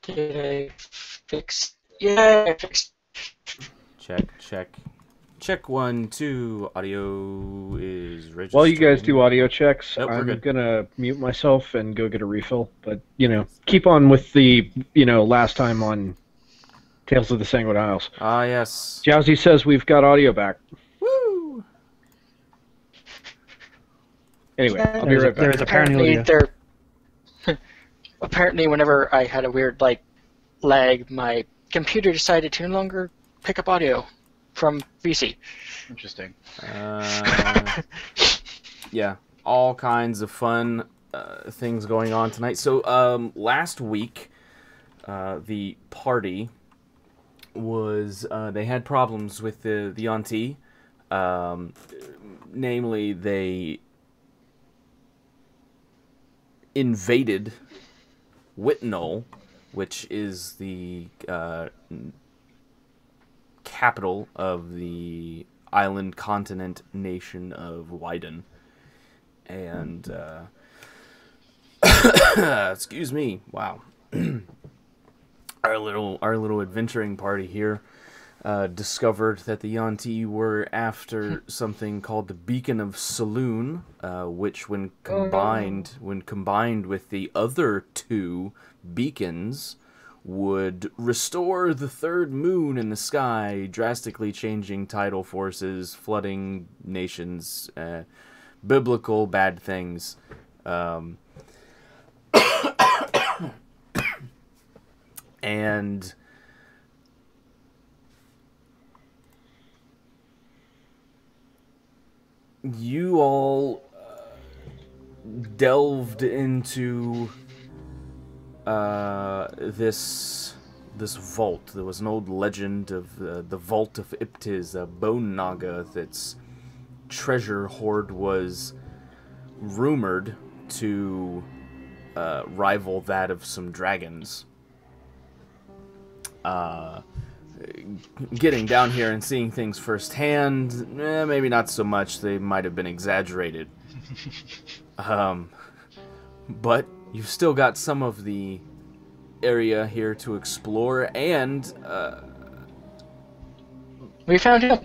Did I fix? Yeah, I fixed. Check. Check 1, 2. Audio is registering. While you guys do audio checks, Nope, we're I'm good. gonna mute myself and go get a refill. But, keep on with the, last time on Tales of the Sanguine Isles. Ah, yes. Jowsy says we've got audio back. Woo! Anyway, I'll be right back. There's apparently Apparently, whenever I had a weird lag, my computer decided to no longer pick up audio from VC. Interesting. Yeah, all kinds of fun things going on tonight. So, last week, the party was they had problems with the Auntie. Namely, they invaded Whitnall, which is the capital of the island continent nation of Wyden. And excuse me, wow. Our little adventuring party here discovered that the Yuan-Ti were after something called the Beacon of Selune, which when combined with the other two beacons would restore the third moon in the sky, drastically changing tidal forces, flooding nations, biblical bad things. And you all delved into this vault. There was an old legend of the Vault of Iptiz, a Bone Naga that's treasure hoard was rumored to rival that of some dragons. Getting down here and seeing things firsthand, maybe not so much. They might have been exaggerated. But you've still got some of the area here to explore, and we found him.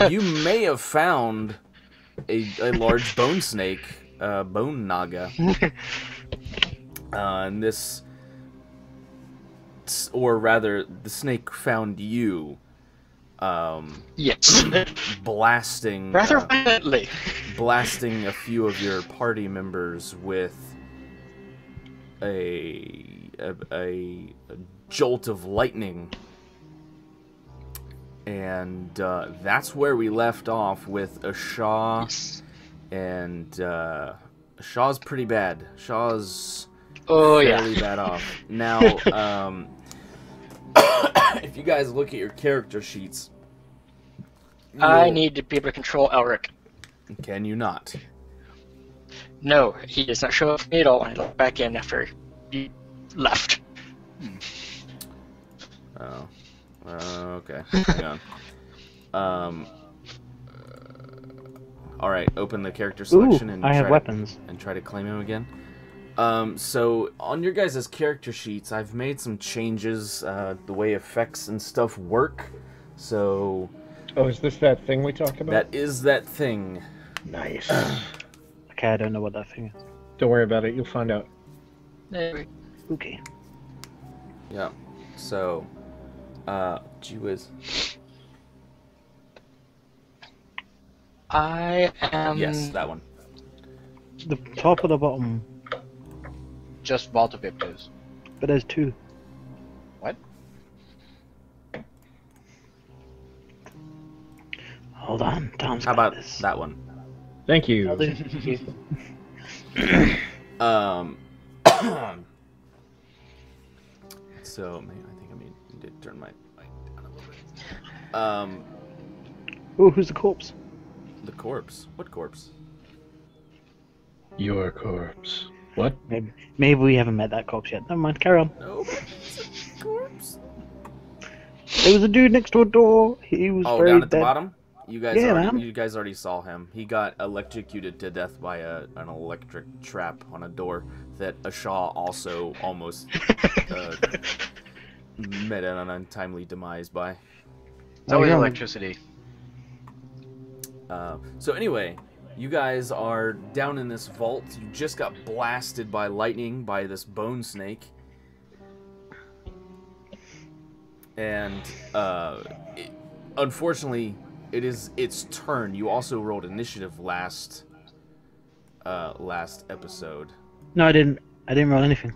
You may have found a large bone snake, Bone Naga. And this, or rather, the snake found you. Yes. Blasting. Rather violently. Blasting a few of your party members with a jolt of lightning. And that's where we left off with Ashaw. Yes. And Shaw's pretty bad. Shaw's fairly bad off. Now, if you guys look at your character sheets, I need to be able to control Elric. Can you not? No, he does not show up for me at all when I look back in after he left. Oh. Okay. Hang on. Alright, open the character selection and I have weapons. And try to claim him again. So, on your guys' character sheets, I've made some changes, the way effects and stuff work. So... Oh, is this that thing we talked about? That is that thing. Nice. Okay, I don't know what that thing is. Don't worry about it, you'll find out. Okay. Yeah. So, gee whiz. I am... Yes, that one. The top or the bottom? Just Vault of Iptiz. But there's two. What? Hold on, Tom's How got about this. that one? Thank you. I'll do. Thank you. So, man, I think I need to turn my mic down a little bit. Oh, who's the corpse? The corpse. What corpse? Your corpse. What? Maybe we haven't met that corpse yet. Never mind, carry on. No, it's a corpse. There was a dude next to a door. He was very down at the dead. bottom? You guys, Yeah, man. you guys already saw him. He got electrocuted to death by an electric trap on a door that Ashaw also almost met an untimely demise by. It's always yeah. electricity. So anyway, you guys are down in this vault. You just got blasted by lightning by this bone snake. And unfortunately, it is its turn. You also rolled initiative last episode. No, I didn't. I didn't roll anything.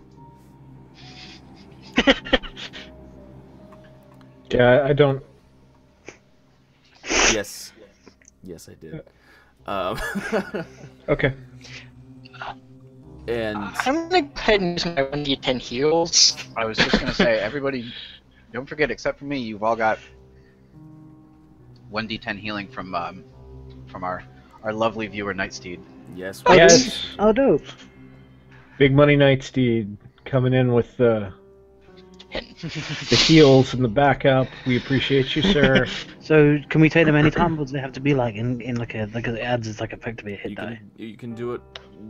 Yeah, I don't. Yes, I did. Okay. And I'm gonna go ahead and use my 1d10 heals. I was just gonna say, everybody, don't forget, except for me, you've all got 1d10 healing from our lovely viewer Nightsteed. yes, Yes. Oh, dope. Big Money Nightsteed coming in with the heals and the backup. We appreciate you, sir. So, can we take them anytime, or do they have to be like in like it adds as like effectively a hit die? you can do it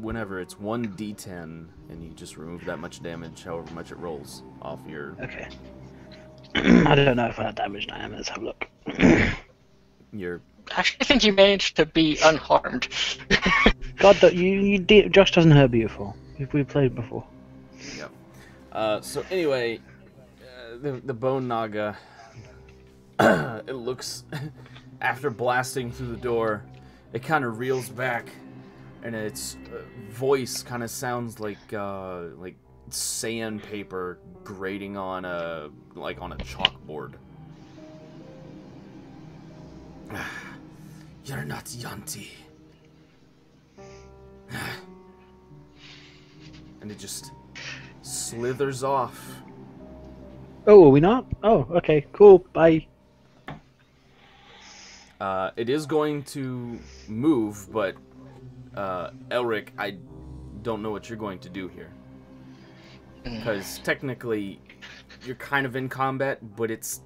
whenever. It's 1d10, and you just remove that much damage, however much it rolls off your. Okay. I don't know if I damaged I am. Let's have a look. Your. Actually, I think you managed to be unharmed. God, you did. Josh doesn't hurt beautiful. We played before. Yep. So anyway, the Bone Naga. It looks after blasting through the door, it kind of reels back, and its voice kind of sounds like sandpaper grating on a chalkboard. You're not Yanti. And it just slithers off. Oh, are we not? Oh, okay, cool. Bye. It is going to move, but Elric, I don't know what you're going to do here. Because technically, you're kind of in combat, but it's...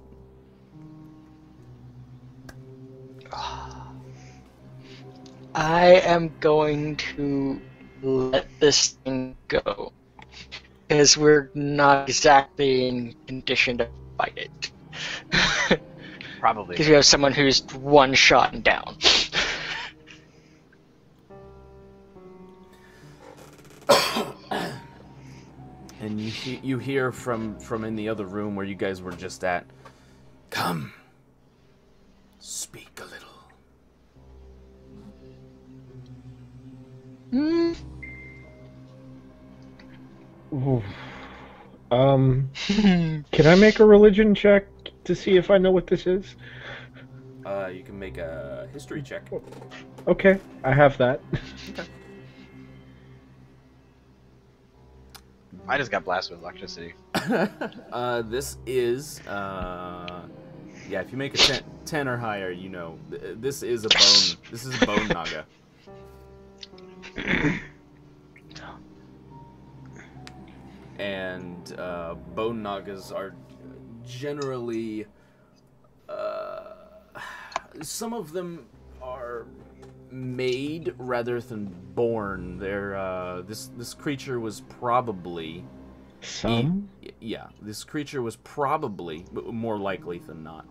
I am going to let this thing go. Because we're not exactly in condition to fight it. Probably. Because we have someone who's one shot and down. And you hear from in the other room where you guys were just at, come, speak a little. Ooh. Can I make a religion check to see if I know what this is? You can make a history check. Okay, I have that. I just got blasted with electricity. This is, yeah, if you make a 10 or higher, you know, this is a bone, this is a Bone Naga. And, Bone Nagas are generally, some of them are made rather than born. They're, this creature was probably... Yeah, this creature was probably, more likely than not,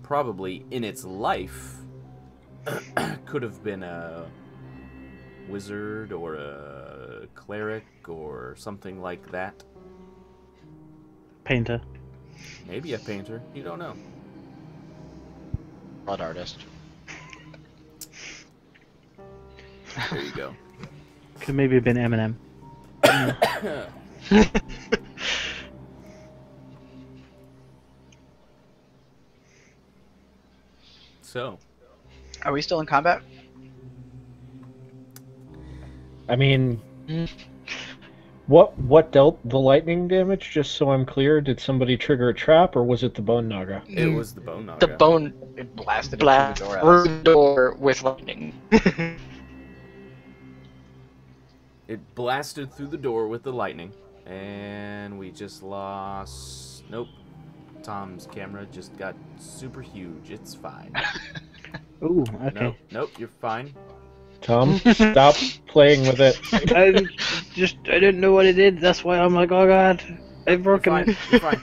probably in its life, could have been a wizard or a cleric or something like that. Painter. Maybe a painter, you don't know. Blood artist. There you go. Could maybe have been Eminem. So, Are we still in combat? I mean, what dealt the lightning damage? Just so I'm clear, did somebody trigger a trap, or was it the Bone Naga? it was the Bone Naga. The bone It blasted blast through the door. through Alice. the door with lightning. It blasted through the door with the lightning, and we just lost... Nope. Tom's camera just got super huge. It's fine. Ooh, okay. Nope, you're fine. Tom, stop playing with it. just I didn't know what it did. That's why I'm like, oh god, I've broken it. You're fine.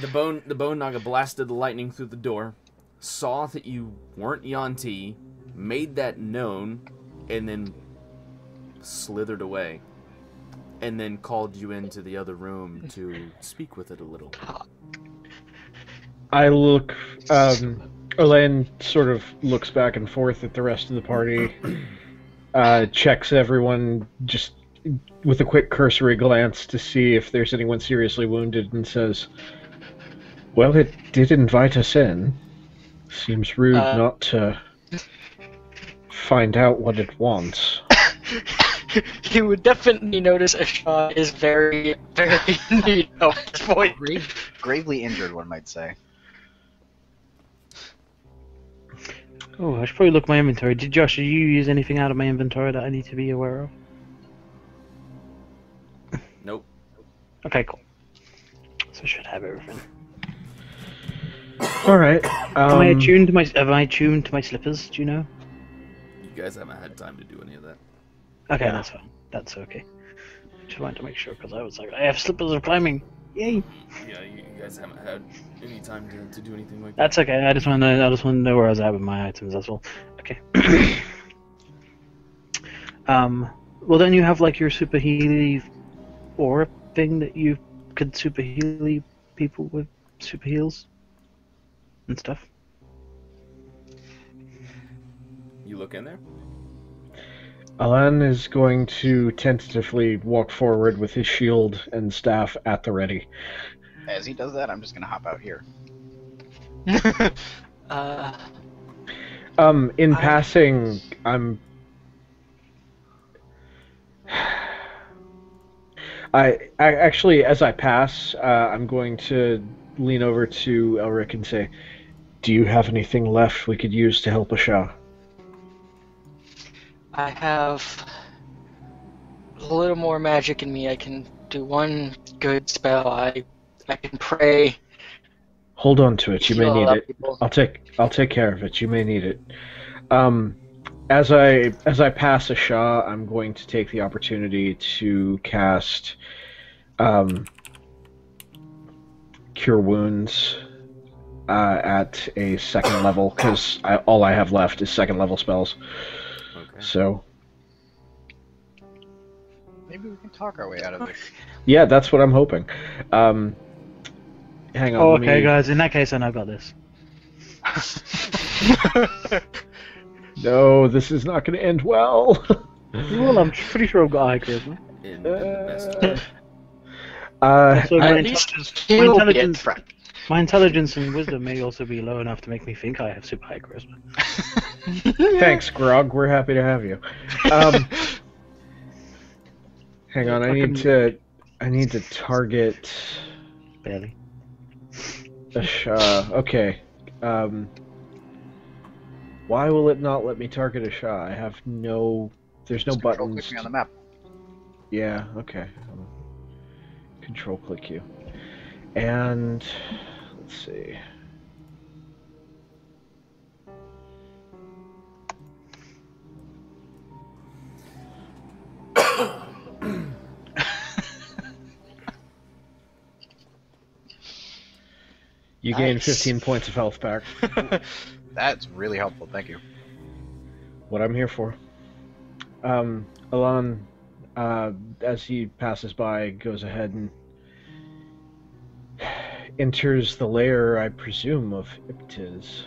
The Bone Naga blasted the lightning through the door, saw that you weren't Yanti, made that known, and then slithered away. And then called you into the other room to speak with it a little. I look. Elaine sort of looks back and forth at the rest of the party, checks everyone just with a quick cursory glance to see if there's anyone seriously wounded, and says, "Well, it did invite us in. Seems rude not to find out what it wants." You would definitely notice Asha is very, very in need of this point. Gravely injured, one might say. Oh, I should probably look at my inventory. Josh, did you use anything out of my inventory that I need to be aware of? Nope. Okay, cool. So I should have everything. All right. Am I attuned to my slippers? Do you know? You guys haven't had time to do any of that. Okay, Yeah. that's fine. That's okay. Just wanted to make sure because I was like, I have slippers of climbing. Yay! Yeah, you guys haven't had any time to do anything like that. That's okay. I just want to know where I was at with my items. That's all. Okay. Well, then you have like your super healy aura thing that you could super healy people with super heals and stuff. You look in there? Alan is going to tentatively walk forward with his shield and staff at the ready. As he does that, I'm just gonna hop out here. In passing, I actually, as I pass, I'm going to lean over to Elric and say, "Do you have anything left we could use to help Asha?" I have a little more magic in me. I can do one good spell. I can pray. Hold on to it. You may Heal a need lot of it. people. I'll take care of it. You may need it. As I pass Asha, I'm going to take the opportunity to cast Cure Wounds at a second level, because all I have left is second level spells. Okay. So Maybe we can talk our way out of this. yeah, that's what I'm hoping. Hang on. Oh, let okay, me- guys. In that case, then I've got this. No, this is not going to end well. Well, I'm pretty sure I've got high charisma. In the best way. So my At least intelligence, heal me in front. my intelligence and wisdom may also be low enough to make me think I have super high charisma. Thanks, Grog. We're happy to have you. Hang on, I need to target Barely. Asha. Okay. Why will it not let me target Asha? I have no. There's no Just control buttons. click me on the map. Yeah. Okay. Control click you. And let's see. You gain Nice. 15 points of health back. That's really helpful. Thank you. What I'm here for. Alan, as he passes by, goes ahead and enters the lair, I presume, of Iptiz.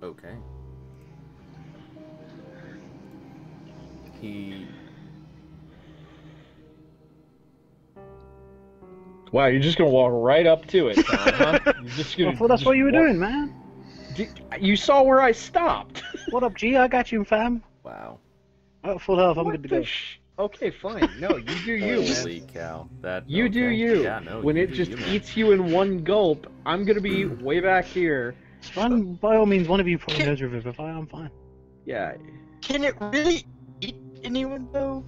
Okay. He... Wow, you're just gonna walk right up to it, Tom, huh? You're just gonna, I thought that's what you were doing, man. You saw where I stopped. What up, G? I got you, fam. Wow. I'm at full health. I'm What good to the go. Okay, fine. No, you do you, man. Holy cow. That, You do okay. you. Yeah, no, when you it do just you, man. eats you in one gulp, I'm gonna be way back here. It's fine. By all means, one of you probably knows Revivify. I'm fine. Yeah, Can it really eat anyone though?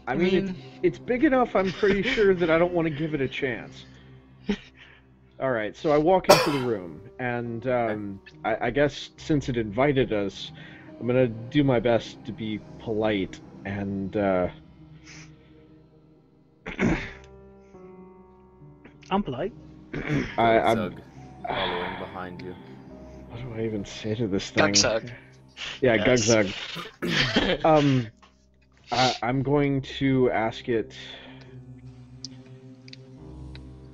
I mean, it's big enough. I'm pretty sure that I don't want to give it a chance. All right, so I walk into the room, and I guess since it invited us, I'm gonna do my best to be polite and I'm polite. I'm. Zug following behind you. What do I even say to this thing? Gugzug. Yeah, Yes. Gugzug. I'm going to ask it.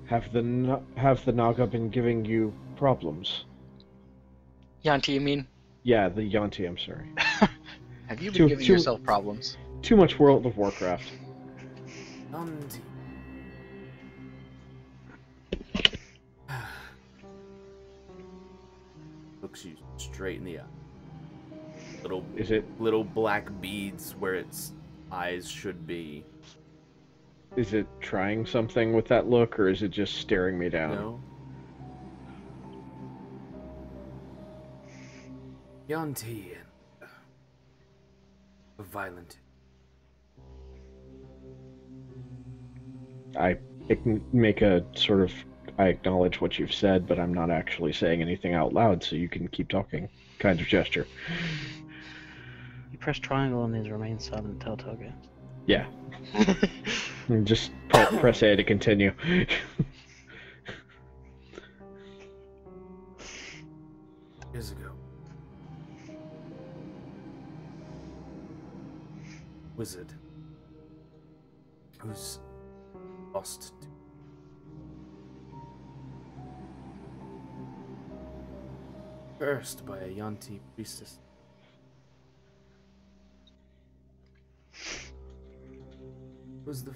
Have the Naga been giving you problems? Yanti, you mean? Yeah, the Yanti. I'm sorry. Have you been Too- giving too- yourself problems? Too much World of Warcraft. Yanti. Looks you straight in the eye. Is it Little black beads where its eyes should be. trying something with that look, or is it just staring me down? No. Yanti and violent. I make a sort of. I acknowledge what you've said, but I'm not actually saying anything out loud, so you can keep talking. Kind of gesture. You press triangle and his remain silent telltale games. Yeah. And just press A to continue. Years ago. Wizard. Who's lost to cursed by a Yanti priestess. Was the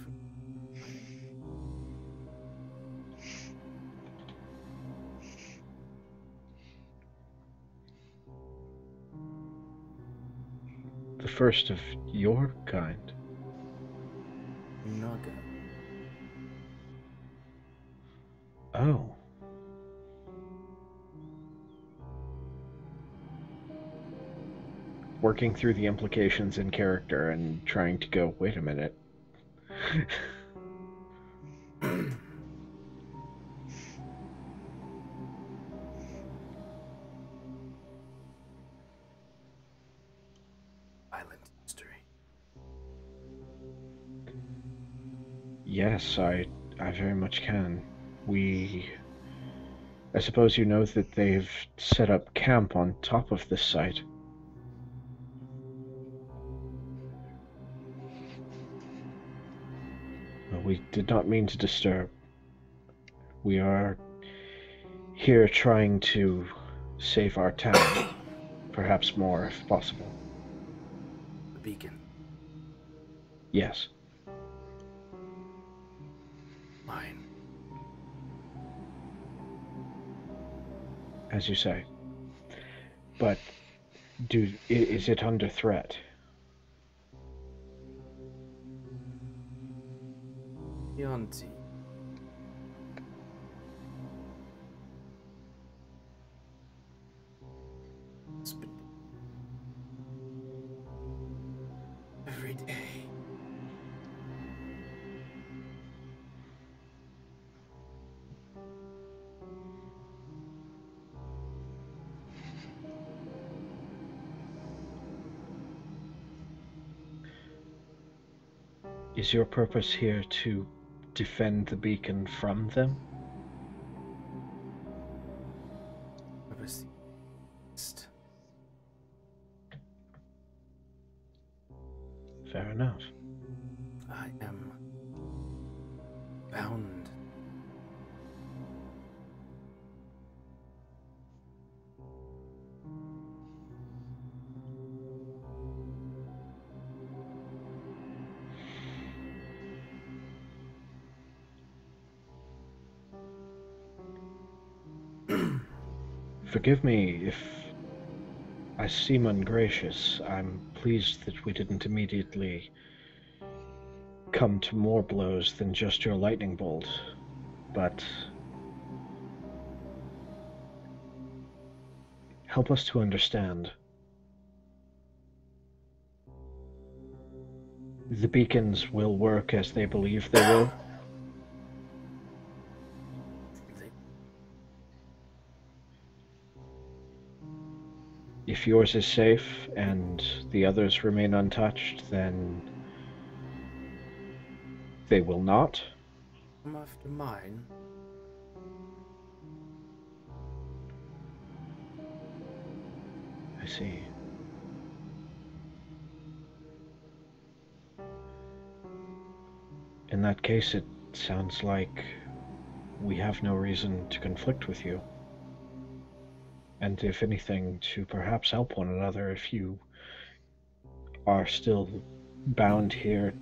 first of your kind. Naga. Oh. Working through the implications in character and trying to go, wait a minute. Violent history. Yes, I very much can. I suppose you know that they've set up camp on top of this site. We did not mean to disturb. We are here trying to save our town. Perhaps more, if possible. The beacon. Yes. Mine. As you say. But is it under threat? Yanti. Every day. Is your purpose here to defend the beacon from them? Fair enough. I am bound. Forgive me if I seem ungracious. I'm pleased that we didn't immediately come to more blows than just your lightning bolt, but help us to understand. The beacons will work as they believe they will. if yours is safe and the others remain untouched, then they will not. Come after mine. I see. In that case, it sounds like we have no reason to conflict with you. And if anything, to perhaps help one another if you are still bound here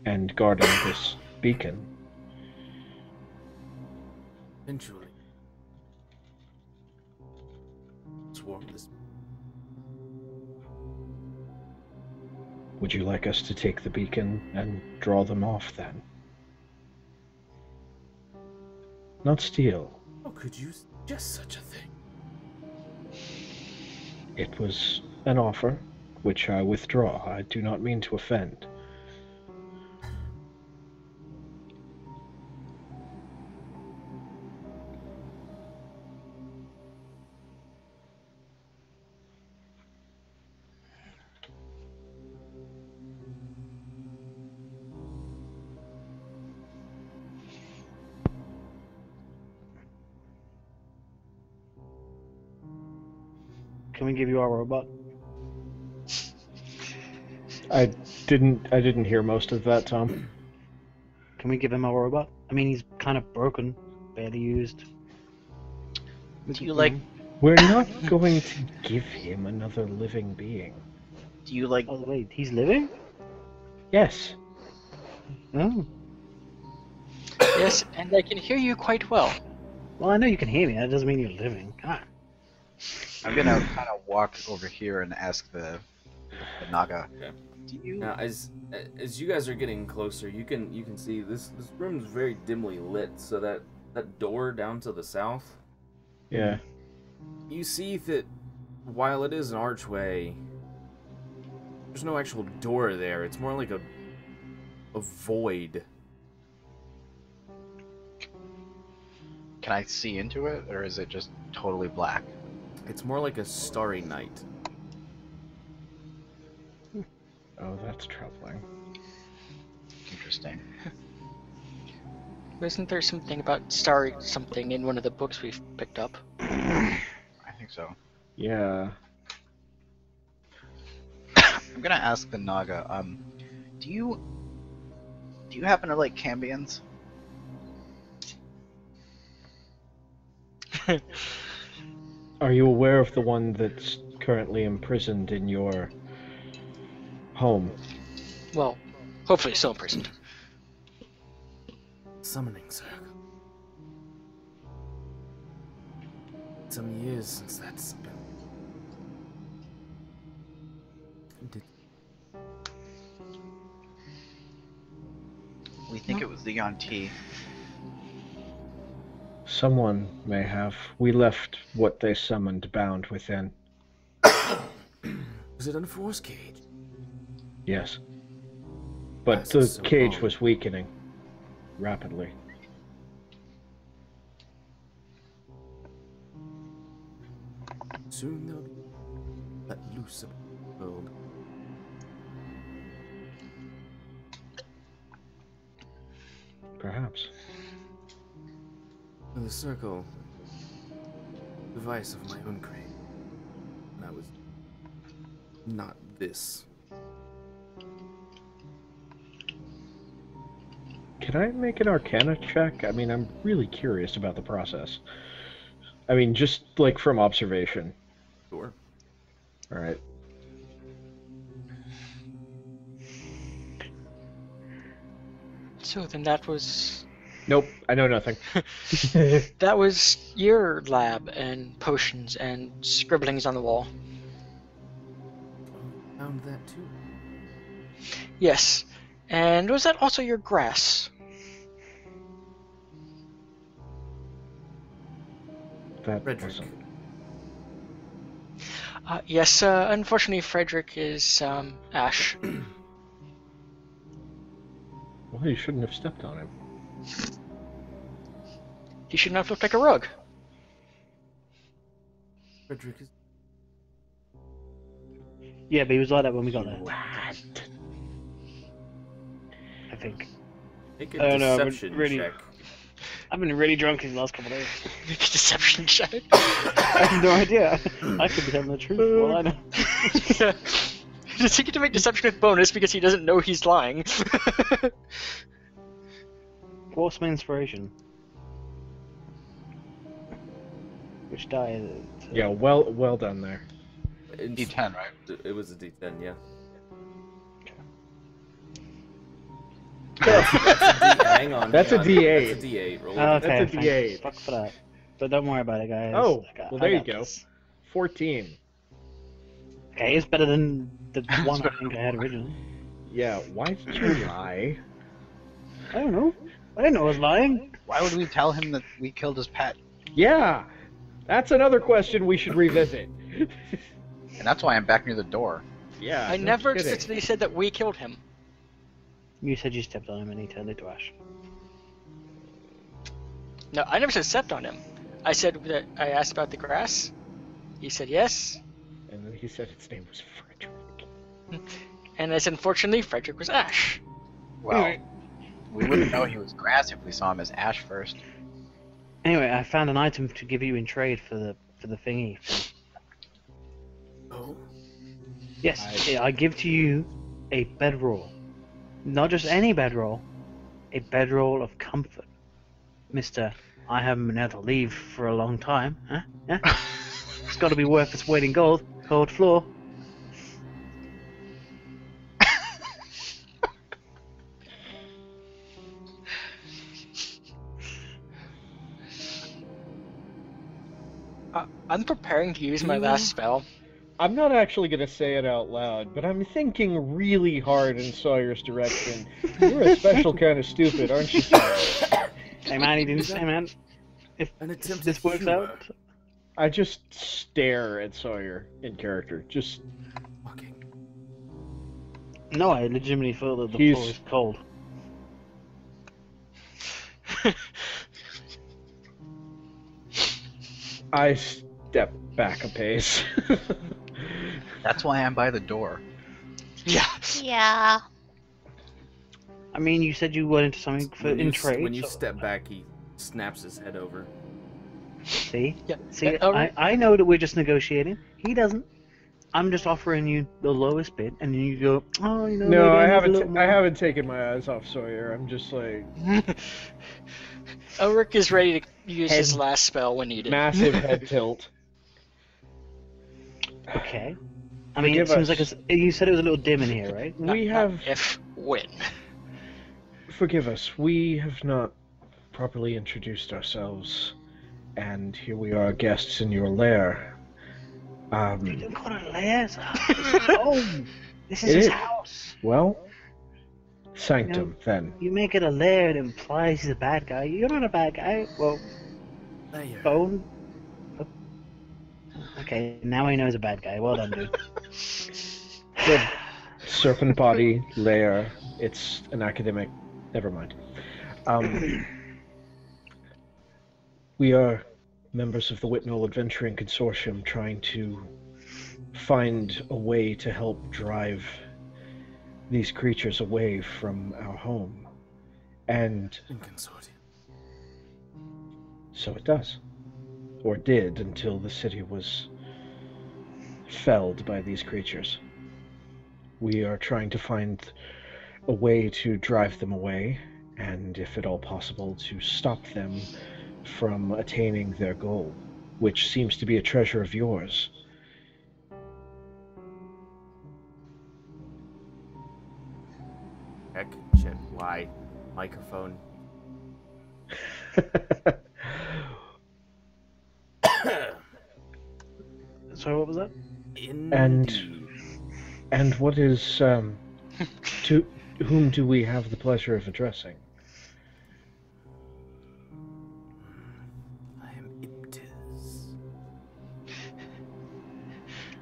and guarding this beacon. Eventually. Swarm this. Would you like us to take the beacon and draw them off then? Not steal. How could you suggest such a thing? It was an offer, which I withdraw. I do not mean to offend. Can we give you our robot? I didn't hear most of that, Tom. Can we give him our robot? I mean, he's kind of broken, barely used. Do you like? We're not going to give him another living being. Do you like? Oh wait, he's living? Yes. Oh. Yes, and I can hear you quite well. Well, I know you can hear me. That doesn't mean you're living. God. I'm gonna kind of walk over here and ask the Naga. Okay. Do you? Now, as you guys are getting closer, you can see this room is very dimly lit. So that door down to the south, Yeah. you see that while it is an archway, there's no actual door there. It's more like a void. Can I see into it, or is it just totally black? It's more like a starry night. Oh, that's troubling. Interesting. Wasn't there something about starry something in one of the books we've picked up? I think so. Yeah. I'm gonna ask the Naga. Do you happen to like Cambions? Are you aware of the one that's currently imprisoned in your home? Well, hopefully still imprisoned. Summoning circle. Some years since that's been. We think it was the Yuan-Ti. Someone may have. We left what they summoned bound within. Was it in a force cage? Yes. But That's the so cage wrong. was weakening rapidly. Soon they'll be let loose of the world. Perhaps. The circle, device of my own creation. And I was not this. Can I make an Arcana check? I mean, I'm really curious about the process. I mean, just like from observation. Sure. All right. So then that was Nope, I know nothing. that was your lab and potions and scribblings on the wall. Found that too. Yes. And was that also your grass? That Frederick. wasn't. Yes, unfortunately Frederick is ash. Well, you shouldn't have stepped on him. He should not look like a rug. Frederick is. Yeah, but he was like that when we got there. What? I think. Make I a don't know, but deception really- check. I've been really drunk these last couple of days. Make a deception check. I have no idea. I could be telling the truth for all I know. Does he get to make deception with bonus because he doesn't know he's lying? What's my inspiration? Which die is it? Yeah, well done there. D10, right? It was a D10, yeah. Hang on. That's hang a on. D8. That's a D8. Roll Oh, it. okay, That's a thanks. D8. Fuck for that. But don't worry about it, guys. Oh, I got- well, I there you got go. this. 14. Okay, it's better than the one I think I had originally. Yeah, why did you lie? I don't know. I didn't know I was lying. Why would we tell him that we killed his pet? Yeah, that's another question we should revisit. And that's why I'm back near the door. Yeah, I no never kidding. explicitly said that we killed him. You said you stepped on him and he turned into ash. No, I never said stepped on him. I said that I asked about the grass. He said yes, And then he said its name was Frederick. and I said unfortunately Frederick was Ash. Well, we wouldn't know he was grass if we saw him as ash first. Anyway, I found an item to give you in trade for the thingy. Oh. Yes, I give to you a bedroll. Not just any bedroll, a bedroll of comfort. Mister, I haven't been able to leave for a long time. Huh? Yeah? It's got to be worth its weight in gold. Cold floor. I'm preparing to use my last spell. I'm not actually going to say it out loud, but I'm thinking really hard in Sawyer's direction. You're a special kind of stupid, aren't you, Sawyer? Hey man, he didn't say, man. If An attempt this at works humor. out, I just stare at Sawyer in character. Just Fucking. no, I legitimately feel that the He's- floor is cold. I step back a pace. That's why I'm by the door. Yeah. Yeah. I mean, you said you went into something for When in you, trade. when you so- step back, he snaps his head over. See? Yeah. See, Alright. I know that we're just negotiating. He doesn't. I'm just offering you the lowest bid, and then you go, oh, you know. No, maybe I need a haven't. little more." I haven't taken my eyes off Sawyer. I'm just like Ulrich is ready to use his Head- last spell when needed. massive head tilt. Okay. I mean, it Forgive seems us. like you said it was a little dim in here, right? We Not have. if when. Forgive us. We have not properly introduced ourselves, and here we are, guests in your lair. You don't call it a lair. It's a home. This is It his is. house. Well, sanctum then. You make it a lair, it implies he's a bad guy. You're not a bad guy. Well, Layer. Bone. Okay, now he knows a bad guy. Well done, dude. Good. Serpent body lair. It's an academic. Never mind. We are members of the Whitnall Adventuring Consortium trying to find a way to help drive these creatures away from our home. And In consortium. so it does. Or did until the city was felled by these creatures. We are trying to find a way to drive them away, and if at all possible, to stop them from attaining their goal, which seems to be a treasure of yours. Heck, shit, why? Microphone. So what was that? Indeed. And what is, to whom do we have the pleasure of addressing? I am Iptiz.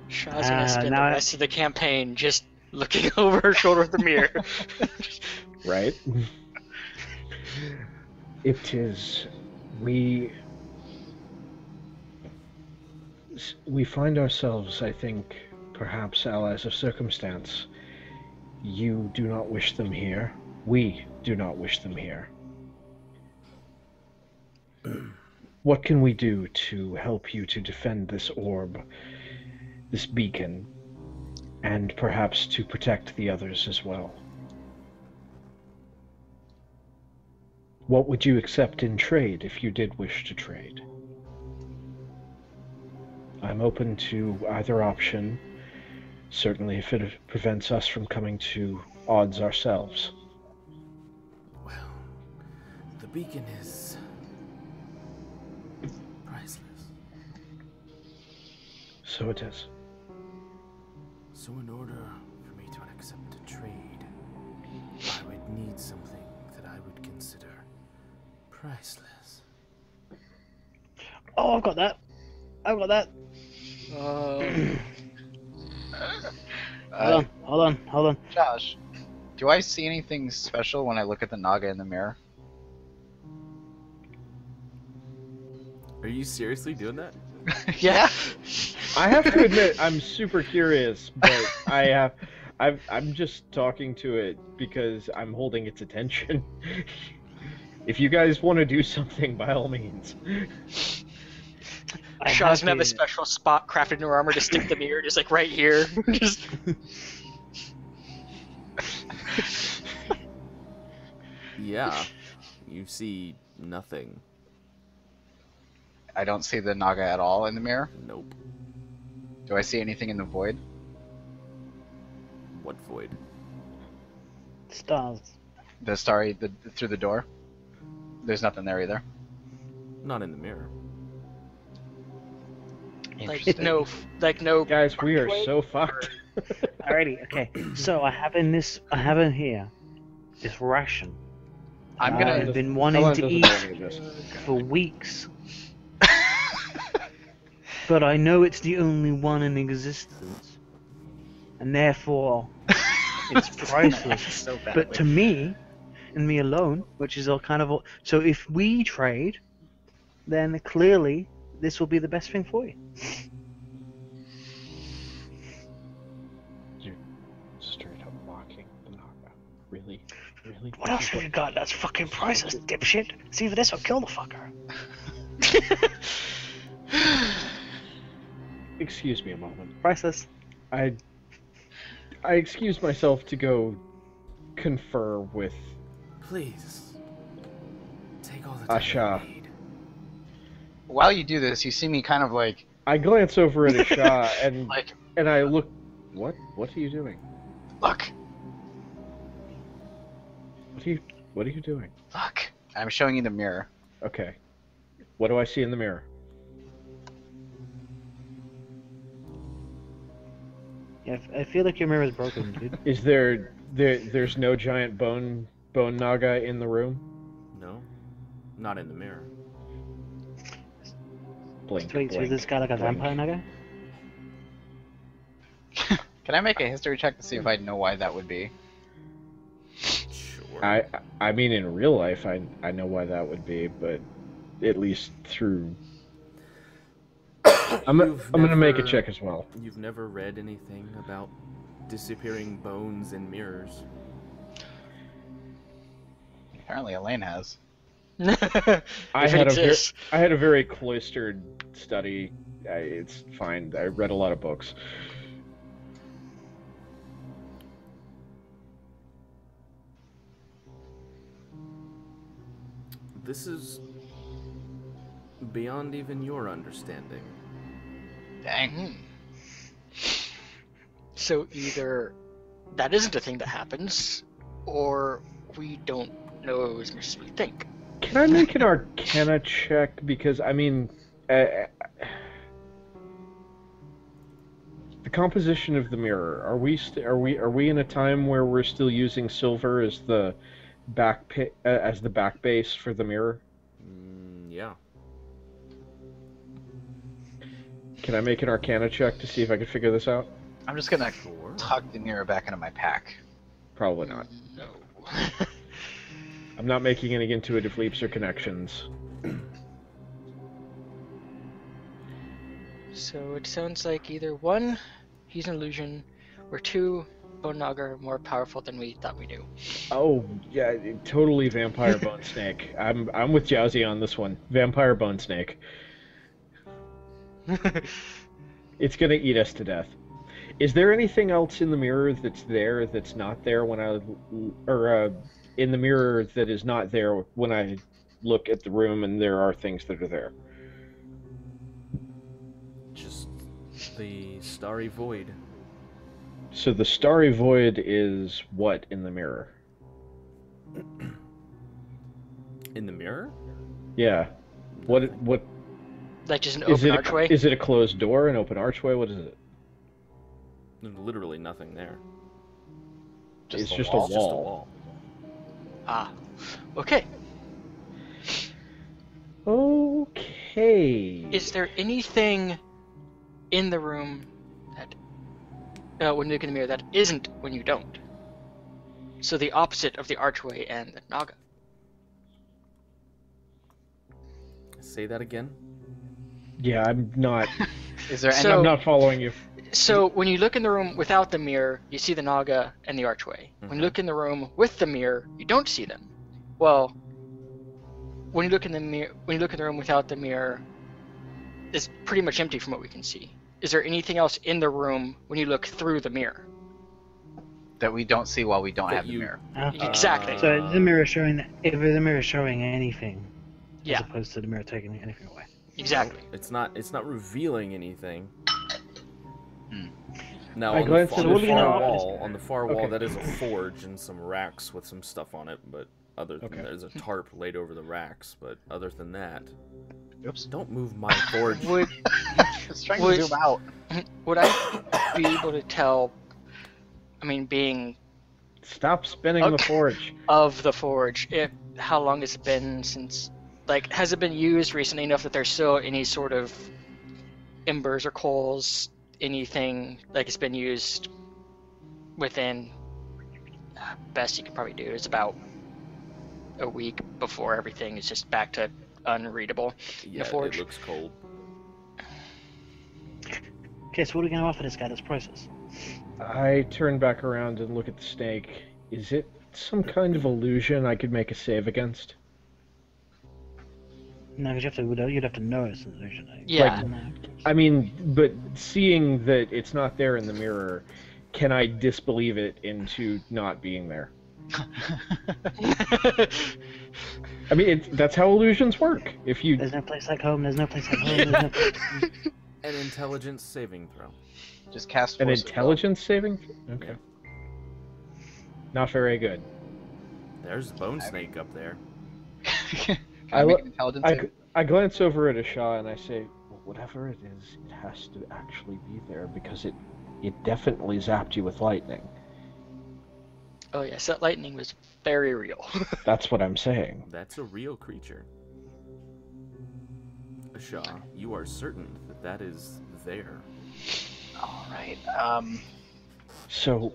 Shaw's gonna spend the now I- rest of the campaign just looking over her shoulder at the mirror. Right? Iptiz, we find ourselves, I think, perhaps allies of circumstance. You do not wish them here. We do not wish them here. What can we do to help you to defend this orb, this beacon, and perhaps to protect the others as well? What would you accept in trade if you did wish to trade? I'm open to either option, certainly if it prevents us from coming to odds ourselves. Well, the beacon is priceless. So it is. So in order for me to accept a trade, I would need something that I would consider priceless. Oh, I've got that. I've got that. Hold on. Josh, do I see anything special when I look at the Naga in the mirror? Are you seriously doing that? Yeah. I have to admit, I'm super curious, but I'm just talking to it because I'm holding its attention. If you guys want to do something, by all means. Shaw's gonna have a special spot crafted in her armor to stick the mirror, just like right here. Just... Yeah, you see nothing. I don't see the Naga at all in the mirror. Nope. Do I see anything in the void? What void? Stars. Through the door? There's nothing there either. Not in the mirror. like no. Guys, we are so fucked. Alrighty, okay. So I have in here this ration. I'm gonna. I've been wanting to eat for weeks. But I know it's the only one in existence. And therefore, it's priceless. So But to me, and me alone, which is all kind of... So if we trade, then clearly this will be the best thing for you. You're straight up mocking the Naga. Really? Really? What else have you got that's fucking priceless, dipshit? See if this will kill the fucker. Excuse me a moment. Priceless. I excuse myself to go confer with Please. Take all the time Asha. you need. While you do this, you see me kind of like. I glance over at Asha and Like, and I look. What? What are you doing? look, What are you doing? look. I'm showing you the mirror. Okay. What do I see in the mirror? Yeah, I feel like your mirror is broken, dude. Is there's no giant bone Naga in the room? No, not in the mirror. Blink. Wait, so is blink, this guy like a blink. vampire Naga? Can I make a history check to see if I know why that would be? Sure. I mean, in real life, I know why that would be, but at least through. I'm gonna make a check as well. You've never read anything about disappearing bones in mirrors? Apparently, Elaine has. I If it exists. had a very cloistered study. It's fine. I read a lot of books. This is beyond even your understanding. Dang. So either that isn't a thing that happens, or we don't know as much as we think. Can I make an Arcana check? Because I mean, the composition of the mirror. Are we in a time where we're still using silver as the back base for the mirror? Yeah. Can I make an Arcana check to see if I can figure this out? I'm just gonna Sure. tuck the mirror back into my pack. Probably not. No. I'm not making any intuitive leaps or connections. So it sounds like either one, He's an illusion. We're two. Bone Naga are more powerful than we thought we knew. Oh yeah, totally vampire bone snake. I'm with Jowsy on this one. Vampire bone snake. It's gonna eat us to death. Is there anything else in the mirror that's there that's not there when in the mirror that is not there when I look at the room and there are things that are there? Just the starry void. So the starry void is what in the mirror? In the mirror? Yeah. What Like just an is open it? archway? Is it a closed door, an open archway? What is it? There's literally nothing there. It's a just wall? a Just a wall. wall. Ah. Okay. Okay. Is there anything in the room that, when you look in the mirror, that isn't when you don't? So the opposite of the archway and the Naga. Say that again. Yeah, I'm not. Is there any? So- I'm not following you. So when you look in the room without the mirror, you see the Naga and the archway. When you look in the room with the mirror, you don't see them. Well, when you look in the room without the mirror, it's pretty much empty from what we can see. Is there anything else in the room when you look through the mirror? that we don't see while we don't That have the you- mirror. Okay. Exactly. So the mirror showing that if the mirror is showing anything, Yeah. as opposed to the mirror taking anything away. Exactly. It's not revealing anything. Hmm. Now I on the, glanced far, at on, the the far far wall. wall, on the far wall, Okay. that is a forge and some racks with some stuff on it. But other than Okay. that, there's a tarp laid over the racks. But other than that, Oops. don't move my forge. Would Just trying Would- to zoom out. would I be able to tell? I mean, being Stop spinning the Okay. forge. of the forge, how long has it been since? Like, has it been used recently enough that there's still any sort of embers or coals, anything like it's been used within? Best you could probably do is about a week before everything is just back to unreadable. Yeah, forge. it looks cold. Okay, so what are we going to offer this guy that's priceless? I turn back around and look at the snake. Is it some kind of illusion I could make a save against? No, because you'd have to know it's an illusion. Eh? Yeah. I mean, but seeing that it's not there in the mirror, can I disbelieve it into not being there? I mean, that's how illusions work. If you There's no place like home. There's no place like home. There's no place like home. An intelligence saving throw. Just cast an force of will. intelligence saving, okay, not very good. There's the bone snake up there. Can I I make lo- an intelligence I, save? I glance over at Asha and I say, well, whatever it is, it has to actually be there because it definitely zapped you with lightning. Oh yes, that lightning was very real. That's what I'm saying. That's a real creature. Asha, you are certain that that is there. All right. So,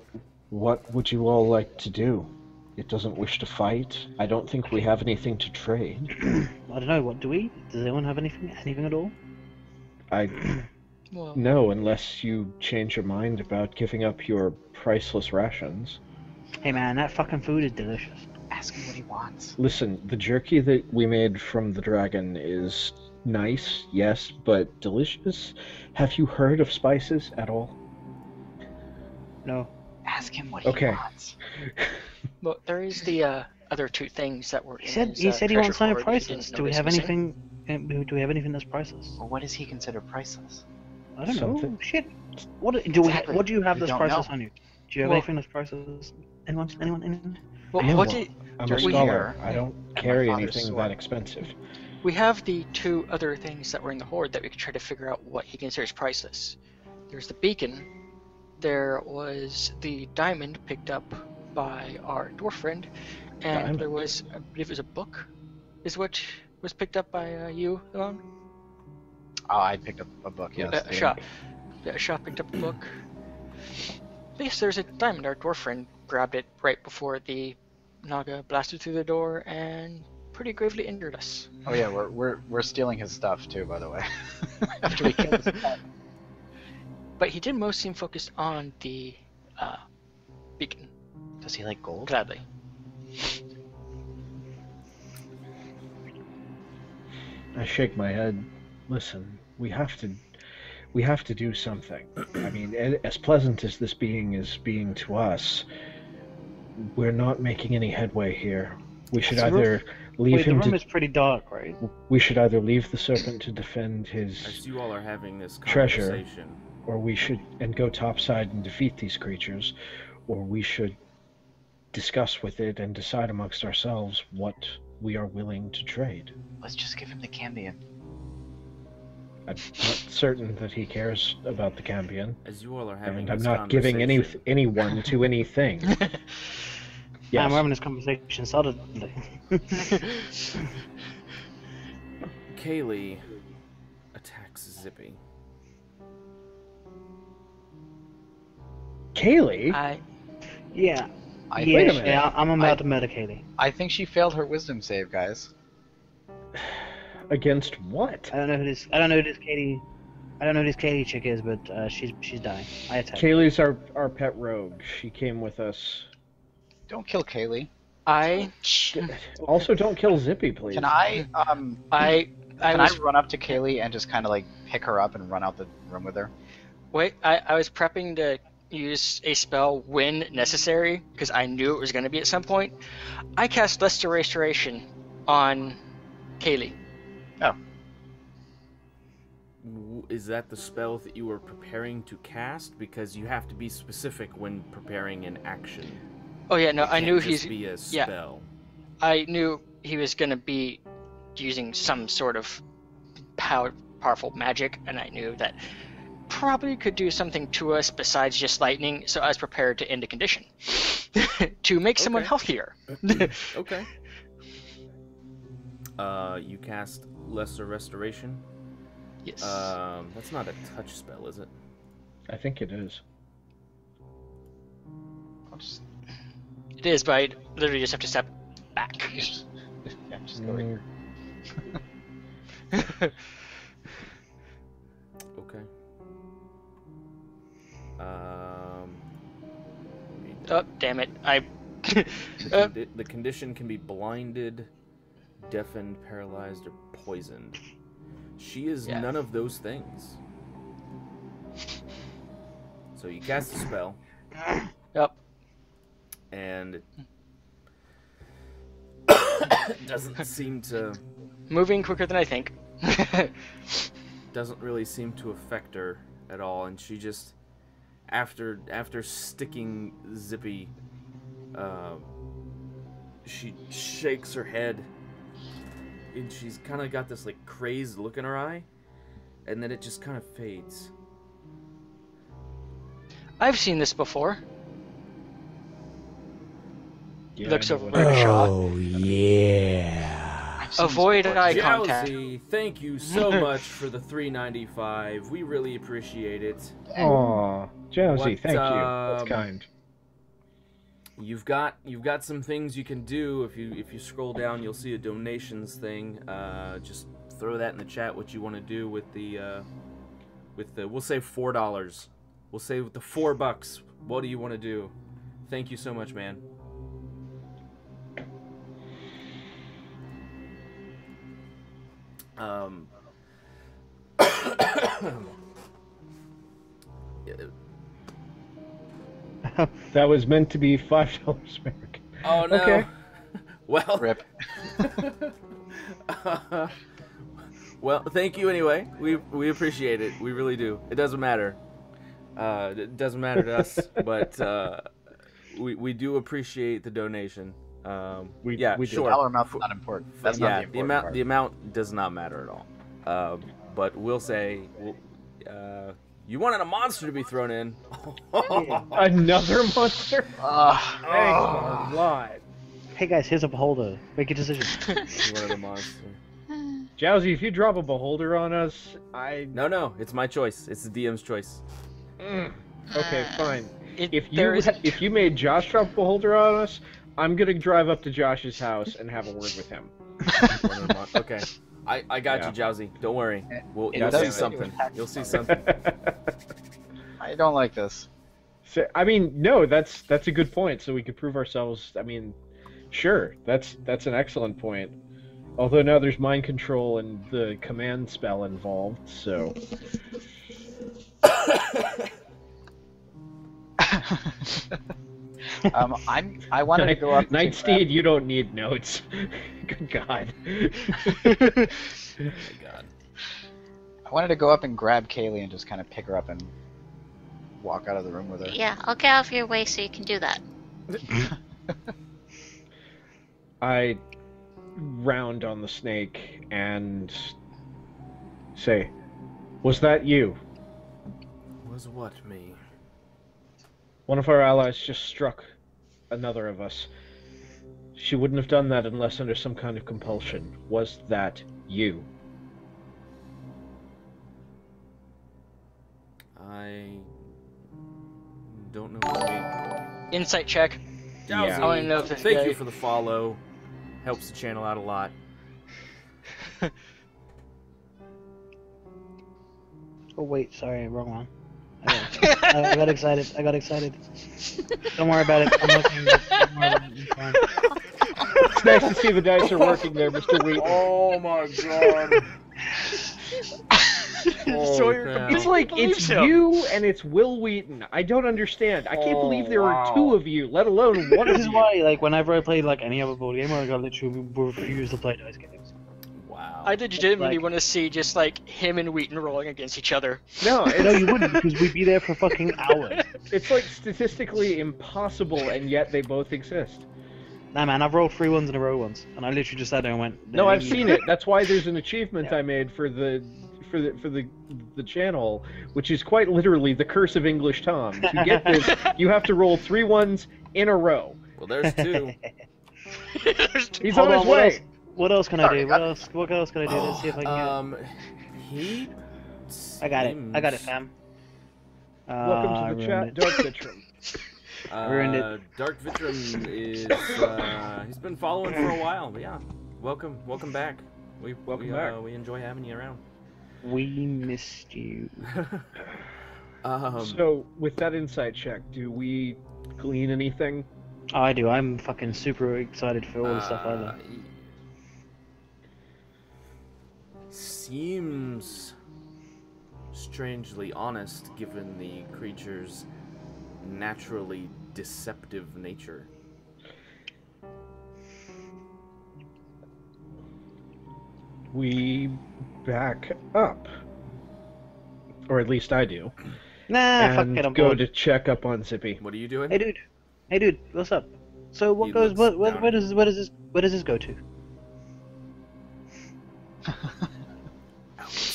what would you all like to do? It doesn't wish to fight. I don't think we have anything to trade. I don't know. What do we? Does anyone have anything? Anything at all? I Well, no, unless you change your mind about giving up your priceless rations. Hey man, that fucking food is delicious. Ask him what he wants. Listen, the jerky that we made from the dragon is nice, yes, but delicious. Have you heard of spices at all? No. Ask him what he Okay. wants. well, there is the other two things that were. He said he treasure wants something hoard that he priceless. didn't Do we notice have missing. anything? Do we have anything that's priceless? Well, what does he consider priceless? I don't Something. know. Shit. What do we? Exactly. What do you have We that's don't priceless know. on you? Do you have Well- anything that's priceless? Anyone? Well, I am what one. did I'm a Dirty scholar. hair I don't and carry my father's anything sword. that expensive. we have the two other things that were in the hoard that we could try to figure out what he considers priceless. There's the beacon. There was the diamond picked up by our dwarf friend, and Diamond. there was, I believe, it was a book, is what was picked up by you, Elon. Oh, I picked up a book. Yes. Shaw. Yeah, Shaw picked up the book. Yes, there's a diamond. Our dwarf friend grabbed it right before the Naga blasted through the door and pretty gravely injured us. Oh yeah, we're stealing his stuff too, by the way. After we killed his pet. but he did most seem focused on the beacon. Does he like gold? Gladly. I shake my head. Listen, we have to do something. I mean, as pleasant as this being is being to us, we're not making any headway here. We should either leave him the room to... is pretty dark, right? We should either leave the serpent to defend his As you all are having this treasure, conversation, or we should go topside and defeat these creatures, or we should discuss with it and decide amongst ourselves what we are willing to trade. Let's just give him the Cambion. I'm not certain that he cares about the Cambion, as you all are having and I'm this not giving anyone to anything. Yeah, Yes. we're having this conversation suddenly. Kaylee attacks Zippy. Kaylee? Yeah. I Yeah, Wait a minute. yeah, I'm about to murder Kaylee. I think she failed her wisdom save, guys. Against what? I don't know who this Katie. I don't know who this Katie chick is, but she's dying. I attacked. Kaylee's our pet rogue. She came with us. Don't kill Kaylee. Also, don't kill Zippy, please. Can I I was run up to Kaylee and just kind of like pick her up and run out the room with her? I was prepping to use a spell when necessary because I knew it was going to be at some point. I cast Lesser Restoration on Kaylee. Oh, Is that the spell that you were preparing to cast? Because you have to be specific when preparing an action. Oh yeah, no, It I can't knew just he's. be a Yeah. spell. I knew he was going to be using some sort of powerful magic, and I knew that probably could do something to us besides just lightning, so I was prepared to end a condition. To make someone Okay. healthier. Okay. You cast Lesser Restoration. Yes. That's not a touch spell, is it? I think it is. I'll just It is, but I literally just have to step back. yeah, just go here. Okay. Oh, damn it. The condition can be blinded, deafened, paralyzed, or poisoned. She is Yeah. none of those things. So you cast a spell, Yep. and it doesn't seem to Moving quicker than I think. doesn't really seem to affect her at all, and she just after sticking Zippy, she shakes her head, and she's kind of got this like crazed look in her eye, and then it just kind of fades. I've seen this before. Yeah, Looks I know over what at Shaw. Oh, yeah. I've seen this Avoid before. eye contact. Jowsy, thank you so much for the $3.95. We really appreciate it. Aw, Jonesy, What, thank you. That's um, kind. You've got some things you can do. If you scroll down, you'll see a donations thing. Just throw that in the chat. What you want to do with the we'll say $4. We'll say with the $4. What do you want to do? Thank you so much, man. That was meant to be $5 American. Oh no. Okay. Well. Rip. Well, thank you anyway. We appreciate it. We really do. It doesn't matter. It doesn't matter to us, but we do appreciate the donation. We yeah, do. sure. The dollar amount's not important. That's not the important part. The amount does not matter at all. But we'll say, you wanted a monster to be thrown in. Another monster? Thanks Ah. a lot. Hey guys, here's a beholder. Make a decision. You wanted a monster. Jowsy, if you drop a beholder on us, No, it's my choice. It's the DM's choice. Okay, fine. There is If you made Josh drop a beholder on us, I'm gonna drive up to Josh's house and have a word with him. Okay. I got Yeah. you, Jowsy. Don't worry. It You'll does see say something. You'll see something. I don't like this. So, I mean, no, that's a good point. So we could prove ourselves. I mean, sure, that's an excellent point. Although now there's mind control and the command spell involved, so. I wanted to go up. Nightsteed, you don't need notes. Good God. Oh my god. I wanted to go up and grab Kaylee and just kind of pick her up and walk out of the room with her. Yeah, I'll get out of your way so you can do that. I round on the snake and say, "Was that you?" Was what me? One of our allies just struck another of us. She wouldn't have done that unless under some kind of compulsion. Was that you? I don't know what you mean. Insight check. Yeah. I want to know if this Thank guy... you for the follow. Helps the channel out a lot. Oh wait, sorry, wrong one. I got excited. I got excited. Don't worry about it. I'm looking. Don't worry about it. It's fine. It's nice to see the dice are working there, Mr. Wheaton. Oh my god. Sawyer It's like, it's you and it's Will Wheaton. I don't understand. I can't believe there are two of you, let alone one of This is you. why, like, whenever I played like any other board game, I literally refuse to play dice games. Wow. I legitimately Like- want to see just like him and Wheaton rolling against each other. No, No, you wouldn't, because we'd be there for fucking hours. it's like statistically impossible, and yet they both exist. Nah, man, I've rolled 3 ones in a row once, and I literally just sat there and went. No, I've seen it. That's why there's an achievement Yeah. I made for the channel, which is quite literally the curse of English Tom. To get this, you have to roll 3 ones in a row. Well, there's two. He's Hold on on, his way. What else can I do? What else can I do? Let's see if I can get it. He. I got it. I got it, seems- fam. Welcome I to the ruined chat, it. Dark Vitrum. Ruined it. Dark Vitrum is. He's been following for a while, but yeah. Welcome back. Welcome back. We enjoy having you around. We missed you. So, with that insight check, do we glean anything? Oh, I do. I'm fucking super excited for all the stuff I learned. Seems strangely honest given the creature's naturally deceptive nature. We back up. Or at least I do. Nah, fuck And it. I'm go bored. to check up on Zippy. What are you doing? Hey, dude. Hey, dude. What's up? So what He goes? looks Where down. does this go to?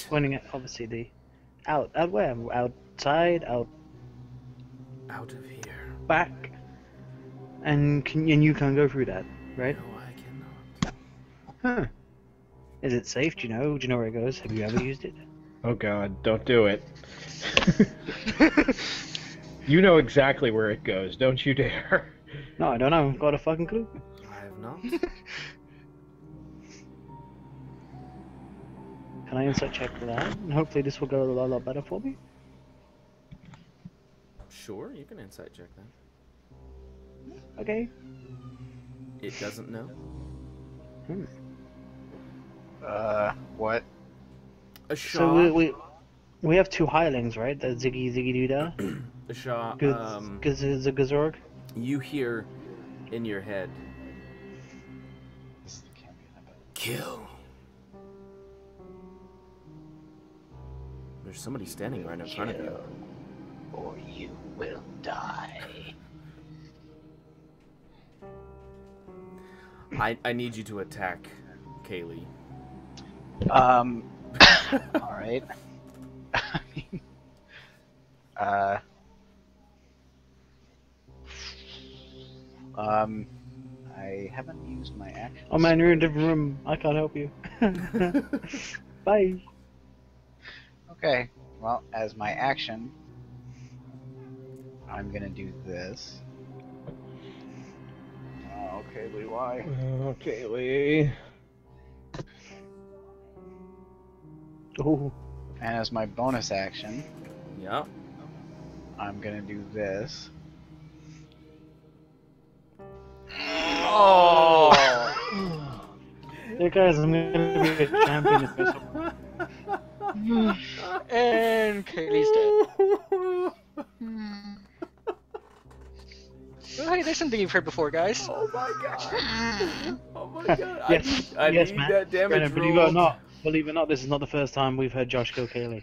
Pointing at obviously the out where? Outside, out Out of here. back, and you can't go through that, right? No, I cannot. Huh? Is it safe? Do you know? Do you know where it goes? Have you ever used it? Oh god, don't do it. You know exactly where it goes, don't you dare. No, I don't know. I've got a fucking clue. I have not. Can I insight check for that? And hopefully this will go a lot better for me. Sure, you can insight check that. Okay. It doesn't know. What? A shot. So we have 2 hirelings, right? The Ziggy Doodah. A shot. Gazorg. You hear in your head, This can't be that bad. kill. There's somebody standing right in front of you. Or you will die. I need you to attack Kaylee. Alright. I haven't used my action. Oh man, you're in a different room. I can't help you. Bye. Okay, well, as my action, I'm gonna do this. Oh, okay, Lee, why? Okay, Lee. Oh. And as my bonus action, Yep. I'm gonna do this. Oh! Hey guys, I'm gonna be a champion if this. And Kaylee's dead. Hmm. Oh, hey, there's something you've heard before, guys. Oh my god! Hmm. Oh my god! Yes, I yes, need man. that damage Brennan, believe it roll. or not, this is not the first time we've heard Josh kill Kaylee.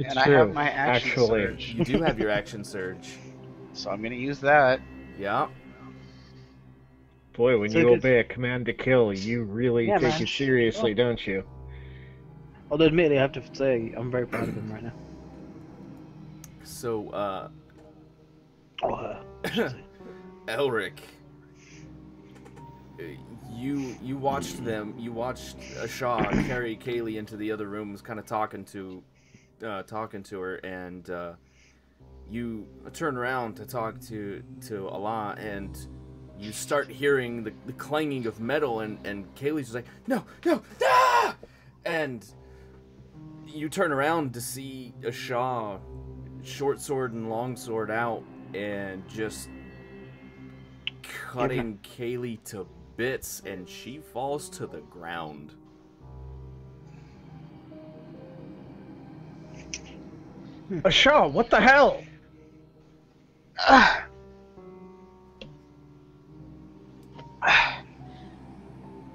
It's And true. I have my action actually. surge. You do have your action surge. So I'm gonna use that. Yeah. Boy, when So you good. obey a command to kill, you really Yeah, take man. it seriously, don't you? Although admittedly, I have to say, I'm very proud of him right now. So, Oh, Elric, you watched them. You watched Shaw carry Kaylee into the other room, was kind of talking to her, and you turn around to talk to Allah, and you start hearing the clanging of metal, and Kaylee's just like, no, ah! And you turn around to see Shaw, short sword and long sword out, and just cutting Kaylee to bits, and she falls to the ground. Shaw, what the hell?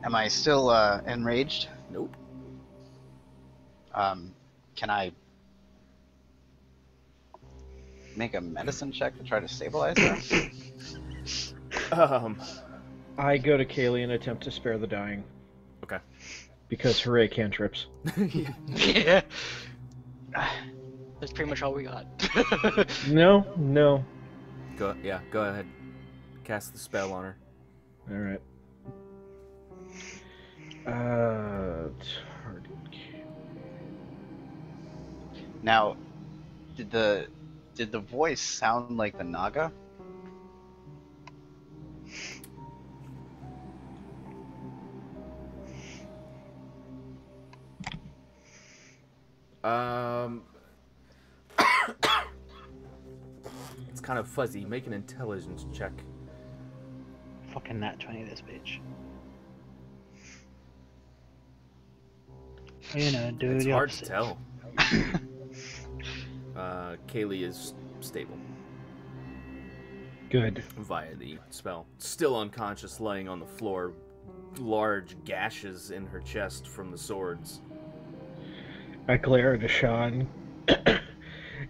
Am I still enraged? Nope. Can I make a medicine check to try to stabilize her? I go to Kaylee and attempt to spare the dying. Okay. Because hooray cantrips. Yeah. That's pretty much all we got. No. Go ahead. Cast the spell on her. Alright. Target. Now, did the voice sound like the Naga? It's kind of fuzzy. Make an intelligence check. fucking nat 20 this bitch. You know, do It's the hard opposite. to tell. Kaylee is stable Good. via the spell. Still unconscious, laying on the floor. Large gashes in her chest from the swords. I glare at Sean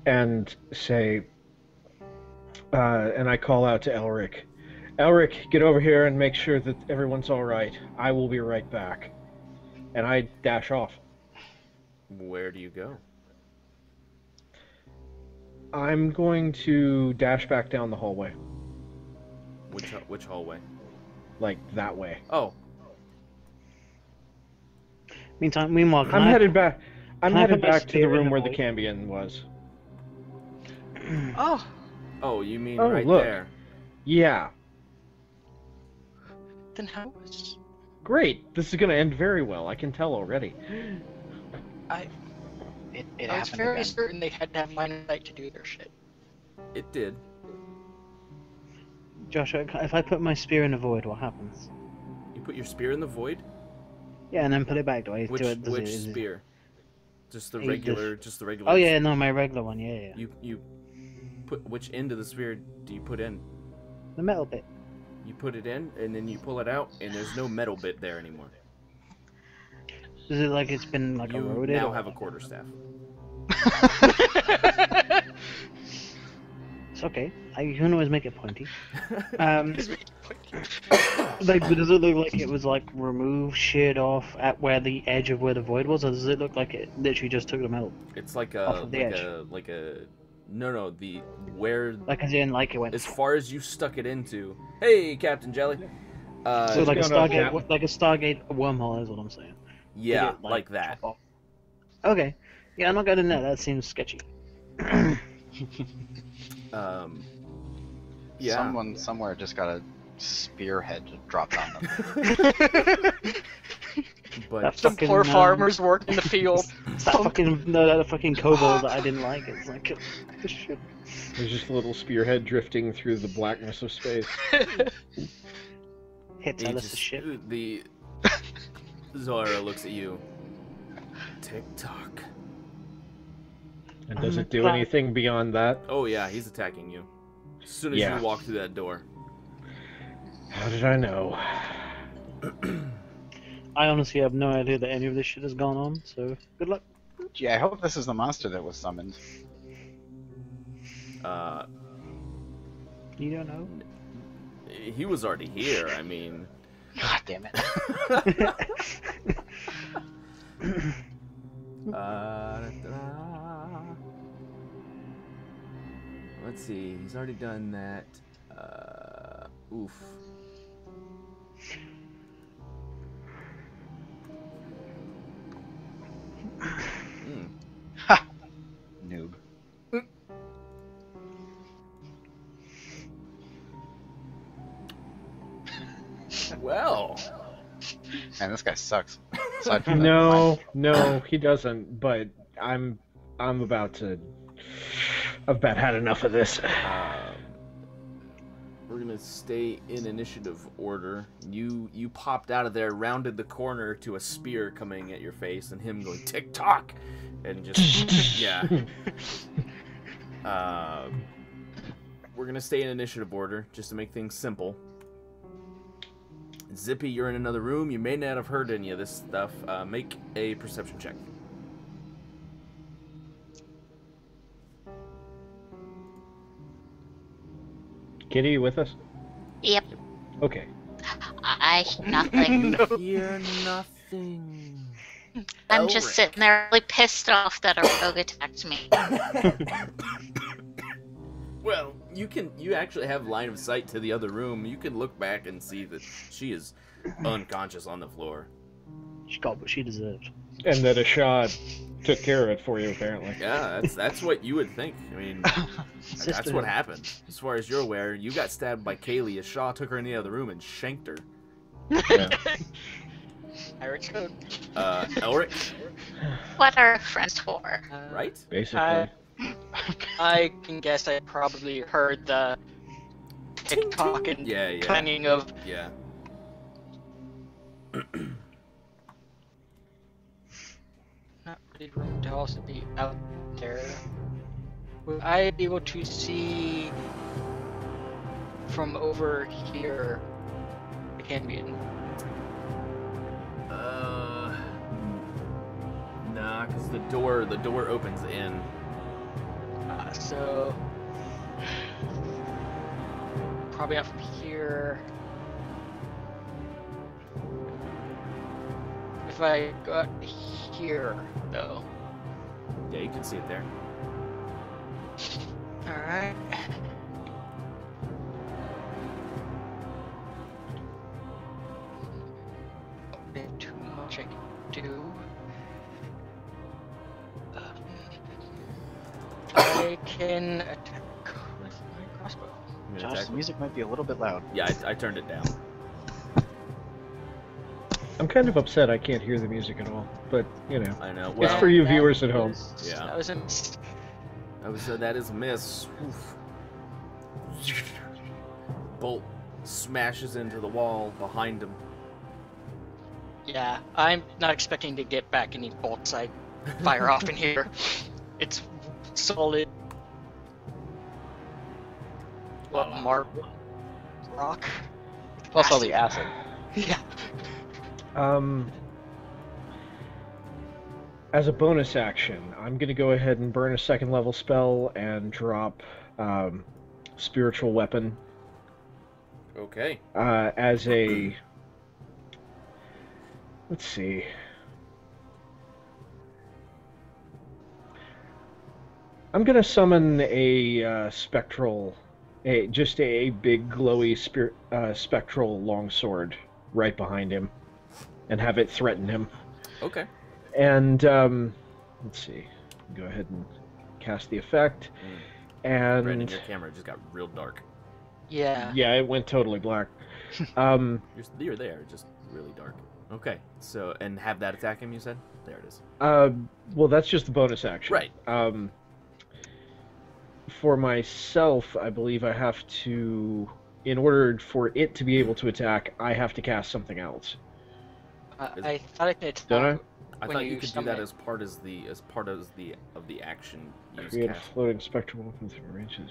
and say, and I call out to Elric. Elric, get over here and make sure that everyone's alright. I will be right back. And I dash off. Where do you go? I'm going to dash back down the hallway. Which hallway? Like, that way. Oh, Meanwhile, I'm headed back. I'm can I headed put my back to the spear in room the where the void? Cambion was. Oh, you mean Oh, right look. there? Yeah. then how was... Great. This is going to end very well. I can tell already. It I was happened very again. certain they had to have line of sight to do their shit. It did. Josh, if I put my spear in the void, what happens? You put your spear in the void? Yeah, and then put it back. Do I Which do it? Does which it, is it- spear? Just the Hey, regular. Just the regular. Oh yeah, no, my regular one. Yeah. You put which end of the spear do you put in? The metal bit. You put it in, and then you pull it out, and there's no metal bit there anymore. Is it like it's been like You eroded? now or- have a quarterstaff. It's okay. You can always make it pointy. Like, but does it look like it was like removed, sheared off at where the edge of where the void was, or does it look like it literally just took the metal? It's like Off a of the edge. no the where Like as in like it went as far as you stuck it into. Hey, Captain Jelly. so like a going on, Stargate, Cap? like a Stargate wormhole is what I'm saying. Yeah, Did it, like that. chop off? Okay. Yeah, I'm not gonna know. That seems sketchy. Yeah. Someone somewhere just got a spearhead dropped on them. But That Some fucking, poor farmers work in the field. It's that fucking that fucking kobold that I didn't like. It's like shit. There's just a little spearhead drifting through the blackness of space. Hits he Alice just, as shit. the Zora looks at you. Tick tock. And does it do anything beyond that? Oh yeah, he's attacking you. As soon as Yeah. you walk through that door. How did I know? I honestly have no idea that any of this shit has gone on. So good luck. Gee, I hope this is the monster that was summoned. You don't know. He was already here. I mean, God damn it. let's see. He's already done that. Oof. Ha! Noob. Well. Man, this guy sucks. Aside from that, No, he doesn't. But I'm about to. I've about had enough of this. We're gonna stay in initiative order. You popped out of there, rounded the corner to a spear coming at your face, and him going tick tock, and just yeah. We're gonna stay in initiative order just to make things simple. Zippy, you're in another room. You may not have heard any of this stuff. Make a perception check. Kitty, you with us? Yep. Okay. Nothing. Hear nothing. I'm just sitting there really pissed off that a rogue attacked me. Well, you actually have line of sight to the other room. You can look back and see that she is unconscious on the floor. She got what she deserved. And that Ashad took care of it for you, apparently. Yeah, that's what you would think. I mean, that's what happened. As far as you're aware, you got stabbed by Kaylee. Shaw took her in the other room and shanked her. Yeah. Eric's code. Elric, What are friends for? right? Basically. I can guess I probably heard the tick-tock and Yeah. clanging of... Yeah. Not really room to also be out there. Would I be able to see from over here the canyon? Nah, because the door opens in. So probably not from here. If I got here, though. Yeah, you can see it there. Alright. Bit too much I can do. I can attack with my crossbow. You gonna Josh, attack the with- music might be a little bit loud. Yeah, I turned it down. I'm kind of upset I can't hear the music at all, but, you know. I know. It's Well, for you viewers at home. Yeah. That was a that is a miss. Oof. Bolt smashes into the wall behind him. Yeah, I'm not expecting to get back any bolts I fire off in here. It's solid. What, rock? Plus all the acid. Yeah. As a bonus action, I'm going to go ahead and burn a second level spell and drop spiritual weapon Okay. as a... Let's see. I'm going to summon a spectral... just a big glowy spectral longsword right behind him and have it threaten him. Okay. And, let's see. Go ahead and cast the effect. And... Brandon, your camera just got real dark. Yeah. Yeah, it went totally black. You're there, just really dark. Okay, so, and have that attack him, you said? There it is. Well, that's just the bonus action. Right. For myself, I believe I have to, in order for it to be able to attack, I have to cast something else. I thought I could attack. Don't I when thought you could do that summon- as part of the action use Create a cast. floating spectral weapon through ranges.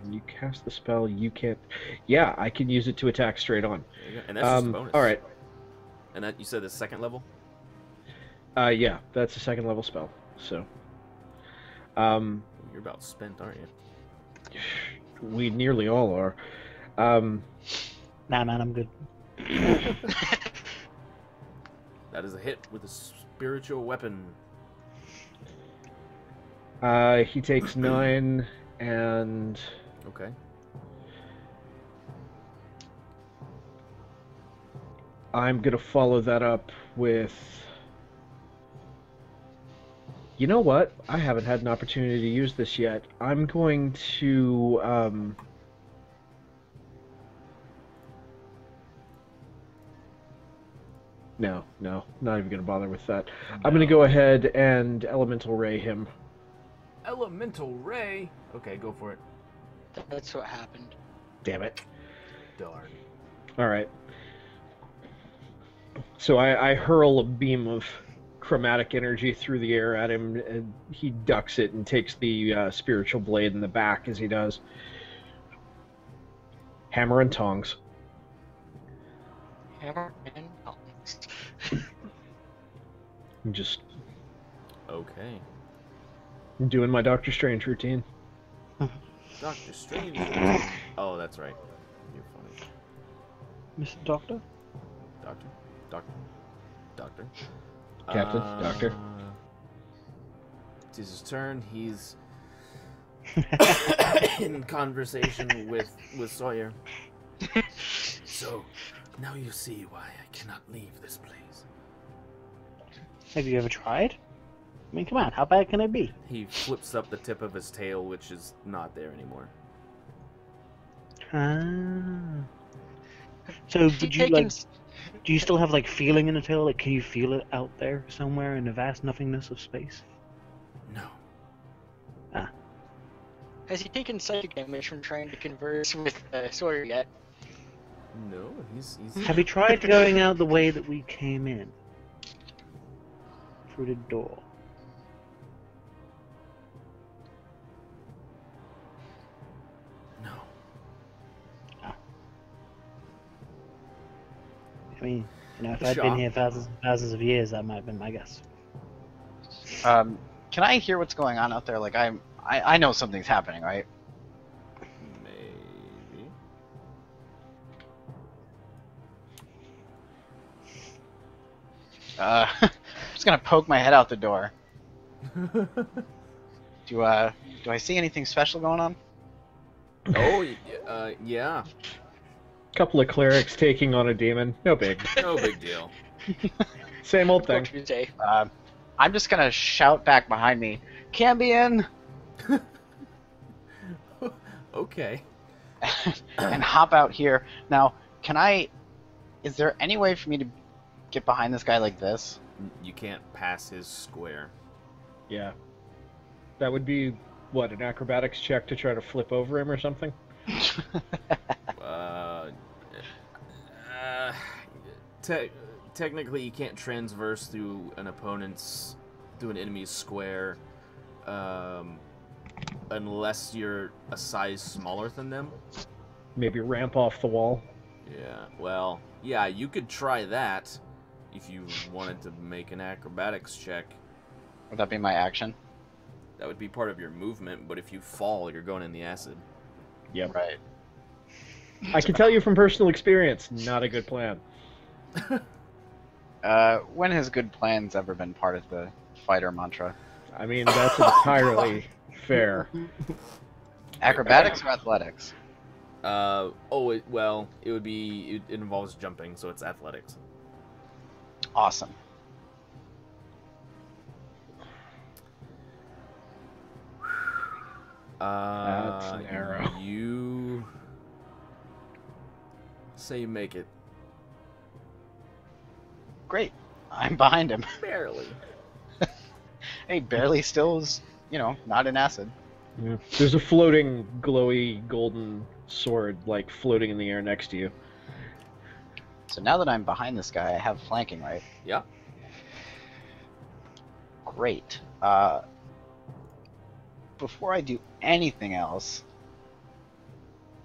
When you cast the spell, you can't. Yeah, I can use it to attack straight on. There you go. And that's just a bonus. All right. And that you said the second level? Yeah, that's a second level spell. So, You're about spent, aren't you? we nearly all are. Nah, man, I'm good. That is a hit with a spiritual weapon. He takes 9, and Okay. I'm gonna follow that up with. You know what? I haven't had an opportunity to use this yet. I'm going to. No, not even gonna bother with that. I'm gonna go ahead and elemental ray him. Elemental ray. Okay, go for it. That's what happened. Damn it. Darn. All right. So I hurl a beam of chromatic energy through the air at him, and he ducks it and takes the spiritual blade in the back as he does. Hammer and tongs. Hammer and tongs. I'm just Okay. doing my Doctor Strange routine. Doctor Strange. Oh, that's right. You're funny. Mr. Doctor? Doctor? Doctor? Captain? Doctor? It's his turn. He's in conversation with Sawyer. So, now you see why I cannot leave this place. Have you ever tried? I mean, come on, how bad can it be? He flips up the tip of his tail, which is not there anymore. Ah. So, did you like? Do you still have like feeling in the tail? Like, can you feel it out there somewhere in the vast nothingness of space? No. Has he taken psychic damage from trying to converse with Sawyer yet? No, he's Have you tried going out the way that we came in? Through the door. no. I mean, you know, if I'd been here thousands and thousands of years, that might have been my guess. Can I hear what's going on out there? Like I know something's happening, right? Maybe. I'm just gonna poke my head out the door. Do I see anything special going on? Oh, yeah. Couple of clerics taking on a demon. No big. No big deal. Same old thing. Tuesday. I'm just gonna shout back behind me, Cambion, Okay. and hop out here. Now, is there any way for me to get behind this guy like this? You can't pass his square. Yeah. That would be, what, an acrobatics check to try to flip over him or something? Technically, you can't transverse through an enemy's square, unless you're a size smaller than them. Maybe ramp off the wall. Yeah, well, yeah, you could try that if you wanted to make an acrobatics check. Would that be my action? That would be part of your movement, but if you fall, you're going in the acid. Yep. Right. I can tell you from personal experience, not a good plan. When has good plans ever been part of the fighter mantra? I mean, that's entirely fair. Acrobatics or athletics? It involves jumping, so it's athletics. Awesome. That's an arrow. You say you make it. Great. I'm behind him. Barely. Hey, barely still is, not in acid. Yeah. There's a floating, glowy, golden sword, like, floating in the air next to you. So now that I'm behind this guy, I have flanking, right? Yeah. Great. Before I do anything else,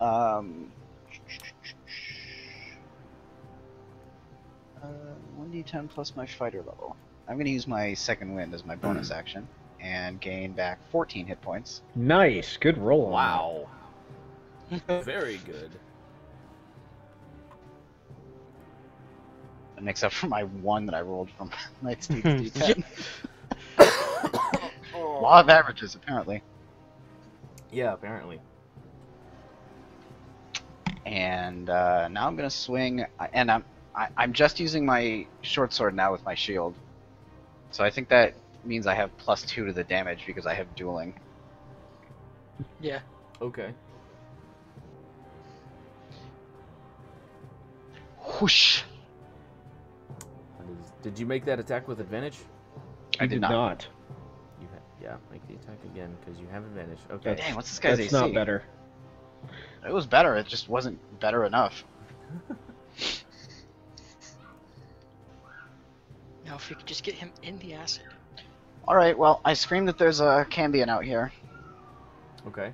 1d10 plus my fighter level. I'm going to use my second wind as my bonus action and gain back 14 hit points. Nice, good roll. on Wow. Very good. And except for my 1 that I rolled from Knight's D10. Law of averages, apparently. Yeah, apparently. And now I'm going to swing, and I'm just using my short sword now with my shield. So I think that means I have +2 to the damage because I have dueling. Yeah. Okay. Whoosh! Did you make that attack with advantage? I You did did not. not. Yeah, make the attack again because you have advantage. Okay. Dang, what's this guy's That's AC? not better. It was better, it just wasn't better enough. Now, if we could just get him in the acid. Alright, well, I screamed that there's a Cambion out here, Okay.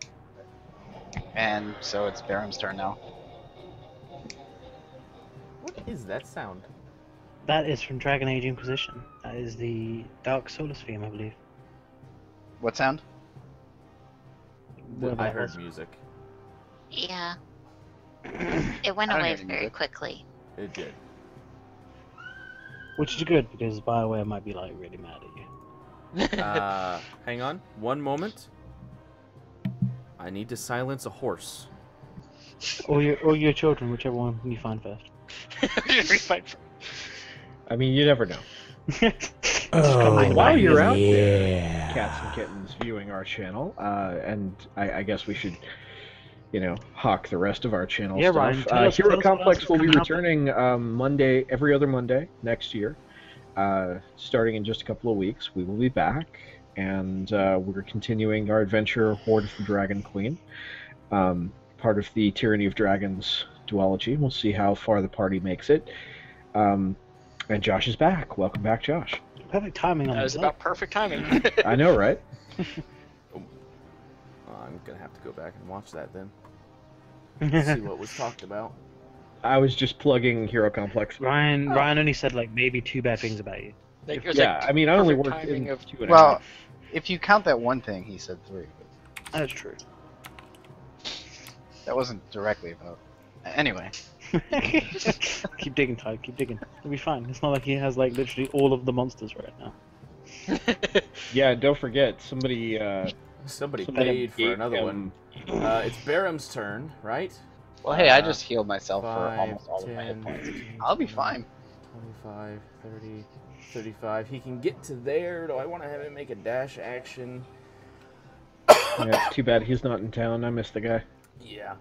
and so it's Barham's turn now. What is that sound? That is from Dragon Age Inquisition. That is the Dark Solus theme, I believe. What sound? Whatever I that heard was. music. Yeah. It went I don't away hear any very music. quickly. It did. Which is good, because Bioware might be like really mad at you. Hang on. One moment. I need to silence a horse. Or your children, whichever one you find first. I mean, you never know. Oh, While you're out yeah. there, cats and kittens viewing our channel, and I guess we should, hawk the rest of our channel Yeah, stuff. Ryan, tell us Hero what else Complex is will be coming up. returning Monday, every other Monday next year. Starting in just a couple of weeks, we will be back, and we're continuing our adventure, Hoard of the Dragon Queen, part of the Tyranny of Dragons duology. We'll see how far the party makes it. And Josh is back. Welcome back, Josh. Perfect timing on That the was blow. about perfect timing. I know, right? I'm gonna have to go back and watch that then. See what was talked about. I was just plugging Hero Complex. Ryan only said like maybe 2 bad things about you. Like, it was Yeah, like I mean, I only perfect worked timing in of 2.5. Well, if you count that one thing, he said 3. That's true. That wasn't directly about... Anyway. Keep digging, Ty. Keep digging. It'll be fine. It's not like he has like literally all of the monsters right now. Yeah, don't forget, somebody Somebody Somebody paid for gave another him- one. It's Barham's turn, right? Well, hey, I Uh, just healed myself for 5, almost all of my hit 10, points. 15, I'll be fine. 25, 30, 35. He can get to there. Do I want to have him make a dash action? Yeah, it's too bad he's not in town. I miss the guy. Yeah.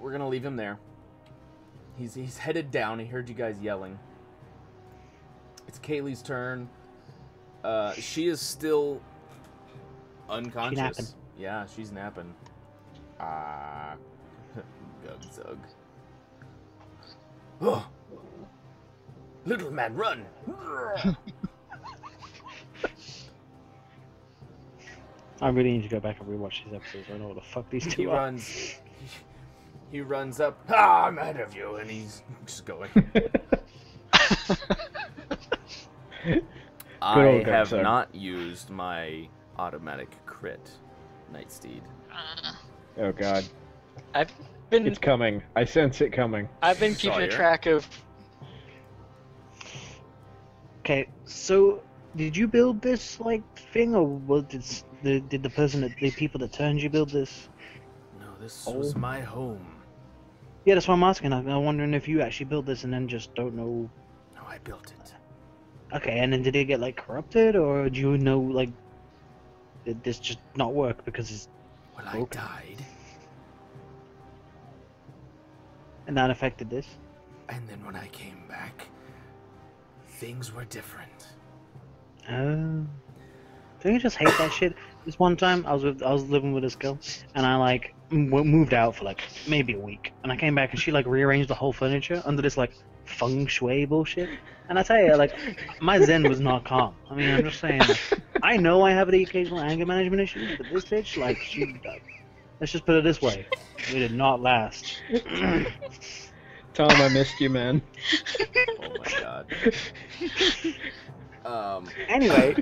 We're gonna leave him there. He's headed down. He heard you guys yelling. It's Kaylee's turn. She is still unconscious. napping. Yeah, she's napping. Gug zug. Oh! Little man, run! I really need to go back and rewatch these episodes. I don't know what the fuck these He two are. runs. He runs up. I'm ahead of you, and he's just going. I old have Gug Zug. not used my automatic crit, Nightsteed. Oh god, I've been it's coming. I sense it coming. keeping Sawyer. track of. Okay, so did you build this like thing, or did the people that turned you build this? No, this was my home. Yeah, that's what I'm asking. I'm wondering if you actually built this and then just don't know. No, I built it. Okay, and then did it get like corrupted, or do you know like did this just not work because it's Well, I Okay. died, and that affected this? and then when I came back, things were different. Don't you just hate that shit? This one time, I was living with this girl, and I like moved out for like maybe a week, and I came back and she like rearranged the whole furniture under this like feng shui bullshit. And I tell you, like, my zen was not calm. I mean, I'm just saying. Like, I know I have the occasional anger management issues, but this bitch, like, let's just put it this way, we did not last. Tom, I missed you, man. Oh my god. Anyway,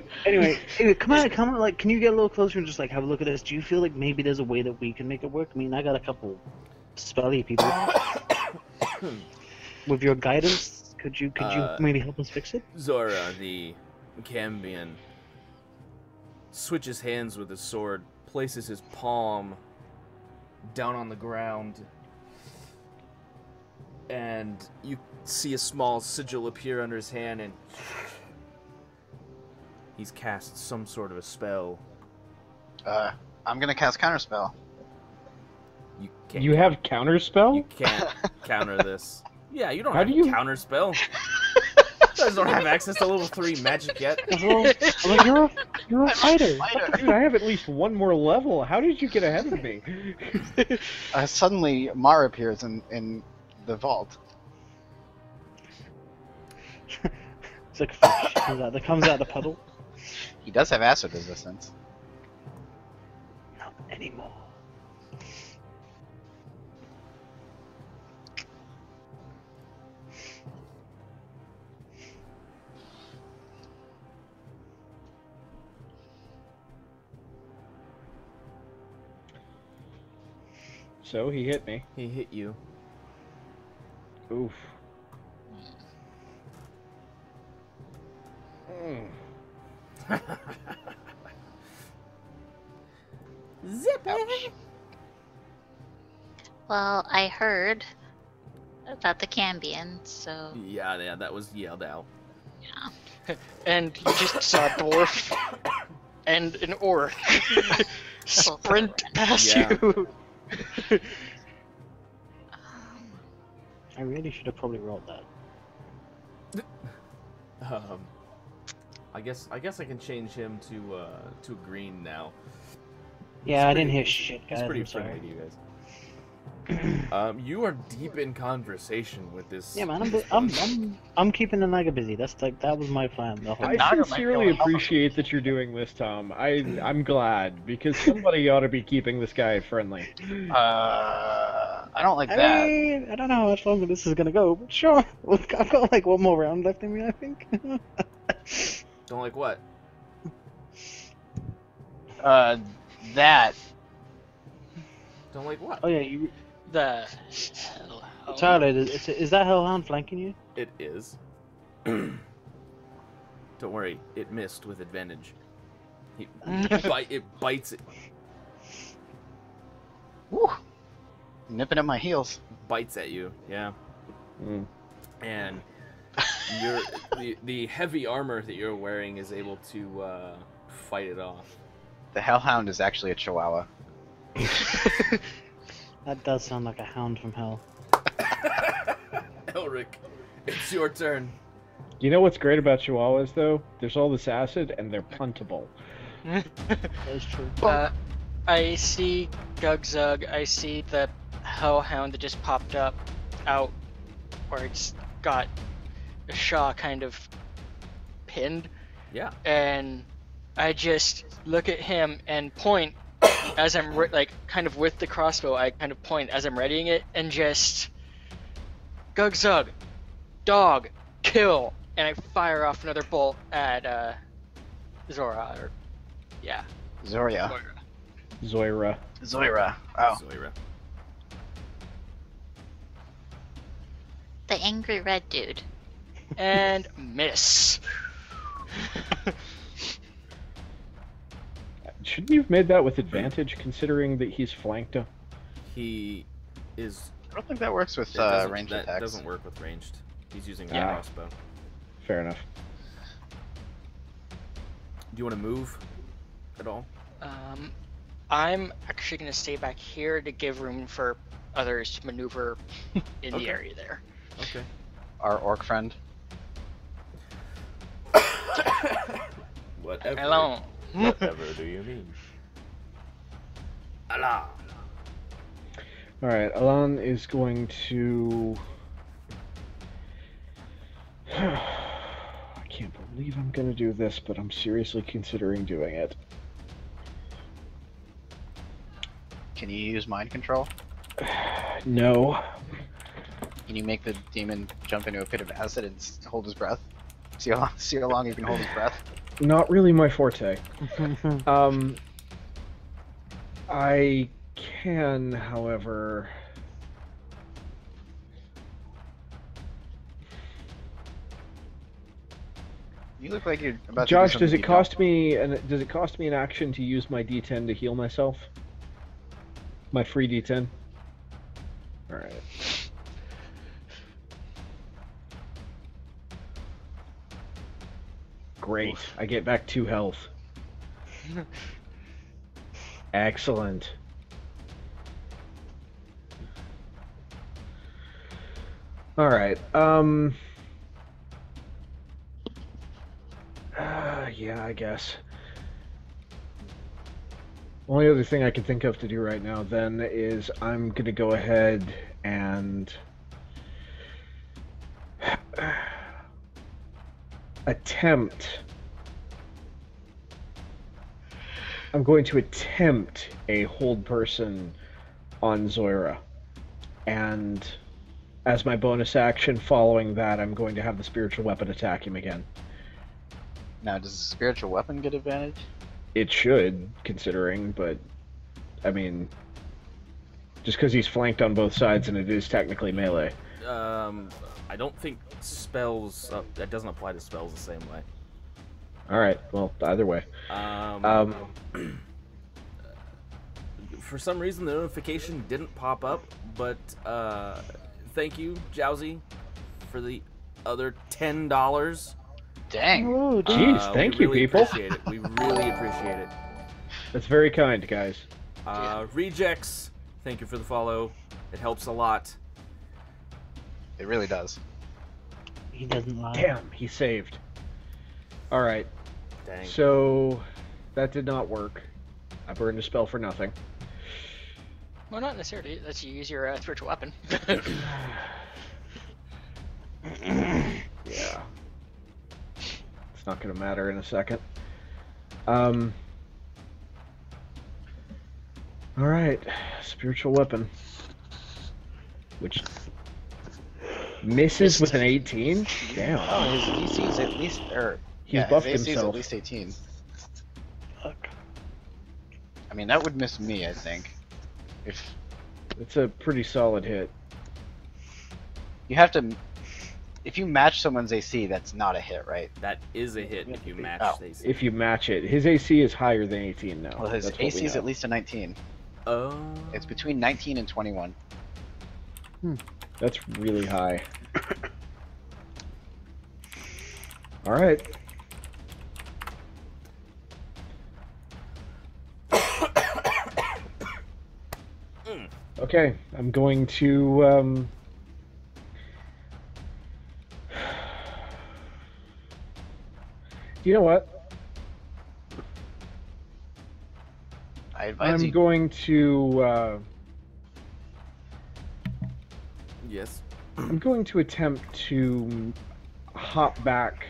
come on, like, can you get a little closer and just like have a look at this? Do you feel like maybe there's a way that we can make it work? I mean, I got a couple spelly people. With your guidance, could you maybe help us fix it? Zora, the Cambion, switches hands with his sword, places his palm down on the ground, and you see a small sigil appear under his hand, and he's cast some sort of a spell. I'm gonna cast counterspell. You can't. You have counterspell? You can't counter this. Yeah, you don't How have do a you- counterspell. You guys don't have access to level 3 magic yet. Well, you're a fighter. Dude, I have at least one more level. How did you get ahead of me? Suddenly, Mar appears in the vault. It's like a fish that comes out of the puddle. He does have acid resistance. Not anymore. So he hit me. He hit you. Oof. Zip. Well, I heard about the Cambion, so Yeah, that was yelled out. yeah. And you just saw a dwarf and an orc sprint past Yeah. you. I really should have probably rolled that. I guess I can change him to green now. Yeah, I pretty- didn't hear shit, guys. He's pretty I'm friendly sorry. to you guys. You are deep in conversation with this. Yeah, man, I'm keeping the Naga busy. That was my plan. The whole I Naga might sincerely kill him. appreciate that you're doing this, Tom. I'm glad, because somebody ought to be keeping this guy friendly. I don't like I that. mean, I don't know how much longer this is gonna go, but sure. I've got like one more round left in me, I think. Don't like what? That. Don't like what? Oh yeah, you. The Tyler, is that Hellhound flanking you? It is. Don't worry, it missed with advantage. It bites it. Woo. Nipping at my heels. Bites at you. Yeah. Mm. And the heavy armor that you're wearing is able to fight it off. The Hellhound is actually a Chihuahua. That does sound like a hound from hell. Elric, it's your turn. You know what's great about Chihuahuas, though? There's all this acid, and they're puntable. That is true. I see Gugzug. I see the Hellhound that just popped up out where it's got a Shaw kind of pinned. Yeah. And I just look at him and point as I'm kind of with the crossbow. I kind of point as I'm readying it and just Gugzug, dog, kill, and I fire off another bolt at Zora. Zoria. Zoira. Zoira. Oh. Zoira. The angry red dude. And miss. Shouldn't you have made that with advantage, considering that he's flanked him? He is. I don't think that works with ranged that attacks. doesn't work with ranged. He's using a Yeah. crossbow. Fair enough. Do you want to move at all? I'm actually going to stay back here to give room for others to maneuver in the Okay. area there. Okay. Our orc friend. Whatever. Hello. Whatever do you mean? Allah. Alright, Alan is going to... I can't believe I'm going to do this, but I'm seriously considering doing it. Can you use mind control? No. Can you make the demon jump into a pit of acid and hold his breath? See how long he can hold his breath? Not really my forte. I can, however... You look like you're about Josh, to do does something it cost me an action to use my D10 to heal myself? My free D10? Alright. Great. I get back 2 health. Excellent. Alright, yeah, I guess. Only other thing I can think of to do right now then is I'm gonna go ahead and I'm going to attempt a hold person on Zoira. And as my bonus action following that, I'm going to have the spiritual weapon attack him again. Now, does the spiritual weapon get advantage? It should, considering, but I mean, just because he's flanked on both sides and it is technically melee. I don't think spells, that doesn't apply to spells the same way. Alright, well, either way. For some reason, the notification didn't pop up, but thank you, Jowsy, for the other $10. Dang. Oh, jeez, thank you, people. Appreciate it. We really appreciate it. That's very kind, guys. Rejects, thank you for the follow. It helps a lot. It really does. He doesn't lie. Damn, he saved. Alright, Dang. so that did not work. I burned a spell for nothing. Well, not necessarily. Let's use your spiritual weapon. Yeah. It's not gonna matter in a second. Alright, spiritual weapon. Which misses with an 18? Damn. Oh, his DC is at least, He's buffed his AC is himself. at least 18. Fuck. I mean, that would miss me, I think. It's a pretty solid hit. You have to, if you match someone's AC, that's not a hit, right? That is a hit if you match Oh. AC. If you match it. His AC is higher than 18 now. Well, his That's what we AC is know. at least a 19. Oh. It's between 19 and 21. That's really high. Alright. Okay, I'm going to, you know what? I advise I'm you. going to, Yes. I'm going to attempt to hop back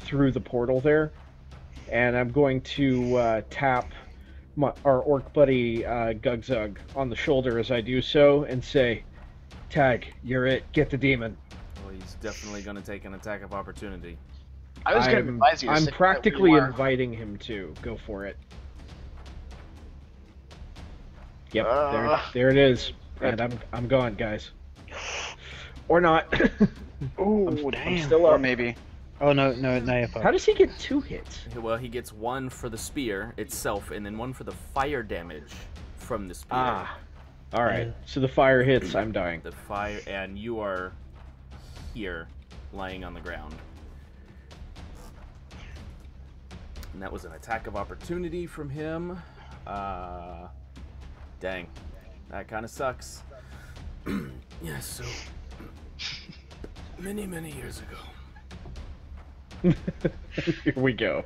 through the portal there, and I'm going to tap our orc buddy Gugzug on the shoulder as I do so, and say, "Tag, you're it. Get the demon." Well, he's definitely going to take an attack of opportunity. I was going to advise you to I'm sit practically where you are. inviting him to go for it. Yep, there it is, and I'm gone, guys. Or not. Oh, I'm damn. still Or up. maybe. Oh, no, you're How fucked. does he get 2 hits? Well, he gets one for the spear itself, and then one for the fire damage from the spear. Ah, all right. So the fire hits. I'm dying. The fire, and you are here, lying on the ground. And that was an attack of opportunity from him. Dang, that kind of sucks. Yeah, so many years ago. Here we go.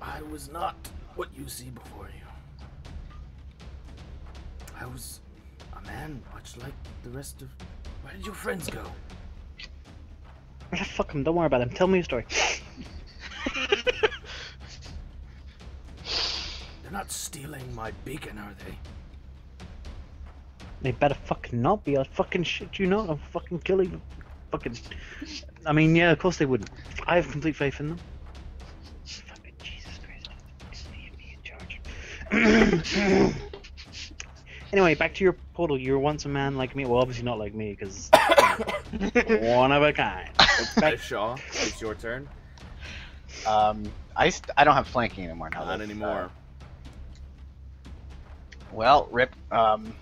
I was not what you see before you. I was a man, much like the rest of... Where did your friends go? Fuck them, don't worry about them. Tell me a story. They're not stealing my beacon, are they? They better fucking not be. I'll fucking shit you not. I'm fucking killing them. Fucking... I mean, yeah, of course they wouldn't. I have complete faith in them. Fucking Jesus Christ. Just leave me in charge. Anyway, back to your portal. You were once a man like me. Well, obviously not like me, because one of a kind. Okay, Shaw, it's your turn. I don't have flanking anymore now. Not anymore. Well, Rip, I'm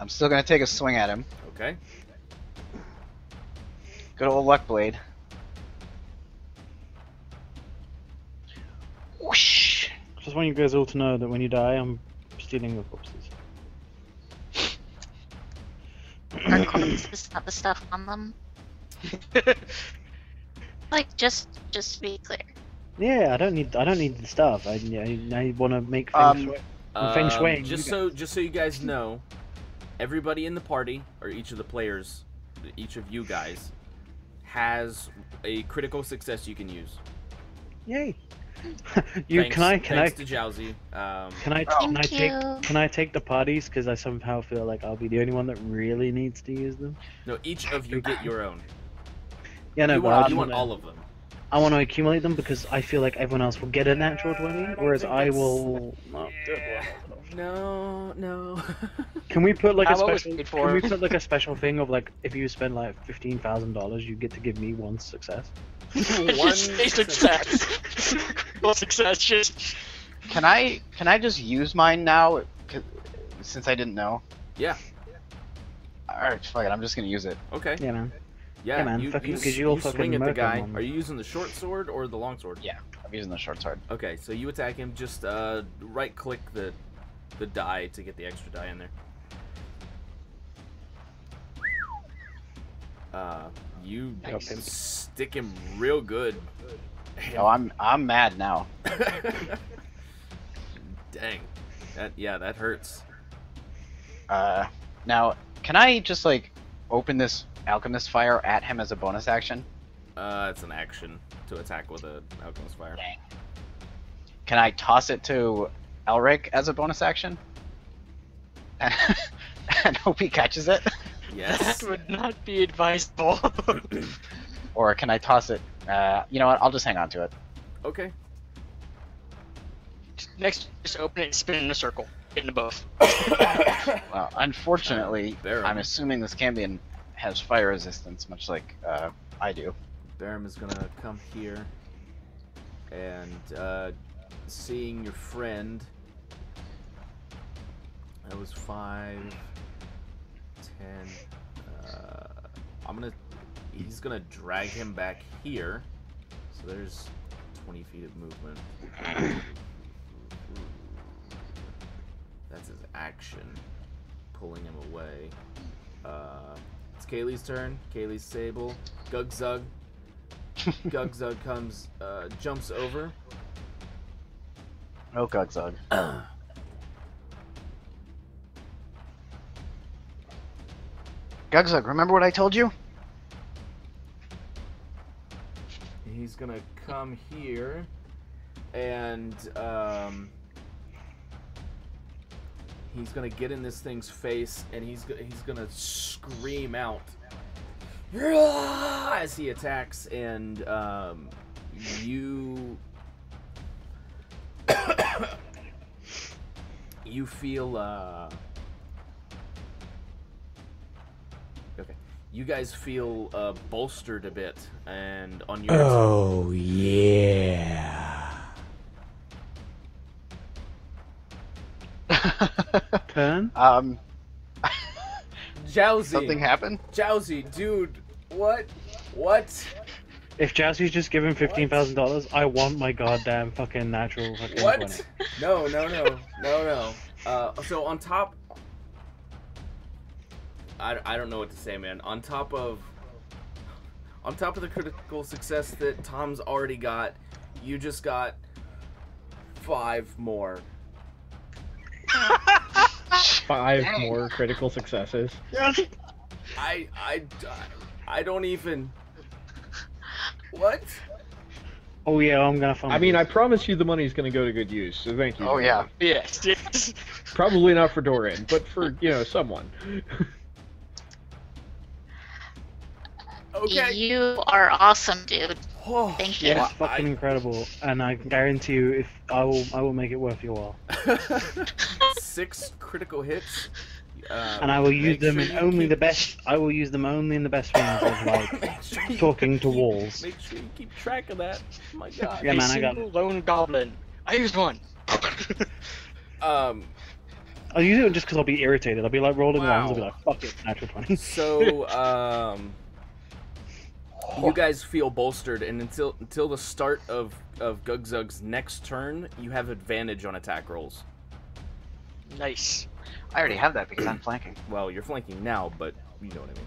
still gonna take a swing at him. Okay. Good old luck blade. Whoosh! Just want you guys all to know that when you die, I'm stealing your corpses. Our corpses, not the stuff on them. Like, just to be clear. Yeah, I don't need the stuff. I want to make feng shui. Just so you guys know, everybody in the party, or each of the players, each of you guys, has a critical success you can use. Yay! Thanks to Jowsy. Can I take the parties? Because I somehow feel like I'll be the only one that really needs to use them. No, each of you get your own. Yeah, no, you want all of them. I want to accumulate them because I feel like everyone else will get a natural 20, whereas I will. No. Can we put like a special? Can we put like a special thing of like if you spend like $15,000, you get to give me one success? One success. One success. Just. Can I just use mine now? Since I didn't know. Yeah. Alright, fuck it. I'm just gonna use it. Okay. Yeah, man. Yeah, man. you swing at the guy. Are you using the short sword or the long sword? Yeah, I'm using the short sword. Okay, so you attack him. Just right click the die to get the extra die in there. You stick him real good. Oh, I'm mad now. Dang, that hurts. Now can I just like open this alchemist fire at him as a bonus action? It's an action to attack with an alchemist fire. Dang. Can I toss it to Elric as a bonus action? And hope he catches it? Yes. That would not be advisable. Or can I toss it? You know what? I'll just hang on to it. Okay. Next, just open it and spin in a circle. Get in both. Well, unfortunately, Baron. I'm assuming this Cambion has fire resistance, much like I do. Baron is gonna come here and seeing your friend. That was 5, 10. He's gonna drag him back here. So there's 20 feet of movement. That's his action, pulling him away. It's Kaylee's turn. Kaylee's Sable. Gugzug. Gugzug comes, jumps over. Oh, Gugzug. Gugzug, remember what I told you? He's gonna come here, and he's gonna get in this thing's face, and he's gonna scream out as he attacks, and you you feel okay. You guys feel bolstered a bit, and on your yeah. Turn? Jowsy. Something happened? Jowsy, dude, what? What? If Jowsy's just given $15,000, I want my goddamn fucking natural fucking 20. What? No. So on top, I don't know what to say, man. On top of the critical success that Tom's already got, you just got 5 more. 5 more critical successes. Yes. I don't even. What? Oh yeah, I'm gonna find. I mean, I promise you the money's going to go to good use, so thank you. Oh yeah. Yes. Yes. Probably not for Dorian, but for, someone. Okay. You are awesome, dude. Oh, Thank you. Yeah. It's fucking incredible, and I can guarantee you, if I will make it worth your while. 6 critical hits. And I will use make them sure in you only keep- the best. I will use them only in the best things of like Make sure you talking to walls. Make sure you keep track of that. Oh my god. Yeah, A man, I got single lone goblin. I used one. I'll use it just because I'll be irritated. I'll be like rolling Wow. ones. I'll be like, fuck it, natural 20. So, you guys feel bolstered, and until the start of Gugzug's next turn, you have advantage on attack rolls. Nice. I already have that because I'm flanking. Well, you're flanking now, but you know what I mean.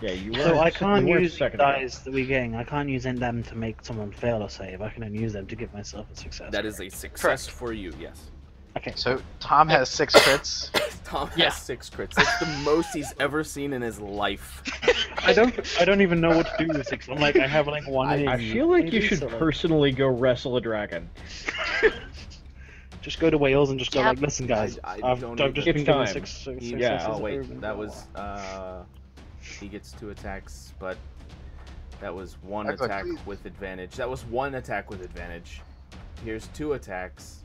Yeah, you So were. I can't you were use the second ago. dice that we're getting. I can't use them to make someone fail a save. I can only use them to give myself a success. That is a success Correct. for you, yes. Okay. So Tom has 6 crits. Tom has Yeah. 6 crits. That's the most he's ever seen in his life. I don't even know what to do with 6. I'm like, I have like 1 in. I feel like you maybe, should so, like, personally go wrestle a dragon. just go to Wales and just go Yep. like, listen, guys, I I've don't just even- been It's given time. 6 He- successes. Oh wait, over- that was he gets 2 attacks, but that was 1 That's like attack three. with advantage. That was 1 attack with advantage. Here's 2 attacks.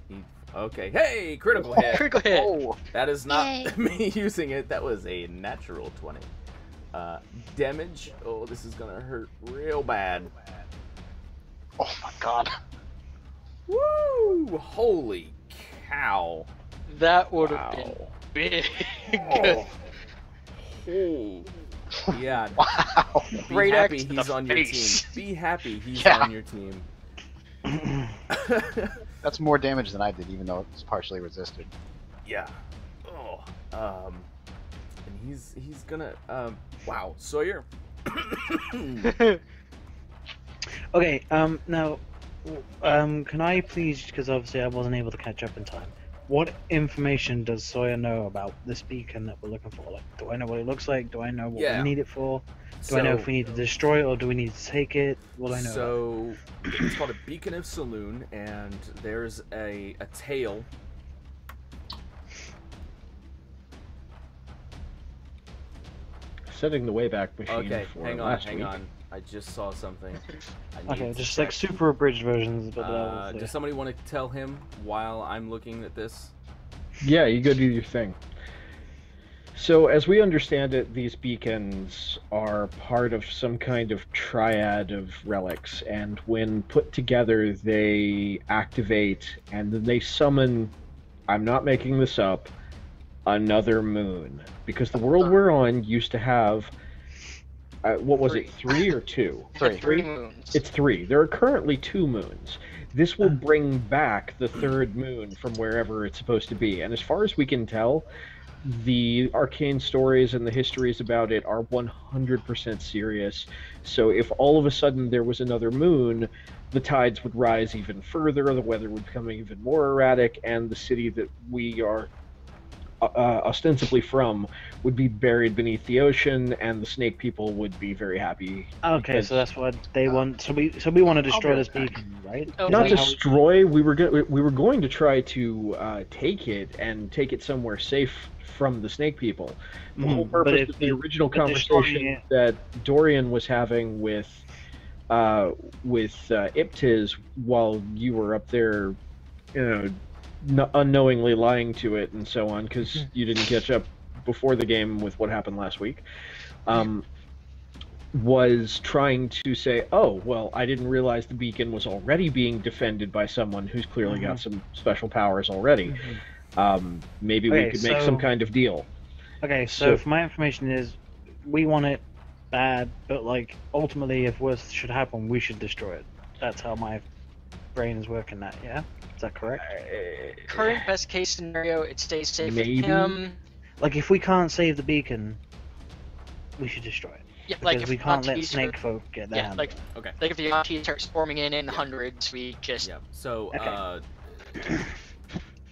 Okay, hey, critical hit. Critical hit. Oh, That is not Yay. me using it. That was a natural 20. Damage. Oh, this is gonna hurt real bad. oh my god. Woo! Holy cow! That would have been Wow. big. Oh. Oh. Yeah. Wow. Be Great happy axe to he's the on your face. team. Be happy he's Yeah. on your team. That's more damage than I did, even though it's partially resisted. Yeah. Oh. And he's gonna. Wow. Sawyer. Okay, now, can I please, because obviously I wasn't able to catch up in time, what information does Sawyer know about this beacon that we're looking for? Like, do I know what it looks like? Do I know what Yeah. we need it for? Do I know if we need to destroy it or do we need to take it? What do I know? So it's called a Beacon of Selune, and there's a tail. Setting the Wayback Machine Okay, for hang last on. week. I just saw something. I Okay, need to just like check. super abridged versions, but Does somebody want to tell him while I'm looking at this? Yeah, you go do your thing. So, as we understand it, these beacons are part of some kind of triad of relics, and when put together, they activate and then they summon, I'm not making this up, another moon. Because the world we're on used to have, what was it, 3 or 2? Three. moons. It's 3. There are currently 2 moons. This will bring back the 3rd moon from wherever it's supposed to be. And as far as we can tell, the arcane stories and the histories about it are 100% serious. So if all of a sudden there was another moon, the tides would rise even further, the weather would become even more erratic, and the city that we are ostensibly from would be buried beneath the ocean, and the snake people would be very happy. Okay, because- so that's what they want. So we want to destroy this beacon, right? Oh, Is Not that how we- destroy. We were going to try to take it and take it somewhere safe from the snake people. The whole but purpose if of the it- original but destroying conversation it- that Dorian was having with Iptiz while you were up there, unknowingly lying to it and so on, because you didn't catch up before the game with what happened last week, was trying to say, oh, well, I didn't realize the beacon was already being defended by someone who's clearly got some special powers already. Maybe we Okay, could make some so- kind of deal. Okay, So- so if my information is, we want it bad, but like ultimately, if worse should happen, we should destroy it. That's how my brain is working. That yeah, is that correct? Current best case scenario, it stays safe Maybe. with him. Like if we can't save the beacon, we should destroy it. Yeah, Because like if we can't let Aunties snake are- folk get their Yeah, hands like on it. Okay. like if the Aunties start swarming in hundreds, we just Yeah. So Okay.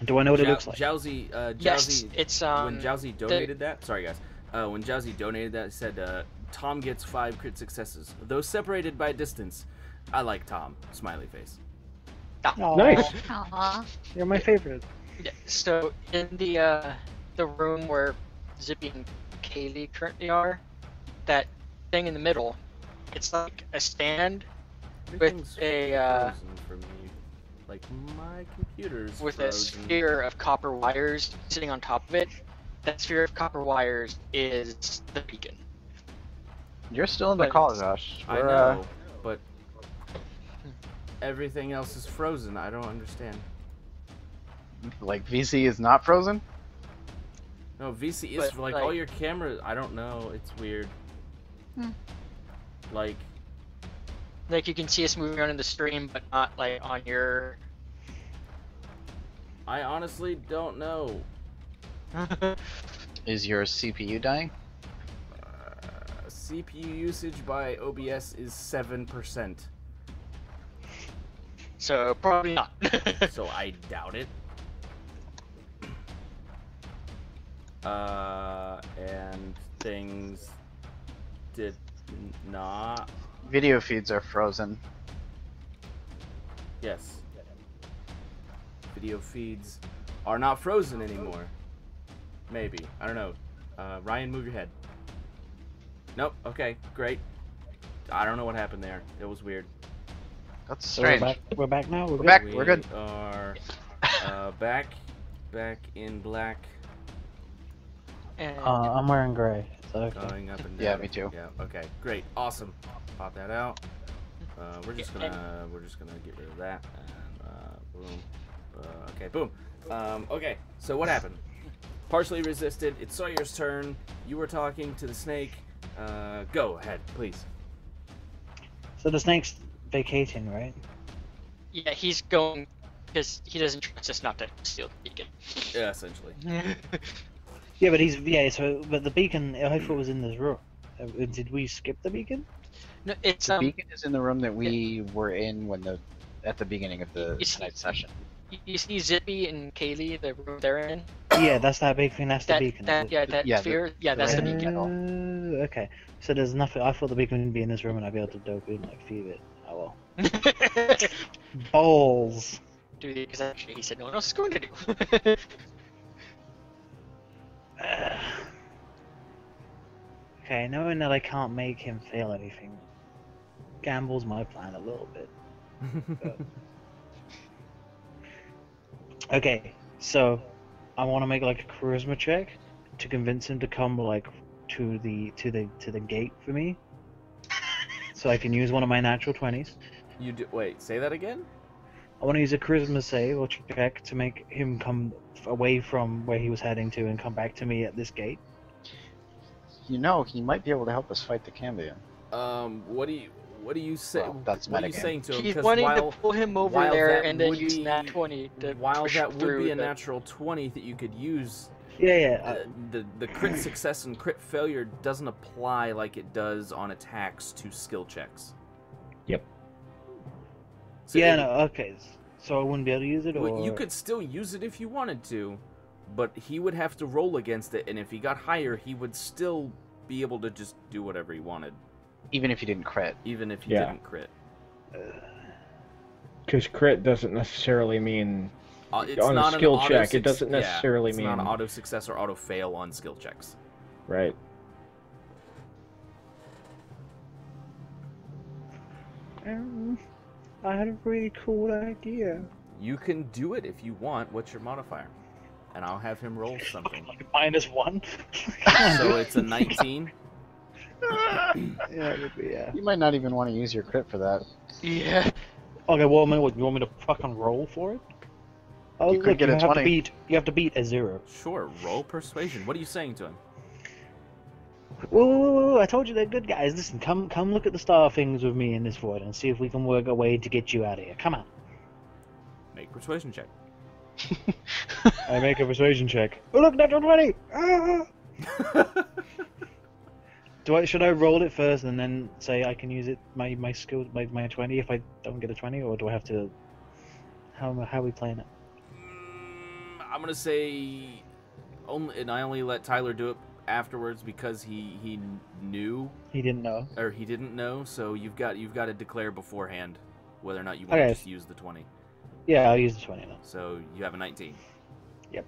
Do I know what it looks like? Jowsy, Yes, it's when Jowsy donated that, sorry guys, when Jowsy donated that, it said Tom gets 5 crit successes, though separated by distance. I like Tom. Smiley face. Aw, Nice. Aw. You're my favorite. Yeah, so in the room where Zippy and Kaylee currently are, that thing in the middle, it's like a stand Everything's with a frozen for me. Like my computer's with a frozen. sphere of copper wires sitting on top of it. That sphere of copper wires is the beacon. You're still in the But- call, Josh. I know, but everything else is frozen. I don't understand. Like VC is not frozen. No, VC is But, like like- all your cameras. I don't know. It's weird. Hmm. Like Like you can see us moving around in the stream, but not like on your. I honestly don't know. Is your CPU dying? CPU usage by OBS is 7%, So probably not. so I doubt it. And things did not. Video feeds are frozen. Yes. Video feeds are not frozen anymore. Maybe. I don't know. Ryan, move your head. Nope. Okay. Great. I don't know what happened there. It was weird. That's So strange. we're back now. We're back. good? We're good. We are back in black, And I'm wearing grey. So okay. going up and down. Yeah, me too. Yeah. Okay. Great. Awesome. Pop that out. We're just gonna get rid of that and boom. Okay. Boom. Okay. So what happened? Partially resisted. It's Sawyer's turn. You were talking to the snake. Go ahead, please. So the snake's vacating, right? yeah, he's going because he doesn't trust us not to steal the beacon. Yeah, essentially. Yeah, but but the beacon. I thought it was in this room. Did we skip the beacon? No, it's The beacon is in the room that we were in at the beginning of the It's- tonight's session. You see Zippy and Kaylee, the room they're in. Yeah, that's that big thing. That's the beacon. That Yeah, sphere. Yeah, that's the right. beacon. Okay. So there's nothing. I thought the beacon would be in this room and I'd be able to dope in like feed it. Oh well. Balls. Do the because actually he said no one else is going to do. Okay, knowing that I can't make him feel anything, gambles my plan a little bit. Okay, so I want to make like a charisma check to convince him to come like to the gate for me, so I can use one of my natural 20s. You do. Wait. Say that again. I want to use a charisma save or check to make him come away from where he was heading to and come back to me at this gate. You know, he might be able to help us fight the Cambion. What do you say? Well, that's what are you metagame. saying to him? He's 'Cause wanting while, to pull him over while there that and then would use be- that 20 to while push that would through be a the- natural 20 that you could use, Yeah. the crit success and crit failure doesn't apply like it does on attacks to skill checks. Yep. So Yeah, it- no, okay. So I wouldn't be able to use it, or well, you could still use it if you wanted to, but he would have to roll against it, and if he got higher, he would still be able to just do whatever he wanted, Even if he didn't crit. even if he Yeah. didn't crit. Because crit doesn't necessarily mean It's on a not an skill auto check. It suc- doesn't yeah, necessarily it's mean not an auto success or auto fail on skill checks. right. I had a really cool idea. You can do it if you want. What's your modifier? And I'll have him roll something. -1. So it's a 19. Yeah, it would be, yeah. You might not even want to use your crit for that. Yeah. Okay, well, man, what, you want me to fucking roll for it? Oh, You could look, get you a have 20. you have to beat a 0. Sure, roll persuasion. What are you saying to him? Whoa, I told you they're good guys. Listen, come look at the star things with me in this void and see if we can work a way to get you out of here. Come on. Make persuasion check. I make a persuasion check. Oh, look, natural 20! Ah! Should I roll it first and then say I can use it, my skill, my 20 if I don't get a 20, or do I have to... How are we playing it? I'm gonna say and I only let Tyler do it afterwards because he knew He didn't know. or he didn't know. So you've got to declare beforehand whether or not you want to just use the 20. Yeah, I'll use the 20 now. So you have a 19. Yep.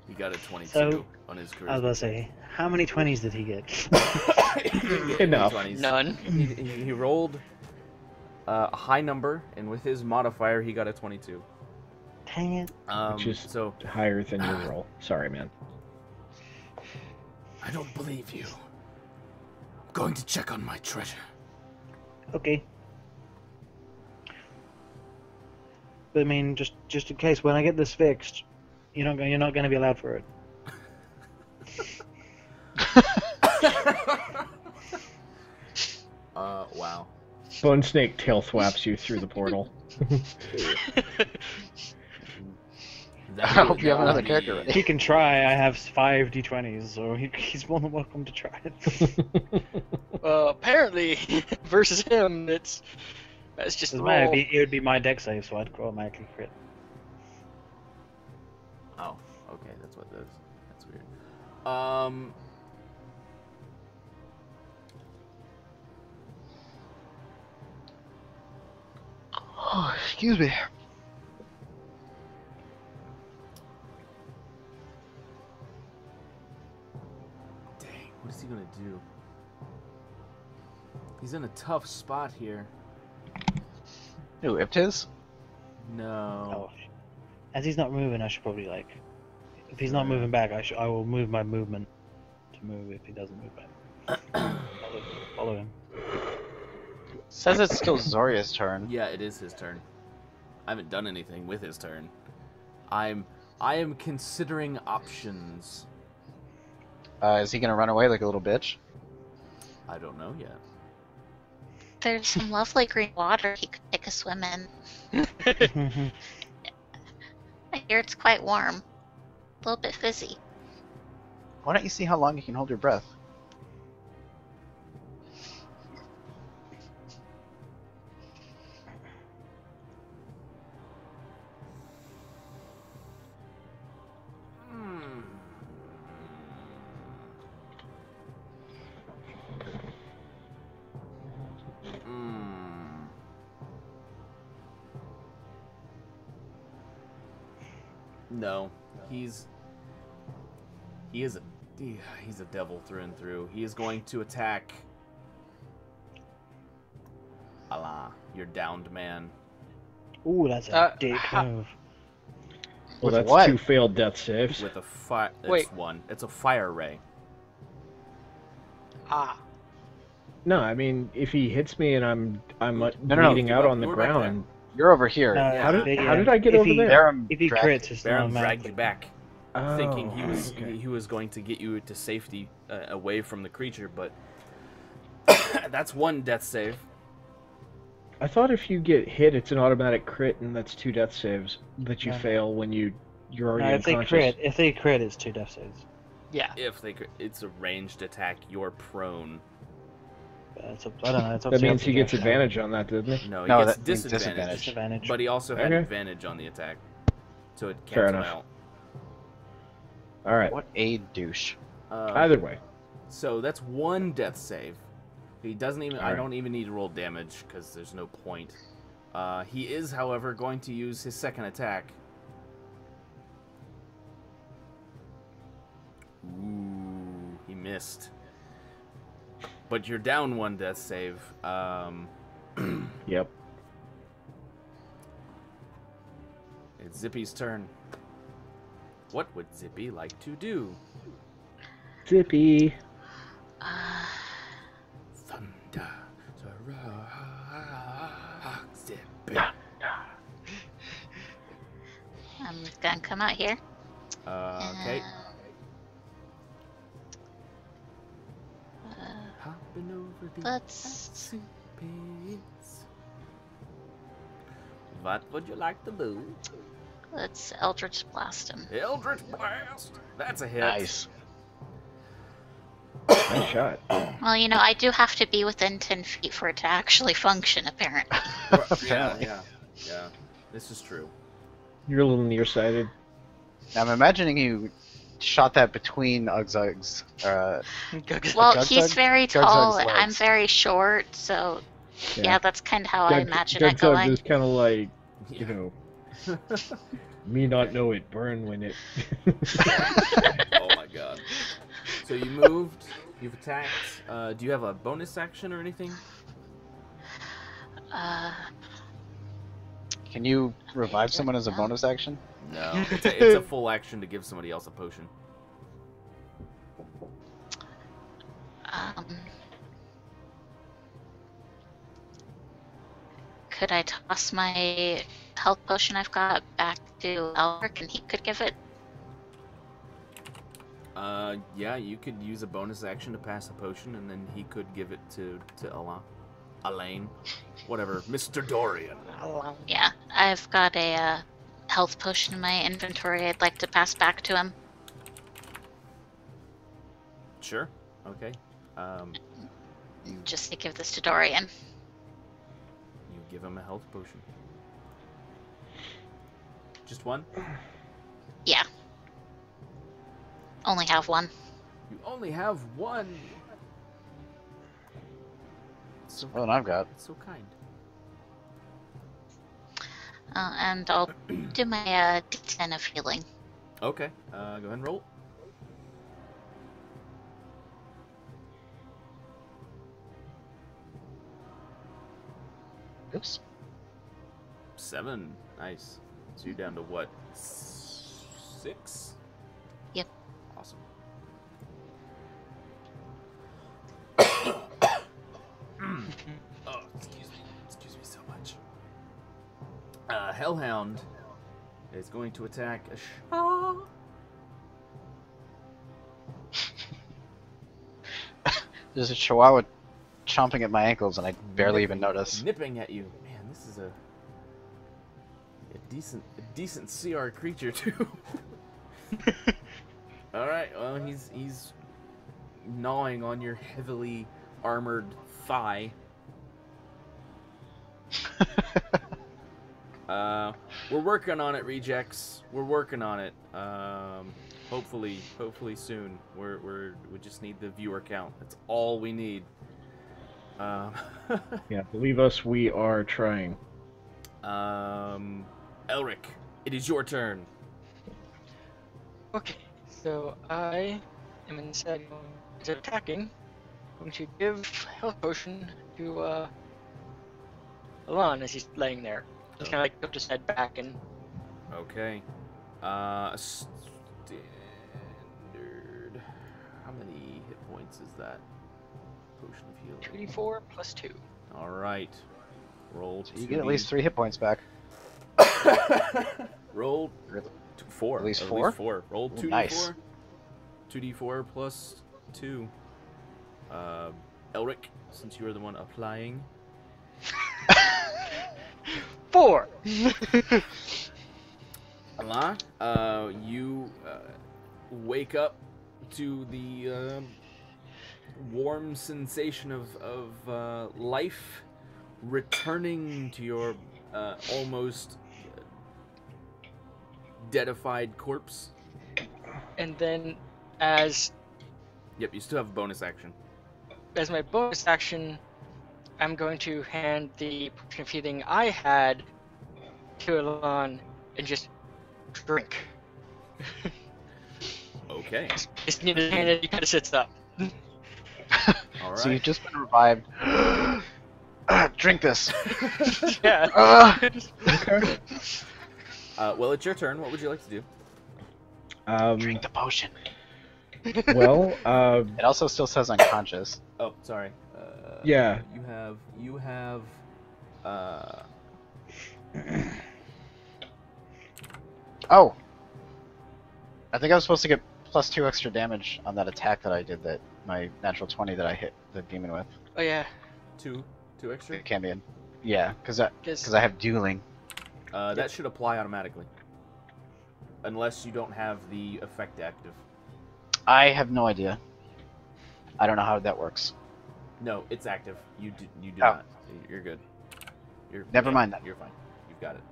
He got a 22 So, on his charisma. I was about to say, how many 20s did he get? Enough. 20s. None. He rolled a high number, and with his modifier, he got a 22. Dang it. Which is So higher than your roll. Sorry, man. I don't believe you. I'm going to check on my treasure. Okay. But I mean, just in case, when I get this fixed, you're not going to be allowed for it. Wow. Bone Snake tail thwaps you through the portal. I hope you have another character ready. He can try. I have 5 d20s, so he's more than welcome to try it. Apparently, versus him, that's just the Doesn't matter, roll. it would be my deck save, so I'd automatically crit. Oh, okay, that's what that is. That's weird. Oh, excuse me. Dang, what is he gonna do? He's in a tough spot here. Who, Iptiz? No. Oh. As he's not moving, I should probably, if he's not moving back, I will move my movement to move if he doesn't move back. Follow him. Says it's still Zoria's turn. Yeah, it is his turn. I haven't done anything with his turn. I am considering options. Is he gonna run away like a little bitch? I don't know yet. There's some lovely green water he could take a swim in. I hear it's quite warm. A little bit fizzy. Why don't you see how long you can hold your breath? No, he's a devil through and through. He is going to attack. Allah, your downed man. Ooh, that's a dick how- move. Well, With that's what? 2 failed death saves. With a fire. Wait. It's one. It's a fire ray. Ah. No, I mean, if he hits me and I'm no, bleeding out you on the were back ground. You're over here. No, How did yeah, how did I get if over he- there? Baron If he dragged crits, it's Baron dragged automatic. you back, Oh, thinking okay. he was going to get you to safety away from the creature, but that's one death save. I thought if you get hit, it's an automatic crit, and that's 2 death saves that you No. fail when you're already No, if they unconscious. crit, it's 2 death saves. Yeah. It's a ranged attack. You're prone. It's up, I don't know. It's up That to means he gets Josh. advantage on that, doesn't he? No, he No, gets that means disadvantage. Disadvantage. But he also had Okay. advantage on the attack, so it Fair cancels enough. out. All right. What a douche. Either way. So that's one death save. He doesn't even. I Alright. don't even need to roll damage because there's no point. He is, however, going to use his second attack. Ooh, he missed. But you're down one death save. Yep. It's Zippy's turn. What would Zippy like to do? Zippy. Thunder. Zippy. I'm gonna come out here. Okay. Uh, Hopping over the let's. Zippy's. What would you like to do? Let's Eldritch Blast him. Eldritch Blast. That's a hit. Nice. Nice shot. Well, you know, I do have to be within 10 feet for it to actually function, apparently. Yeah. This is true. You're a little nearsighted. Now, I'm imagining you shot that between Ugzug's. Well, Gugzug? he's very Gugzug's tall, and I'm legs. very short, so yeah, that's kind of how I imagine it Doug going. is kind of like, you know, me not know it burn when it. Oh my god. So you moved, you've attacked. Do you have a bonus action or anything? Can you revive someone as a bonus action? No. It's a full action to give somebody else a potion. Could I toss my health potion I've got back to Elric and he could give it? Yeah, you could use a bonus action to pass a potion, and then he could give it to Elaine, whatever, Mr. Dorian. Yeah, I've got a health potion in my inventory I'd like to pass back to him. Sure. Okay. Just to give this to Dorian. You give him a health potion. Just one? Yeah. Only have one. You only have one. So, More than I've got. that's so kind. And I'll do my D10 of healing. Okay. Go ahead and roll. Oops. 7. Nice. So you're down to what? 6? Yep. Awesome. Oh, excuse me. Excuse me so much. Hellhound is going to attack Asha. There's a chihuahua chomping at my ankles, and I barely even notice. Nipping at you. Man, this is a decent CR creature too. All right. Well, he's gnawing on your heavily armored thigh. We're working on it, rejects. We're working on it. Hopefully soon. We just need the viewer count. That's all we need. Yeah, believe us, we are trying. Elric, it is your turn. Okay, so I am instead of attacking, going to give health potion to Alon as he's laying there. Just kind of like tilt his head back and. Okay. Standard. How many hit points is that? Potion of healing. 2d4 plus 2. All right. Roll. You get at least 3 hit points back. Roll 4. At least 4? Roll 2d4. Nice. 2d4 plus 2. Elric, since you are the one applying. 4. Allah, you wake up to the warm sensation of life returning to your almost deadified corpse. And then, as Yep, you still have a bonus action. my bonus action, I'm going to hand the potion of healing I had to Alon and just drink. Okay. Just need to hand it, he kind of sits up. All right. So you've just been revived. Drink this. Yeah. Okay. Well, it's your turn. What would you like to do? Drink the potion. Well, It also still says unconscious. Oh, sorry. Yeah. You have. Oh! I think I was supposed to get plus 2 extra damage on that attack that I did, that my natural 20 that I hit the demon with. Oh yeah. two extra. It can be in. Yeah, because I have dueling. That should apply automatically, unless you don't have the effect active. I have no idea. I don't know how that works. No, it's active. You do Oh. not. You're good. Never mind that. You're fine. You've got it.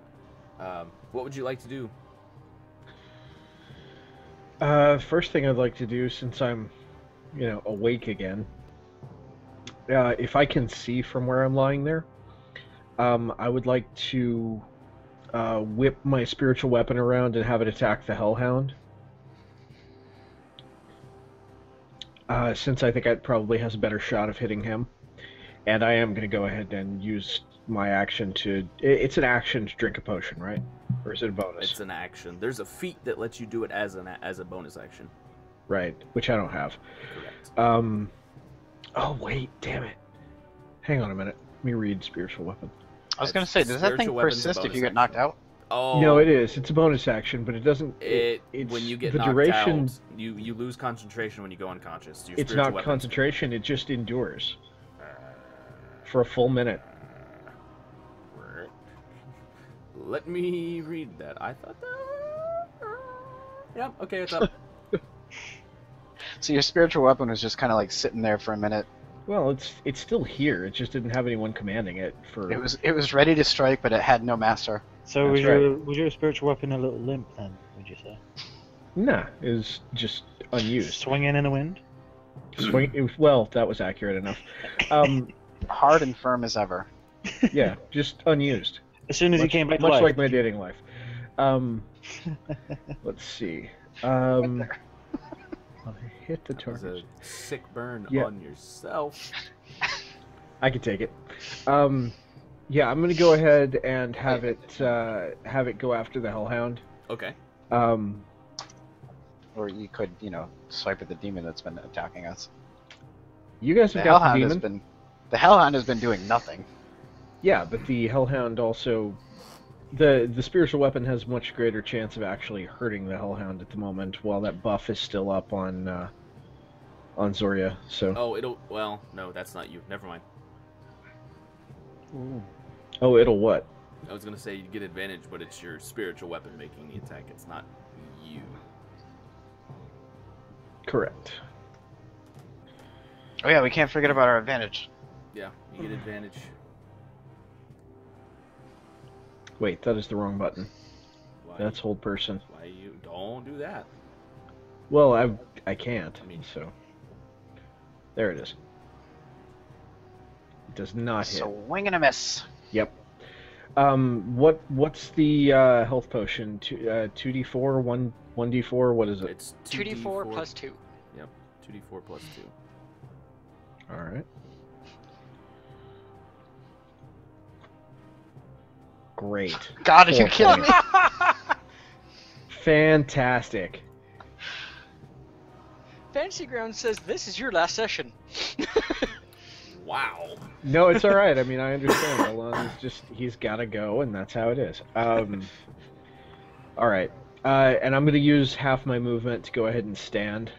What would you like to do? First thing I'd like to do, since I'm, awake again, if I can see from where I'm lying there, I would like to whip my spiritual weapon around and have it attack the Hellhound. Since I think it probably has a better shot of hitting him. And I am going to go ahead and use my action to... It's an action to drink a potion, right? Or is it a bonus? It's an action. There's a feat that lets you do it as a bonus action. Right, which I don't have. Correct. Oh, wait, damn it. Hang on a minute. Let me read spiritual weapon. I was gonna say, does that thing Spiritual weapon's a persist if bonus you get action. knocked out? Oh. No, it is. It's a bonus action, but it doesn't... It's when you get knocked duration, out, you lose concentration when you go unconscious. Your it's spiritual not weapon- concentration, it just endures. For a full minute. Let me read that. I thought that... Yeah, okay, it's up. So your spiritual weapon was just kind of like sitting there for a minute. Well, it's still here. It just didn't have anyone commanding it for... It was ready to strike, but it had no master. So That's was your spiritual weapon a little limp then? Would you say? Nah, it was just unused. Swinging in the wind? Well, that was accurate enough. Hard and firm as ever. Yeah, just unused. As soon as he came back to Much life. like my dating life. Let's see. I hit the That was target. a sick burn Yeah. on yourself. I can take it. Yeah, I'm gonna go ahead and have it go after the Hellhound. Okay. Or you could, swipe at the demon that's been attacking us. You guys The have got the Hellhound demon. the Hellhound has been doing nothing. Yeah, but the Hellhound also, the spiritual weapon has much greater chance of actually hurting the Hellhound at the moment, while that buff is still up on Zoria. So. Oh, well, no, that's not you. Never mind. Ooh. Oh, it'll what? I was gonna say you get advantage, but it's your spiritual weapon making the attack. It's not you. Correct. Oh yeah, we can't forget about our advantage. Yeah, you get advantage. Wait, that is the wrong button. Why? That's hold person. Why you don't do that? Well, I can't. I mean- so there it is. It does not hit. So wing and a miss. Yep. What's the health potion? 2d4, 1d4. What is it? It's 2d4 plus 2. Yep, 2d4 plus 2. All right. Great. God, are you Four kidding me? Fantastic. Fantasy Ground says this is your last session. Wow. No, it's all right. I mean, I understand. Alon's he's got to go, and that's how it is. All right. And I'm going to use half my movement to go ahead and stand.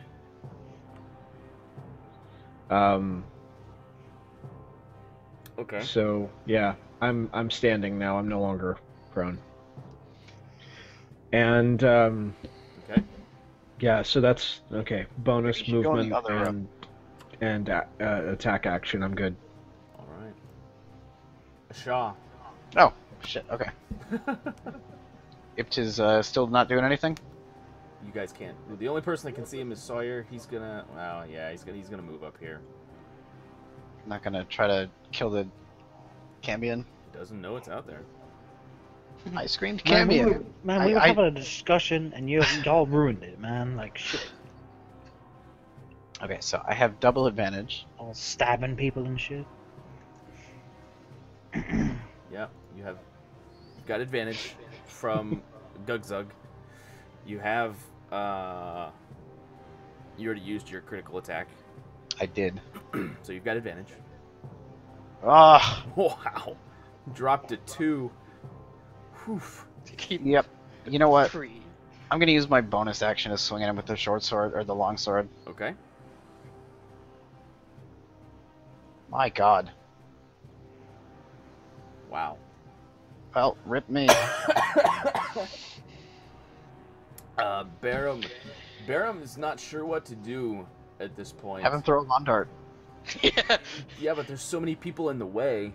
Okay. So, yeah, I'm standing now. I'm no longer prone. And, Okay. yeah, so that's, okay. Bonus Maybe you should go in the movement other room. and attack action. I'm good. All right. Shaw. Oh, shit, okay. Iptiz still not doing anything? You guys can't. The only person that can see him is Sawyer. He's gonna. Well, yeah, he's gonna move up here. I'm not gonna try to kill the Cambion. He doesn't know it's out there. I screamed Man, we Cambion. were I- having a discussion and y'all ruined it, man. Like shit. Okay, so I have double advantage. All stabbing people and shit. Yeah, you've got advantage from Gugzug. You have you already used your critical attack, I did. so you've got advantage. Ah, Wow, dropped to 2. Whew. To keep yep. You know what? free. I'm gonna use my bonus action to swing at him with the short sword or the long sword. Okay. My God. Wow. Well, rip me. Barum is not sure what to do at this point. Have him throw a lawn dart. Yeah. Yeah, but there's so many people in the way.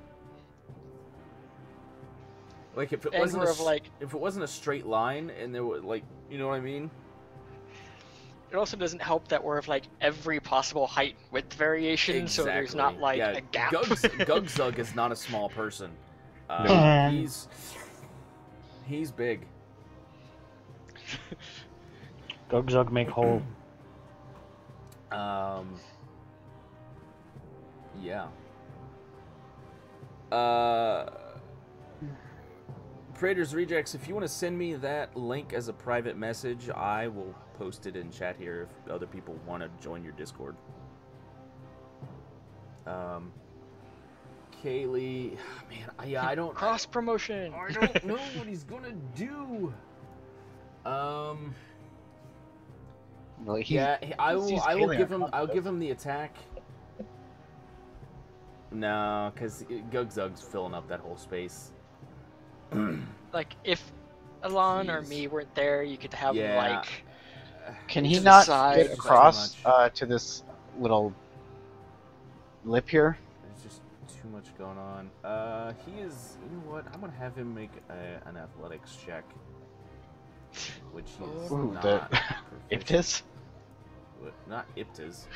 Like if it And wasn't we're of, like, if it wasn't a straight line and there were like, you know what I mean? it also doesn't help that we're of like every possible height width variation, so there's not like a gap. Gugzug is not a small person. No. He's big. Gugzug make whole. Yeah. Praetor's Rejects, if you want to send me that link as a private message, I will post it in chat here if other people want to join your Discord. Kaylee, man, I don't... Cross promotion! I don't know what he's gonna do. Well, I'll give him the attack. No, because Gugzug's filling up that whole space. Like, if Alon or me weren't there, you could have him, like... Can to he the not side, get but- across to this little lip here? There's just too much going on. He is... You know what? I'm going to have him make an athletics check. Which he's Ooh, not the proficient. Iptiz? Not Iptiz.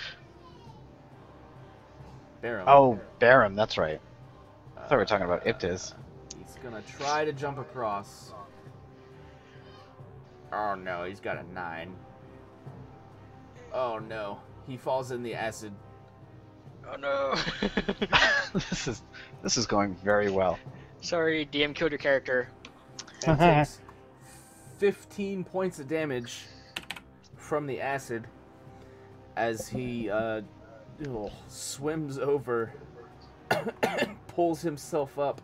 Barum. Oh, Barum, that's right. I thought we were talking about Iptiz. He's gonna try to jump across. Oh no, he's got a 9. Oh no, he falls in the acid. Oh no! This is going very well. Sorry, DM killed your character. And takes 15 points of damage from the acid as he swims over, pulls himself up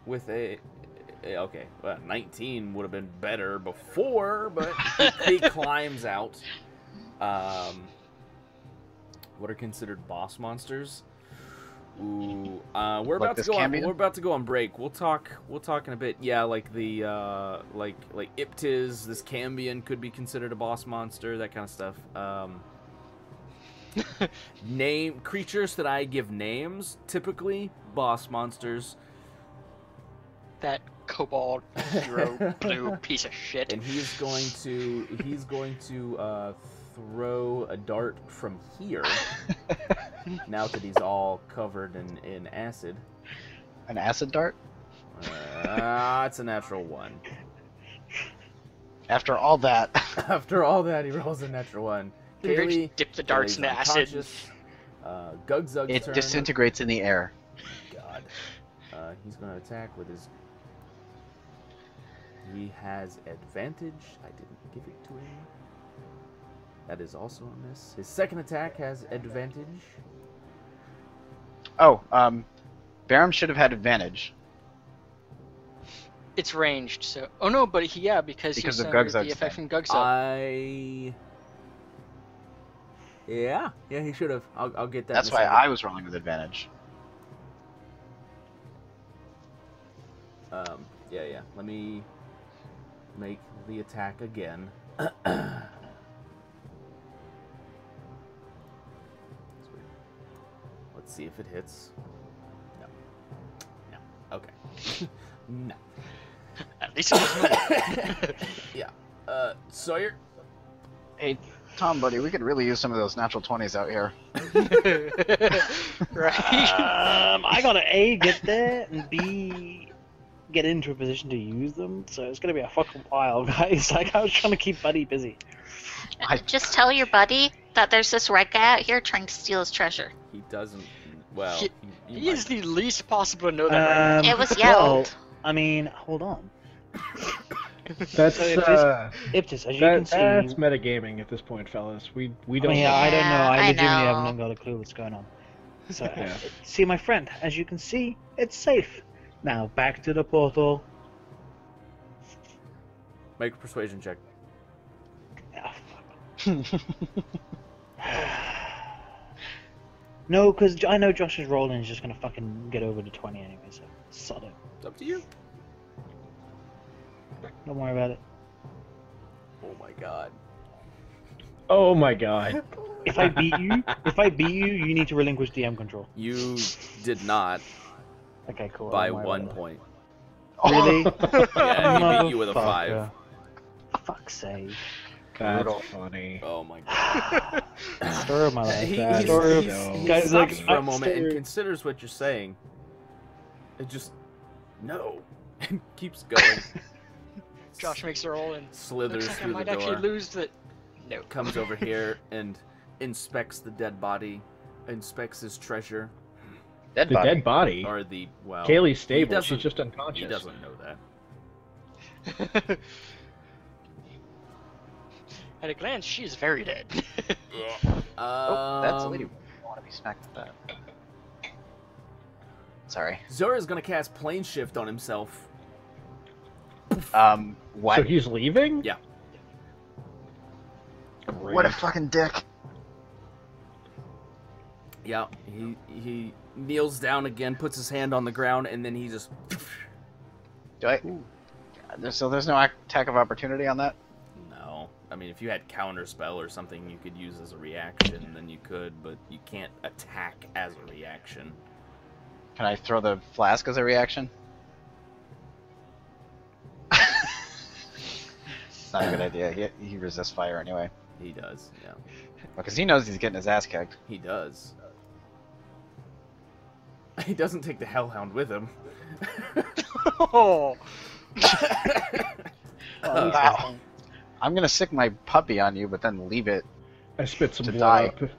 with a 19 would have been better before, but he climbs out. What are considered boss monsters? Ooh, we're Like about to this go on. Cambion? We're about to go on break. We'll talk in a bit. Yeah, like the like Iptiz, this Cambion could be considered a boss monster. That kind of stuff. Name creatures that I give names, typically boss monsters. That kobold hero blue piece of shit. And he's going to throw a dart from here. Now that he's all covered in acid. An acid dart? It's a natural 1. After all that. After all that, he rolls a natural 1. Kaylee, dip the darts in the acid. Gugzug's It turn. disintegrates in the air. God. He's going to attack with his... He has advantage. I didn't give it to him. That is also a miss. His second attack has advantage. Oh, Barum should have had advantage. It's ranged, so... Oh no, but because Because he's of under the Gugzug's effect thing. from Gugzug. Yeah, he should have. I'll get that. That's in a why second. I was rolling with advantage. Yeah. Let me make the attack again. Let's see if it hits. No. Okay. No. At least it was Yeah. Sawyer. Hey, Tom, buddy, we could really use some of those natural 20s out here. right? I gotta A, get there, and B, get into a position to use them, so it's gonna be a fucking while, guys. Like, I was trying to keep Buddy busy. Just tell your buddy that there's this red guy out here trying to steal his treasure. He doesn't. Well, He is the least possible to know that right now. It was well, yelled. I mean, hold on. That's So Iptiz, as you can see, that's metagaming at this point, fellas. We I don't. mean, I don't know. I I legitimately know. haven't got a clue what's going on. So, Yeah. see, my friend, as you can see, it's safe. Now, back to the portal. make a persuasion check. Ah, no, because I know Josh's rolling is just gonna fucking get over the 20 anyway, so sod it. It's up to you. Don't worry about it. Oh my god. Oh my god. If I beat you, you need to relinquish DM control. You did not Okay, cool. by Don't worry 1 about it. point. Really? Yeah, he beat you with a 5. Motherfucker. Fuck's sake. That's funny. Oh my god. Story of my life. He, That he's- is he's- so- he Guys, stops like, for a I'm moment and still- considers what you're saying. It just no, and keeps going. Josh makes a roll and Slithers looks like I through might the actually door. lose the. No. Comes over here and inspects the dead body, inspects his treasure, Dead The body. dead body. or the well. Kaylee's he stable. doesn't- She's just unconscious. He doesn't know that. At a glance, she's very dead. Oh, that's the lady. I want to be smacked with that. Sorry. Zora's gonna cast plane shift on himself. What? So he's leaving? Yeah. Great. What a fucking dick. Yeah, he kneels down again, puts his hand on the ground, and then he just. Do I? So there's no attack of opportunity on that? No, I mean if you had counter spell or something you could use as a reaction, then you could, but you can't attack as a reaction. Can I throw the flask as a reaction? It's not a good idea. He resists fire anyway. He does, yeah. Because he knows he's getting his ass kicked. He does. He doesn't take the Hellhound with him. Oh. Wow. I'm gonna sick my puppy on you, but then leave it. I spit some To blood die. up.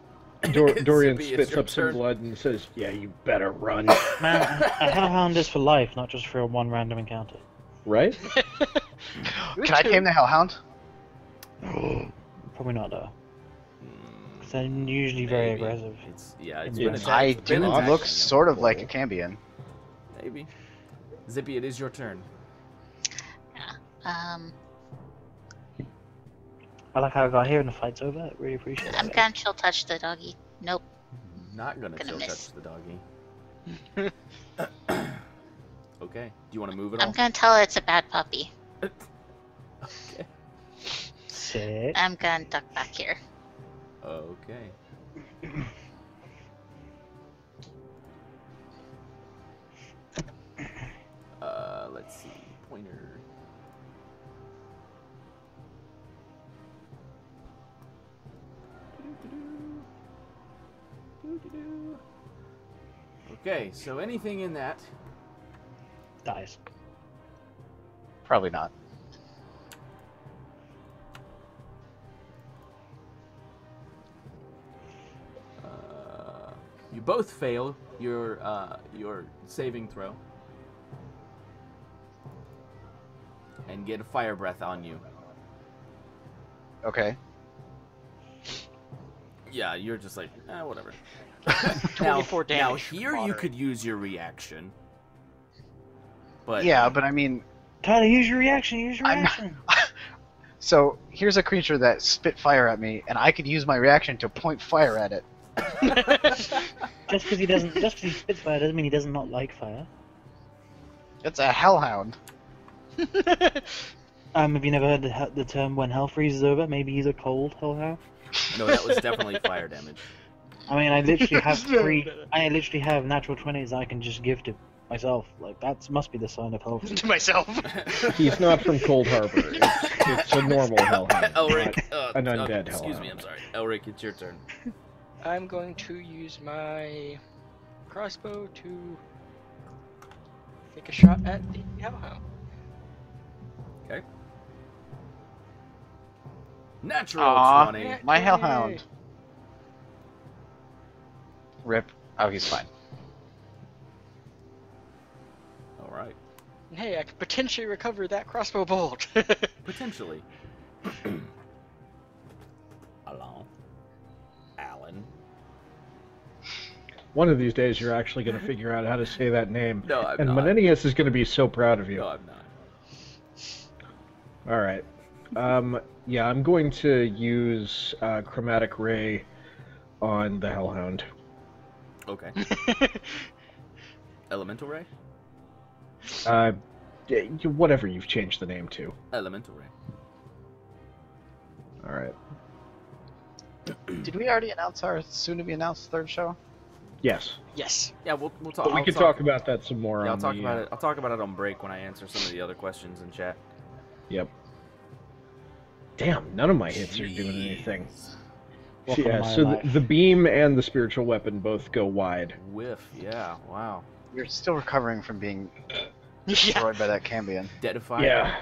Dorian Zippy, it's spits your up some turn. blood and says, "Yeah, you better run." Man, a hellhound is for life, not just for one random encounter. Right? Can I tame the hellhound? Probably not though. Because they're usually very Maybe. aggressive. It's it's Yeah. been I it's been do attacking look him. sort of like a Cambion. Maybe. Zippy, it is your turn. I like how I got here and the fight's over. I really appreciate it. I'm gonna chill touch the doggy. Nope. Not gonna Gonna chill miss. touch the doggy. Okay. Do you want to move it I'm all? gonna tell it it's a bad puppy. Okay. Sick. I'm gonna duck back here. Okay. Let's see. Pointer. Okay, so anything in that Dies. Probably not. you both fail your saving throw and get a fire breath on you. Okay. Yeah, you're just like, whatever. 24 now damage from here you water. could use your reaction. But Yeah, but I mean, Tyler, use your reaction. Use your I'm- reaction. so here's a creature that spit fire at me, and I could use my reaction to point fire at it. Just because he spits fire doesn't mean he doesn't not like fire. It's a hellhound. Have you never heard the term when hell freezes over? Maybe he's a cold hellhound. no, that was definitely fire damage. I mean, I literally have I literally have natural 20s I can just give to myself. Like that must be the sign of hell. To myself. He's not from Cold Harbor. It's a normal hellhound. Elric, not an undead excuse me, hellhound. I'm sorry. Elric, it's your turn. I'm going to use my crossbow to take a shot at the hellhound. Okay. Natural Aw, 20. my hellhound. Rip. Oh, he's fine. All right. Hey, I could potentially recover that crossbow bolt. Potentially. Hello. Alan. One of these days, you're actually going to figure out how to say that name. No, I'm and not. Menenius is going to be so proud of you. No, I'm not. All right. Yeah, I'm going to use Chromatic Ray on the Hellhound. Okay. Elemental Ray? Whatever you've changed the name to. Elemental Ray. All right. Did we already announce our soon-to-be-announced third show? Yes. Yes. Yeah, we'll talk. But we can talk about that some more Yeah, on I'll talk about it. I'll talk about it on break when I answer some of the other questions in chat. Yep. Damn, none of my hits are doing anything. Yeah, so the beam and the spiritual weapon both go wide. Whiff, yeah, wow. You're still recovering from being destroyed by that Cambion. Deadified. Yeah.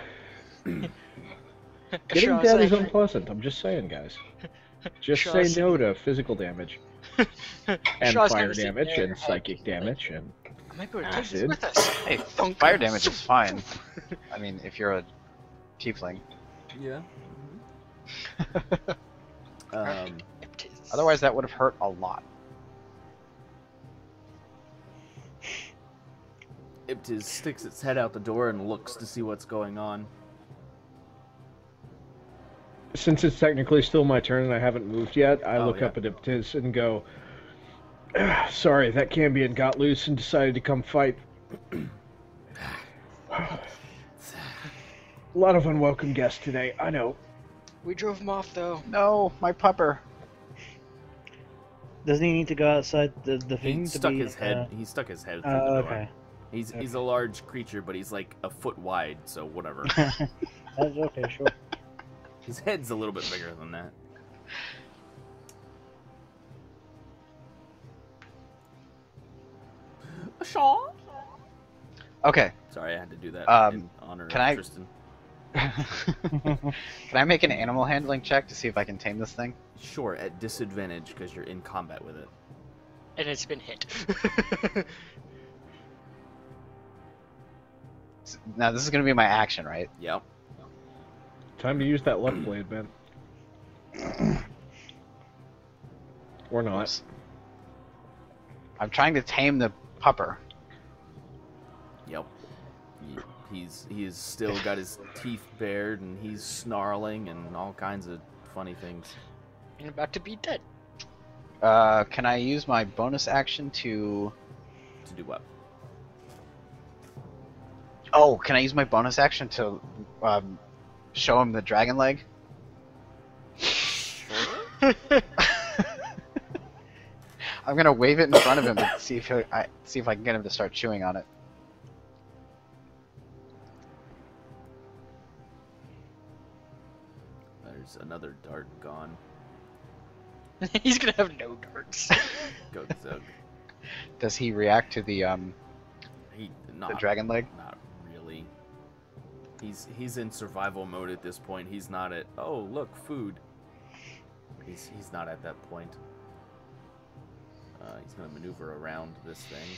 Getting dead is unpleasant, I'm just saying, guys. Just say no to physical damage. And fire damage, and psychic damage, and I might be able to take this acid. with us. Hey, fire damage is fine. I mean, if you're a tiefling. Yeah. Otherwise, that would have hurt a lot. Iptiz sticks its head out the door and looks to see what's going on. Since it's technically still my turn and I haven't moved yet, I look yeah. up at Iptiz and go, sorry, that Cambion got loose and decided to come fight. A lot of unwelcome guests today, I know. We drove him off, though. No, my pupper. Doesn't he need to go outside the thing? He to stuck be, his head. He stuck his head through the door. Okay. He's a large creature, but he's like a foot wide, so whatever. That's okay, sure. His head's a little bit bigger than that. Shaw. Okay. Sorry, I had to do that in honor of Tristan. Can I make an animal handling check to see if I can tame this thing? Sure, at disadvantage because you're in combat with it. And it's been hit. Now, this is going to be my action, right? Yep. Time to use that luck blade, man. Or not. I'm trying to tame the pupper. Yep. He's still got his teeth bared and he's snarling and all kinds of funny things. And about to be dead. Can I use my bonus action to... To do what? Oh, can I use my bonus action to show him the dragon leg? I'm gonna wave it in front of him and see if I can get him to start chewing on it. There's another dart gone. He's gonna have no darts. Go Zug. Does he react to the the dragon leg? Not really. He's in survival mode at this point. He's not at look, food. He's not at that point. He's gonna maneuver around this thing.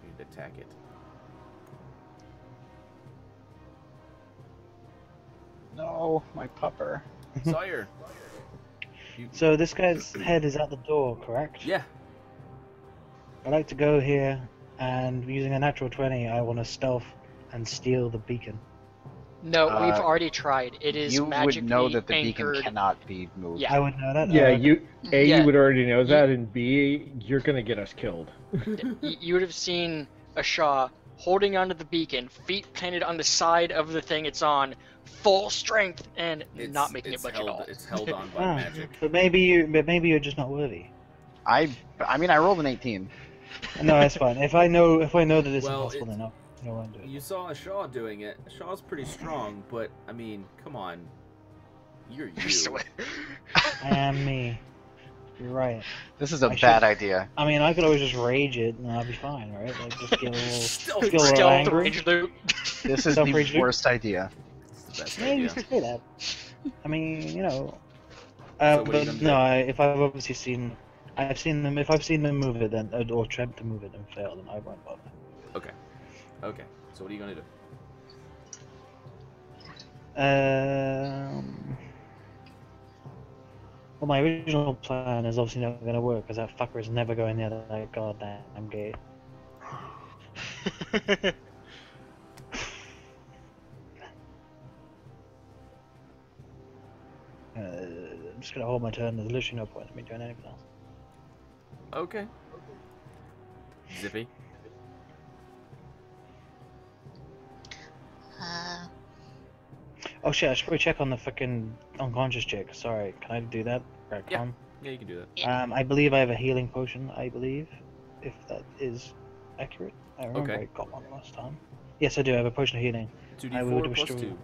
Need to attack it. No, my pupper. Sawyer. So this guy's head is at the door, correct? Yeah. I'd like to go here, and using a natural 20, I want to stealth and steal the beacon. No, we've already tried. It is magically would know that the anchored. beacon cannot be moved. Yeah. I would know that. Yeah, you you would already know that, and B, you're gonna get us killed. You would have seen a Shaw holding onto the beacon, feet planted on the side of the thing it's on, full strength, and not making it budge at all. It's held on by magic. But maybe you're just not worthy. I mean, I rolled an 18. No, that's fine. If I know that it's impossible, then I won't do it. You saw a Shaw doing it. Shaw's pretty strong, but I mean, come on. You're you. I am me. You're right. This is a bad idea. I mean, I could always just rage it, and I'll be fine, right? Like, just get a little, Stealth angry. rage loop. This is the worst idea. It's the best Yeah, you idea. can say that. I mean, you know. So what are you But gonna no, if I've obviously seen, I've seen them. If I've seen them move it, then or attempt to move it and fail, then I won't bother. Okay. Okay. So what are you gonna do? Well, my original plan is obviously not going to work because that fucker is never going near that goddamn gate. I'm just going to hold my turn. There's literally no point in me doing anything else. Okay. Zippy. Oh shit, I should probably check on the fucking unconscious chick. Sorry, can I do that? Right, Yeah. calm? Yeah, you can do that. I believe I have a healing potion, I believe. If that is accurate. I remember Okay. I got one last time. Yes, I do, I have a potion of healing. I would 2d4 plus restore- 2.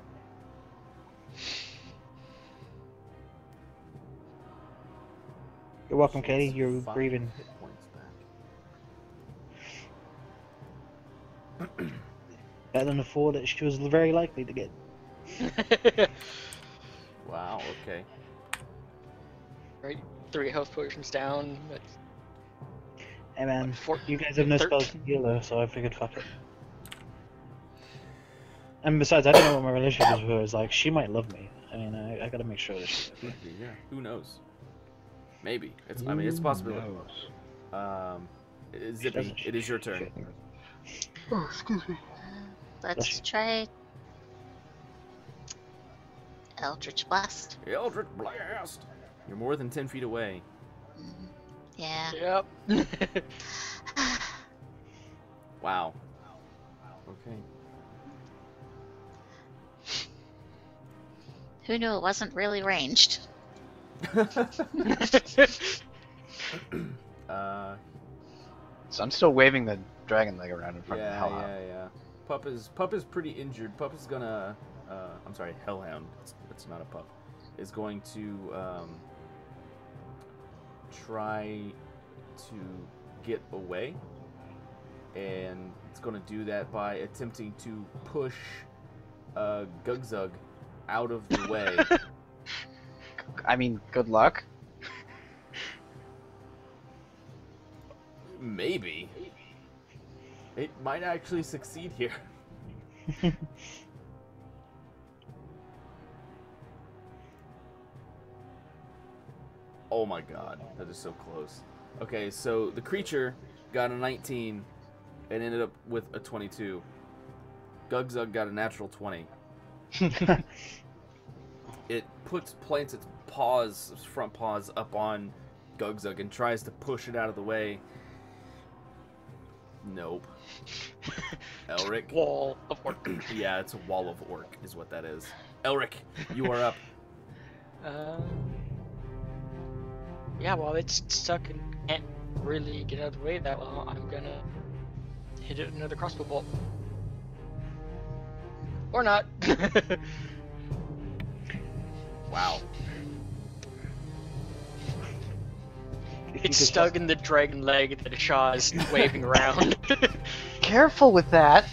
You're welcome, So Kelly. it's You're 5 grieving. hit points back. Better than the 4 that she was very likely to get. Wow, okay. Right, 3 health potions down. Hey man, Four- you guys have no spells to heal her, so I figured fuck it. And besides, I don't know what my relationship is with her. Is like, she might love me. I mean, I gotta make sure that she loves me. Yeah, who knows? Maybe. I mean, it's a possibility. Zippy, doesn't- it is your turn. shit. Oh, excuse me. Let's try Eldritch Blast. Eldritch Blast! You're more than 10 feet away. Yeah. Yep. Wow. Okay. Who knew it wasn't really ranged? So I'm still waving the dragon leg around in front of the Yeah, hellhound. yeah. Pup is pretty injured. Pup is gonna, I'm sorry, hellhound. It's not a pup. Is going to try to get away, and it's gonna do that by attempting to push Gugzug out of the way. I mean, good luck. Maybe. It might actually succeed here. Oh my god, that is so close. Okay, so the creature got a 19 and ended up with a 22. Gugzug got a natural 20. It plants its front paws up on Gugzug and tries to push it out of the way. Nope. Elric. Wall of orc. Yeah, it's a wall of orc is what that is. Elric, you are up. Yeah, while it's stuck and can't really get out of the way that well, I'm gonna hit it with another crossbow bolt. Or not. Wow. It's stuck in the dragon leg that Shaw is waving around. Careful with that.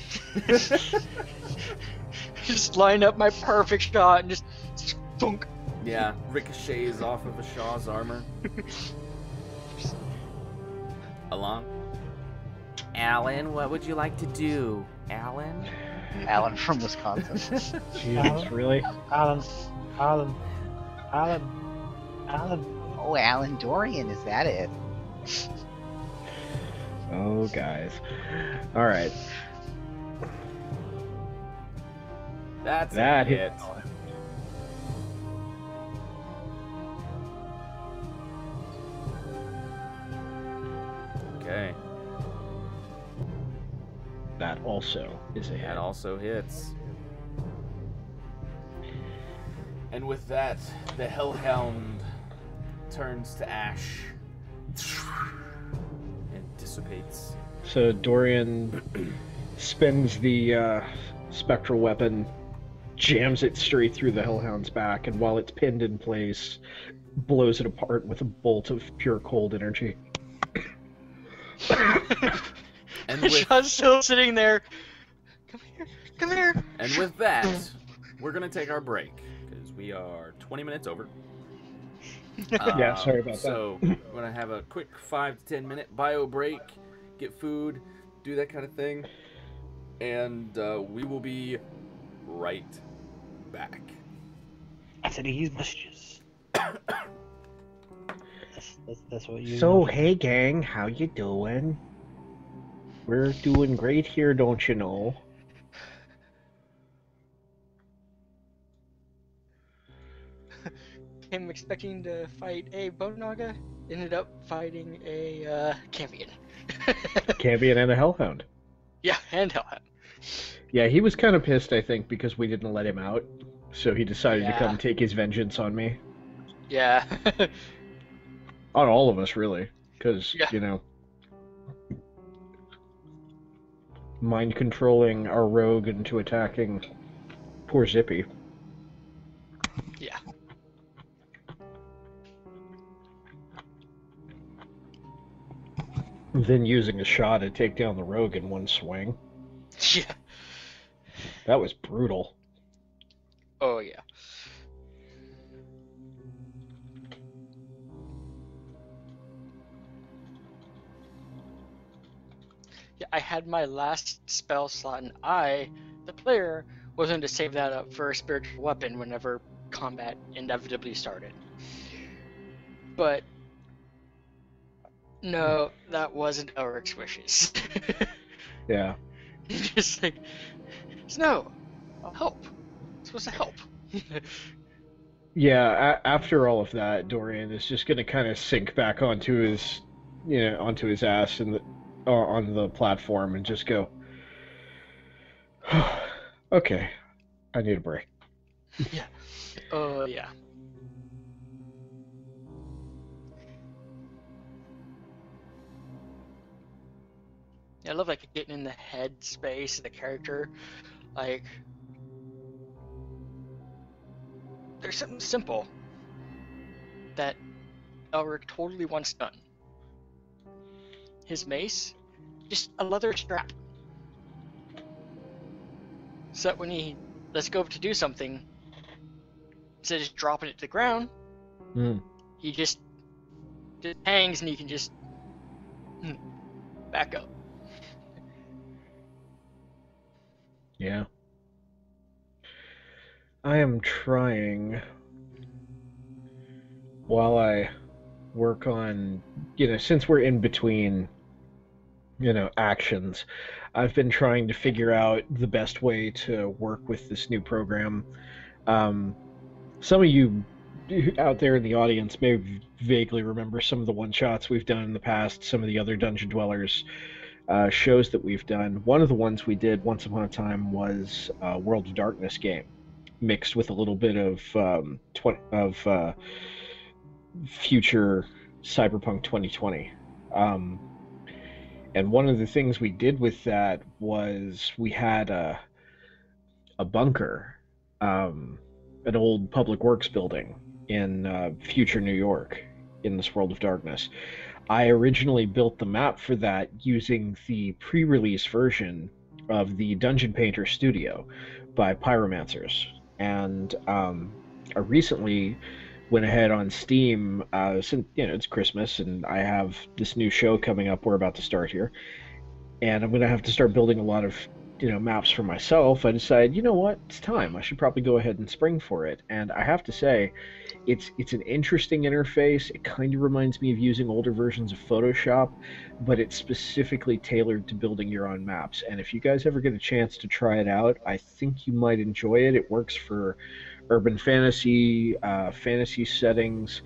Just line up my perfect shot and just thunk. Yeah, ricochets off of a Shaw's armor. Along. Alan, what would you like to do? Alan? Alan from Wisconsin. Jesus, really? Alan. Oh, Alan Dorian, is that it? Oh, guys. All right. That's That a hit. hit. Okay, That also is a hit. that also hits. And with that, the Hellhound turns to ash and dissipates. So Dorian spins the spectral weapon, jams it straight through the Hellhound's back, and while it's pinned in place, blows it apart with a bolt of pure cold energy. And with, Shaw's still sitting there. Come here, come here. and with that, we're going to take our break, because we are 20 minutes over. Yeah, sorry about that. So, we're going to have a quick 5 to 10 minute bio break, get food, do that kind of thing, and we will be right back. After these messages. That's what you. So, hey gang, how you doing? We're doing great here, don't you know? Him expecting to fight a Bone Naga ended up fighting a Cambion. Cambion and a Hellhound. Yeah, and Hellhound. Yeah, he was kind of pissed, I think, because we didn't let him out. so he decided to Yeah. come take his vengeance on me. Yeah. On all of us, really. Because, Yeah. you know, mind controlling our rogue into attacking poor Zippy. Yeah. Then using a shot to take down the rogue in one swing. Yeah. That was brutal. Oh, yeah. Yeah, I had my last spell slot, and the player, was going to save that up for a spiritual weapon whenever combat inevitably started. But no, that wasn't Ulrich's wishes. Yeah. Just like, no, I'll help. I'm supposed to help. Yeah, after all of that, Dorian is just going to kind of sink back onto his, onto his ass and on the platform and just go, okay, I need a break. Yeah. Oh, yeah. I love like getting in the head space of the character. Like, there's something simple that Elric totally wants done. His mace, just a leather strap. So that when he lets go to do something, instead of just dropping it to the ground, he just hangs and you can just back up. Yeah. I am trying, while I work on, since we're in between, actions, I've been trying to figure out the best way to work with this new program. Some of you out there in the audience may vaguely remember some of the one-shots we've done in the past, some of the other Dungeon Dwellers shows that we've done. One of the ones we did once upon a time was a World of Darkness game, mixed with a little bit of future Cyberpunk 2020. And one of the things we did with that was we had a bunker, an old public works building in future New York in this World of Darkness. I originally built the map for that using the pre-release version of the Dungeon Painter Studio by Pyromancers. And I recently went ahead on Steam, since it's Christmas and I have this new show coming up we're about to start here, and I'm going to have to start building a lot of maps for myself. I decided, you know what, it's time. I should probably go ahead and spring for it. And I have to say, it's an interesting interface. It kind of reminds me of using older versions of Photoshop, but it's specifically tailored to building your own maps. And if you guys ever get a chance to try it out, I think you might enjoy it. It works for urban fantasy, fantasy settings,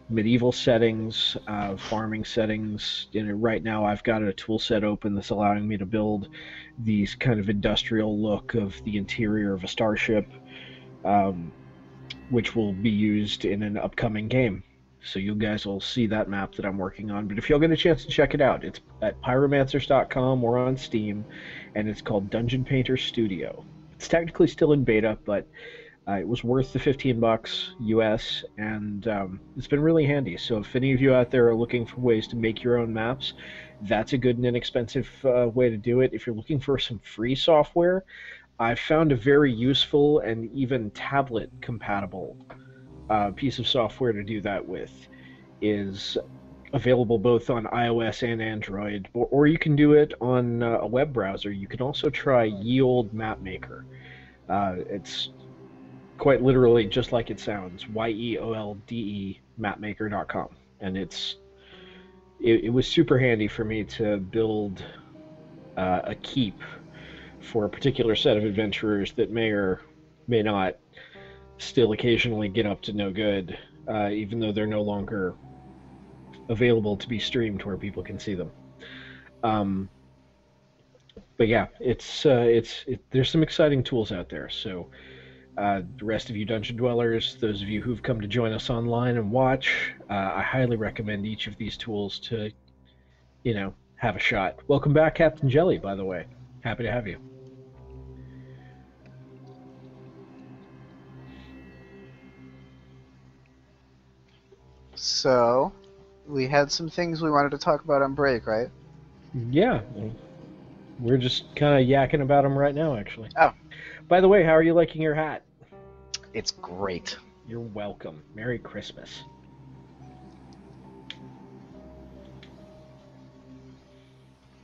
medieval settings, farming settings. Right now I've got a tool set open that's allowing me to build these kind of industrial look of the interior of a starship, which will be used in an upcoming game. So you guys will see that map that I'm working on. But if y'all get a chance to check it out, it's at pyromancers.com or on Steam, and it's called Dungeon Painter Studio. It's technically still in beta, but it was worth the $15 US, and it's been really handy. So if any of you out there are looking for ways to make your own maps, that's a good and inexpensive way to do it. If you're looking for some free software, I've found a very useful and even tablet-compatible piece of software to do that with. Is available both on iOS and Android, or you can do it on a web browser. You can also try Ye Olde Mapmaker. It's quite literally just like it sounds, YEOLDE mapmaker.com, and it was super handy for me to build a keep for a particular set of adventurers that may or may not still occasionally get up to no good, even though they're no longer available to be streamed where people can see them. But yeah, there's some exciting tools out there. So The rest of you dungeon dwellers, those of you who've come to join us online and watch, I highly recommend each of these tools to, have a shot. Welcome back, Captain Jelly, by the way. Happy to have you. So, we had some things we wanted to talk about on break, right? Yeah, we're just kind of yakking about them right now, actually. Oh. By the way, how are you liking your hat? It's great. You're welcome. Merry Christmas.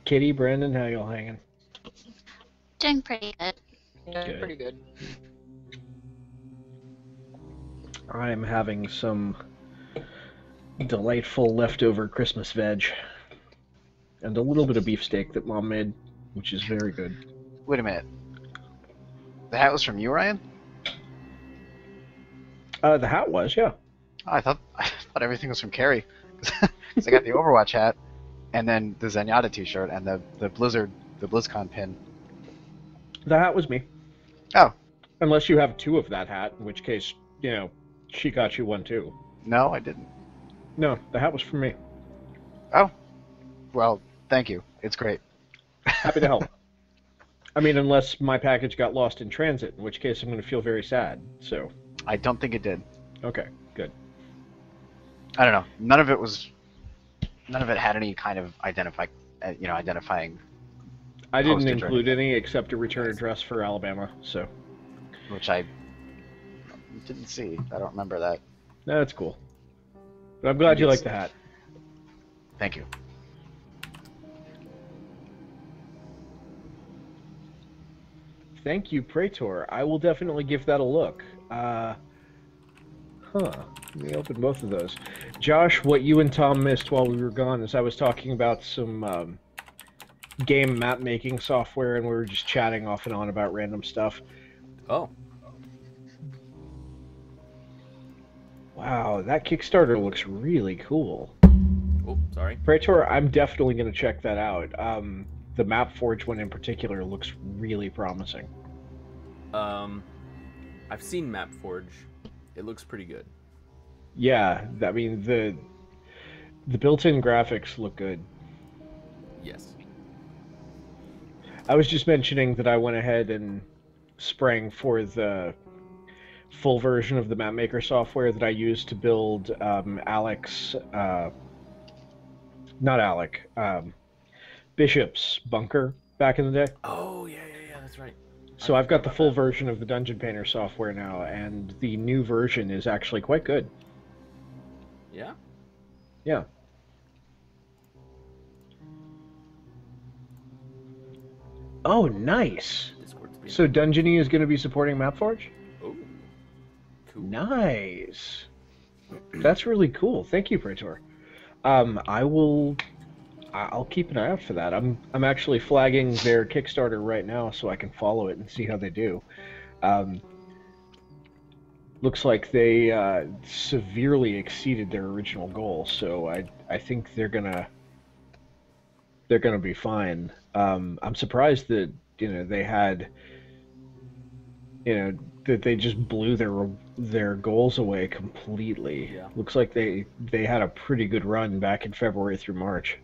Kitty, Brandon, how y'all hanging? Doing pretty good. Yeah, Good. pretty good. I am having some delightful leftover Christmas veg and a little bit of beefsteak that Mom made, which is very good. Wait a minute. The hat was from you, Ryan? The hat was, yeah. Oh, I thought everything was from Carrie. Because I got the Overwatch hat, and then the Zenyatta t-shirt, and the BlizzCon pin. The hat was me. Oh. Unless you have two of that hat, in which case, she got you one too. No, I didn't. No, the hat was for me. Oh. Well, thank you. It's great. Happy to help. I mean, unless my package got lost in transit, in which case I'm going to feel very sad, so... I don't think it did. Okay, good. I don't know. None of it had any kind of identifying. I didn't postage or include anything. any except a return address for Alabama, so... Which I didn't see. I don't remember that. No, that's cool. But I'm glad you like the hat. Thank you. Thank you, Praetor. I will definitely give that a look. Let me open both of those. Josh, what you and Tom missed while we were gone is I was talking about some game map making software, and we were just chatting off and on about random stuff. Oh. Wow, that Kickstarter looks really cool. Oh, sorry. Praetor, I'm definitely going to check that out. The MapForge one in particular looks really promising. I've seen MapForge. It looks pretty good. Yeah, I mean, the built-in graphics look good. Yes. I was just mentioning that I went ahead and sprang for the full version of the mapmaker software that I used to build Bishop's bunker back in the day. Oh, yeah, that's right. So I've got the full version of the Dungeon Painter software now, and the new version is actually quite good. Yeah? Yeah. Oh, nice! So Dungeony is going to be supporting MapForge? Oh, cool. Nice! That's really cool. Thank you, Praetor. I'll keep an eye out for that. I'm actually flagging their Kickstarter right now so I can follow it and see how they do. Looks like they severely exceeded their original goal, so I think they're gonna be fine. I'm surprised that they had that they just blew their goals away completely. Yeah. Looks like they had a pretty good run back in February through March.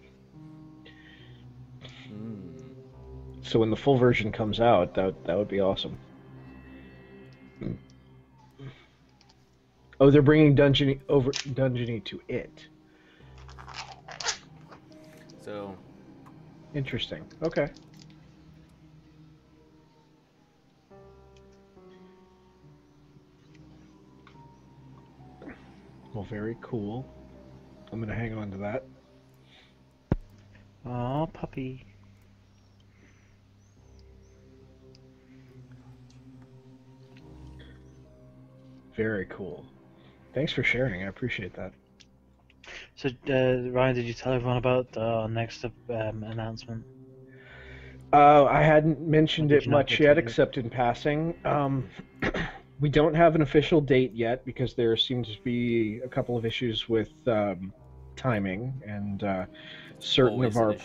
So when the full version comes out, that would be awesome. Oh, they're bringing Dungeony to it. So Interesting. Okay. Well, very cool. I'm gonna hang on to that. Aw, puppy. Very cool. Thanks for sharing. I appreciate that. So, Ryan, did you tell everyone about our next announcement? I hadn't mentioned Did it you not much get yet, to do it? except in passing. We don't have an official date yet because there seems to be a couple of issues with timing, and certain Always of an our issue.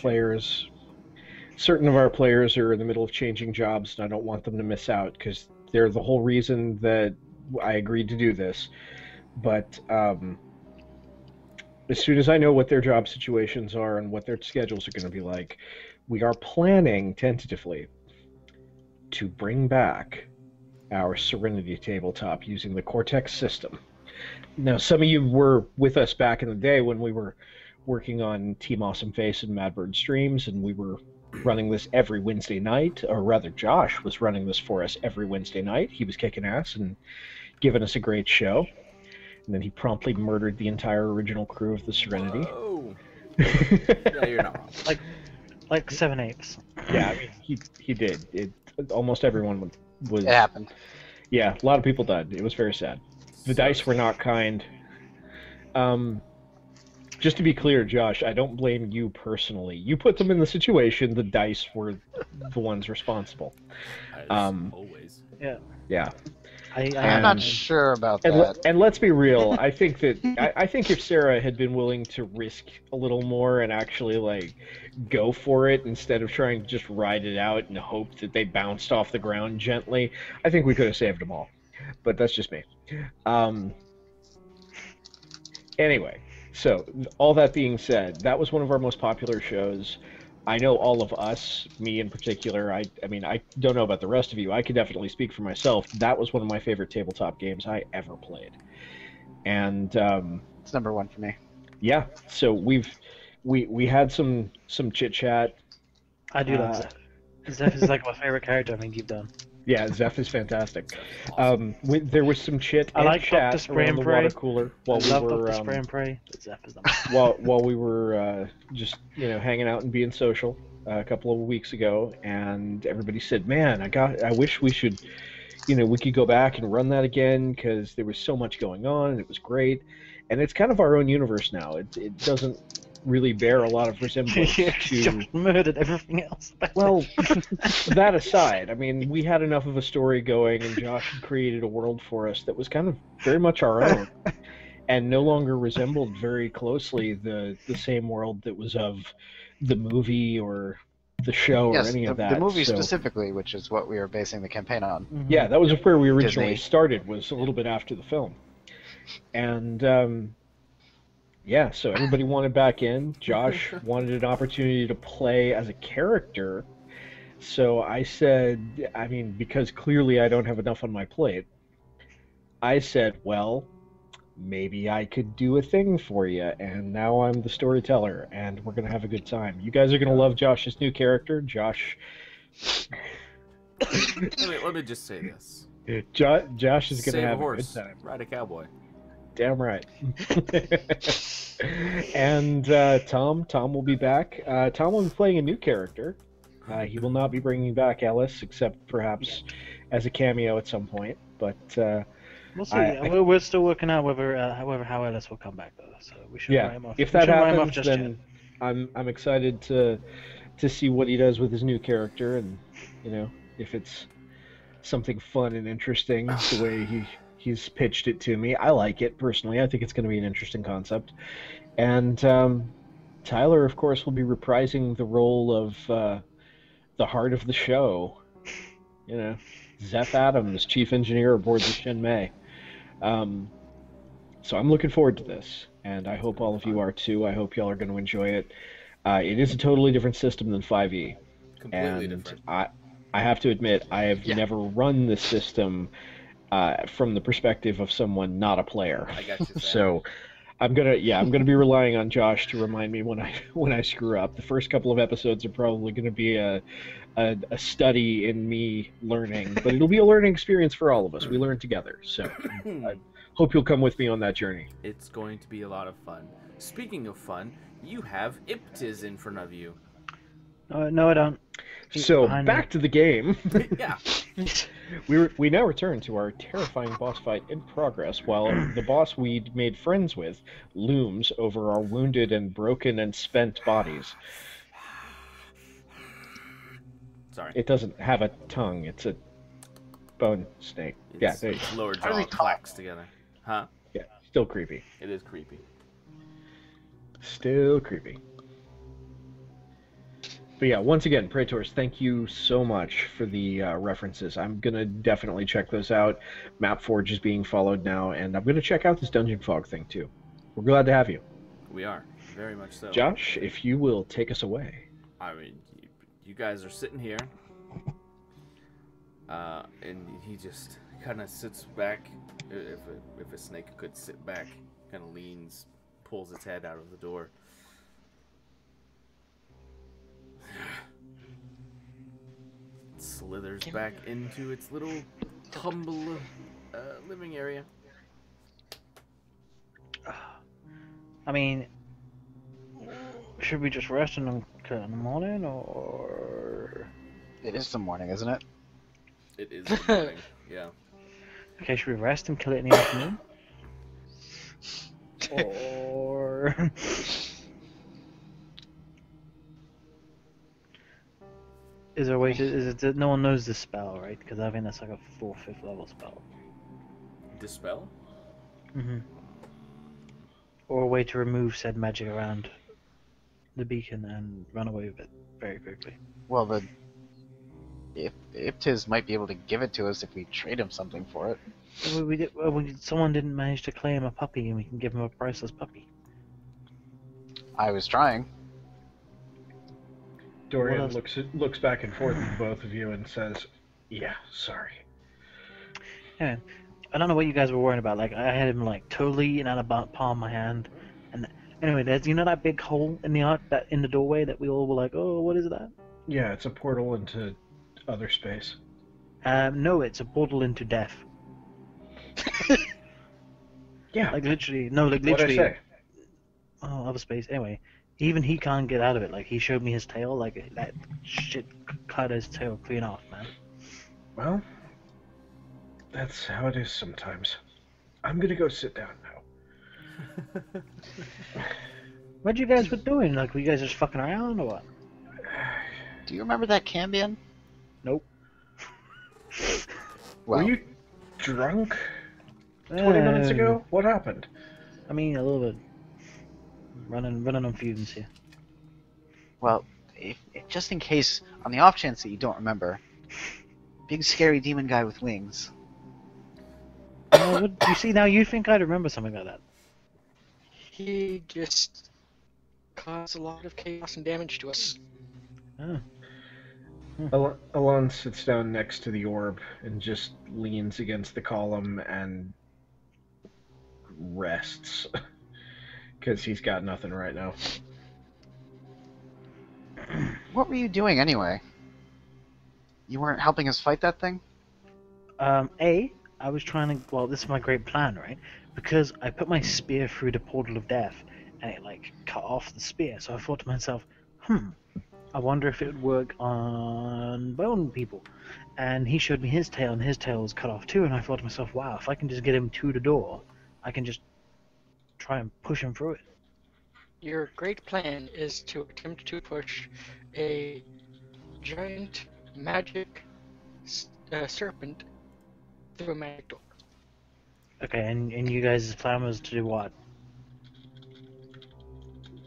players are in the middle of changing jobs, and I don't want them to miss out because They're the whole reason that I agreed to do this. But as soon as I know what their job situations are and what their schedules are going to be like, we are planning tentatively to bring back our Serenity tabletop using the Cortex system. Now, some of you were with us back in the day when we were working on Team Awesome Face and Madbird streams, and we were running this every Wednesday night, or rather Josh was running this for us every Wednesday night. He was kicking ass and giving us a great show. And then he promptly murdered the entire original crew of the Serenity. Whoa. Yeah, you're not wrong. Like 7/8. Yeah, I mean, he did. Almost everyone was... It happened. Yeah, a lot of people died. It was very sad. The dice were not kind. Just to be clear, Josh, I don't blame you personally. You put them in the situation. The dice were the ones responsible. Always. Yeah. Yeah. I'm not sure about that. And let's be real. I think that I think if Sarah had been willing to risk a little more and actually like go for it instead of trying to just ride it out and hope that they bounced off the ground gently, I think we could have saved them all. But that's just me. Anyway, so all that being said, that was one of our most popular shows. I know all of us, me in particular, I mean, I don't know about the rest of you. I can definitely speak for myself. That was one of my favorite tabletop games I ever played. And It's number one for me. yeah, so we had some chit-chat. I do love Zeph. Zeph is like my favorite character I think you've done. Yeah, Zeph is fantastic. There was some chit I and like chat Dr. Spray around and the Pray. water cooler while I we love were Dr. Spray and Pray, but Zeph is the while we were just hanging out and being social a couple of weeks ago, and everybody said, "Man, I wish we should, we could go back and run that again because there was so much going on and it was great." And it's kind of our own universe now. It doesn't really bear a lot of resemblance to. Josh murdered everything else. Well, that aside, I mean, we had enough of a story going, and Josh had created a world for us that was kind of very much our own, and no longer resembled very closely the same world that was of the movie or the show or any of that. The movie So, specifically, which is what we were basing the campaign on. yeah, that was where we originally Disney. started, was a little bit after the film. And yeah, so everybody wanted back in. Josh wanted an opportunity to play as a character. So I said, I mean, because clearly I don't have enough on my plate, I said, well, maybe I could do a thing for you. And now I'm the storyteller, and we're going to have a good time. You guys are going to love Josh's new character. Josh... Let me just say this. Josh is going to Save a have a horse, good time. ride a cowboy. Damn right. And Tom will be back. Tom will be playing a new character. He will not be bringing back Ellis, except perhaps as a cameo at some point. But We'll see. We're still working out whether how Ellis will come back though. So we should write him off. if We that shouldn't write him off happens, just then I'm excited to see what he does with his new character, and if it's something fun and interesting the way he's pitched it to me. I like it personally. I think it's going to be an interesting concept. And Tyler, of course, will be reprising the role of the heart of the show. Zeph Adams, chief engineer aboard the Shen Mei. So I'm looking forward to this, and I hope all of you are too. I hope y'all are going to enjoy it. It is a totally different system than 5e. Completely different. I have to admit, I have never run the system from the perspective of someone not a player. I got you, Sam. So I'm gonna be relying on Josh to remind me when I screw up. The first couple of episodes are probably gonna be a study in me learning, but it'll be a learning experience for all of us. We learn together. So I hope you'll come with me on that journey. It's going to be a lot of fun. Speaking of fun, you have Iptiz in front of you. No, I don't. He's So behind back me. to the game. Yeah. We now return to our terrifying boss fight in progress, while the boss we'd made friends with looms over our wounded and broken and spent bodies. Sorry. It doesn't have a tongue, it's a bone snake. Yeah, there you go. Its lower How jaw do they clacks together. Huh? Yeah, still creepy. It is creepy. Still creepy. But yeah, once again, Praetors, thank you so much for the references. I'm gonna definitely check those out. MapForge is being followed now, and I'm gonna check out this Dungeon Fog thing too. We're glad to have you. We are very much so. Josh, if you will take us away. I mean, you guys are sitting here, and he just kind of sits back. If a snake could sit back, kind of leans, pulls its head out of the door. Slithers back into its little humble living area. I mean, should we just rest in the morning, or? It is the morning, isn't it? It is the morning, yeah. Okay, should we rest and kill it in the afternoon? Or... Is there a way to... Is it that no one knows this spell, right? Because I think that's like a 4th, 5th level spell. Dispel? Mm-hmm. Or a way to remove said magic around the beacon and run away with it very quickly. Well, Iptiz might be able to give it to us if we trade him something for it. Someone didn't manage to claim a puppy, and we can give him a priceless puppy. I was trying. Dorian looks back and forth at both of you and says, "Yeah, sorry." Yeah, I don't know what you guys were worrying about. Like, I had him like totally in the palm of my hand, and anyway, there's that big hole in the in the doorway that we all were like, "Oh, what is that?" Yeah, it's a portal into other space. No, it's a portal into death. Yeah. Like literally, no, like What'd I literally. say? Oh, other space. Anyway, even he can't get out of it. Like, he showed me his tail. Like, that shit cut his tail clean off, man. Well, that's how it is sometimes. I'm gonna go sit down now. What you guys were doing? Like, were you guys just fucking around or what? Do you remember that Cambion? Nope. Well, Were you drunk 20 minutes ago? What happened? I mean, a little bit. Running on fumes here. well, if just in case, on the off chance that you don't remember, big scary demon guy with wings. You see, now you think I'd remember something like that. He just caused a lot of chaos and damage to us. Oh. Alon sits down next to the orb and just leans against the column and rests. Because he's got nothing right now. What were you doing anyway? You weren't helping us fight that thing? I was trying to... Well, this is my great plan, right? Because I put my spear through the portal of death, and it, like, cut off the spear. So I thought to myself, I wonder if it would work on bone people. And he showed me his tail, and his tail was cut off too, and I thought to myself, wow, if I can just get him to the door, I can just try and push him through it. Your great plan is to attempt to push a giant magic serpent through a magic door. Okay, and you guys' plan was to do what?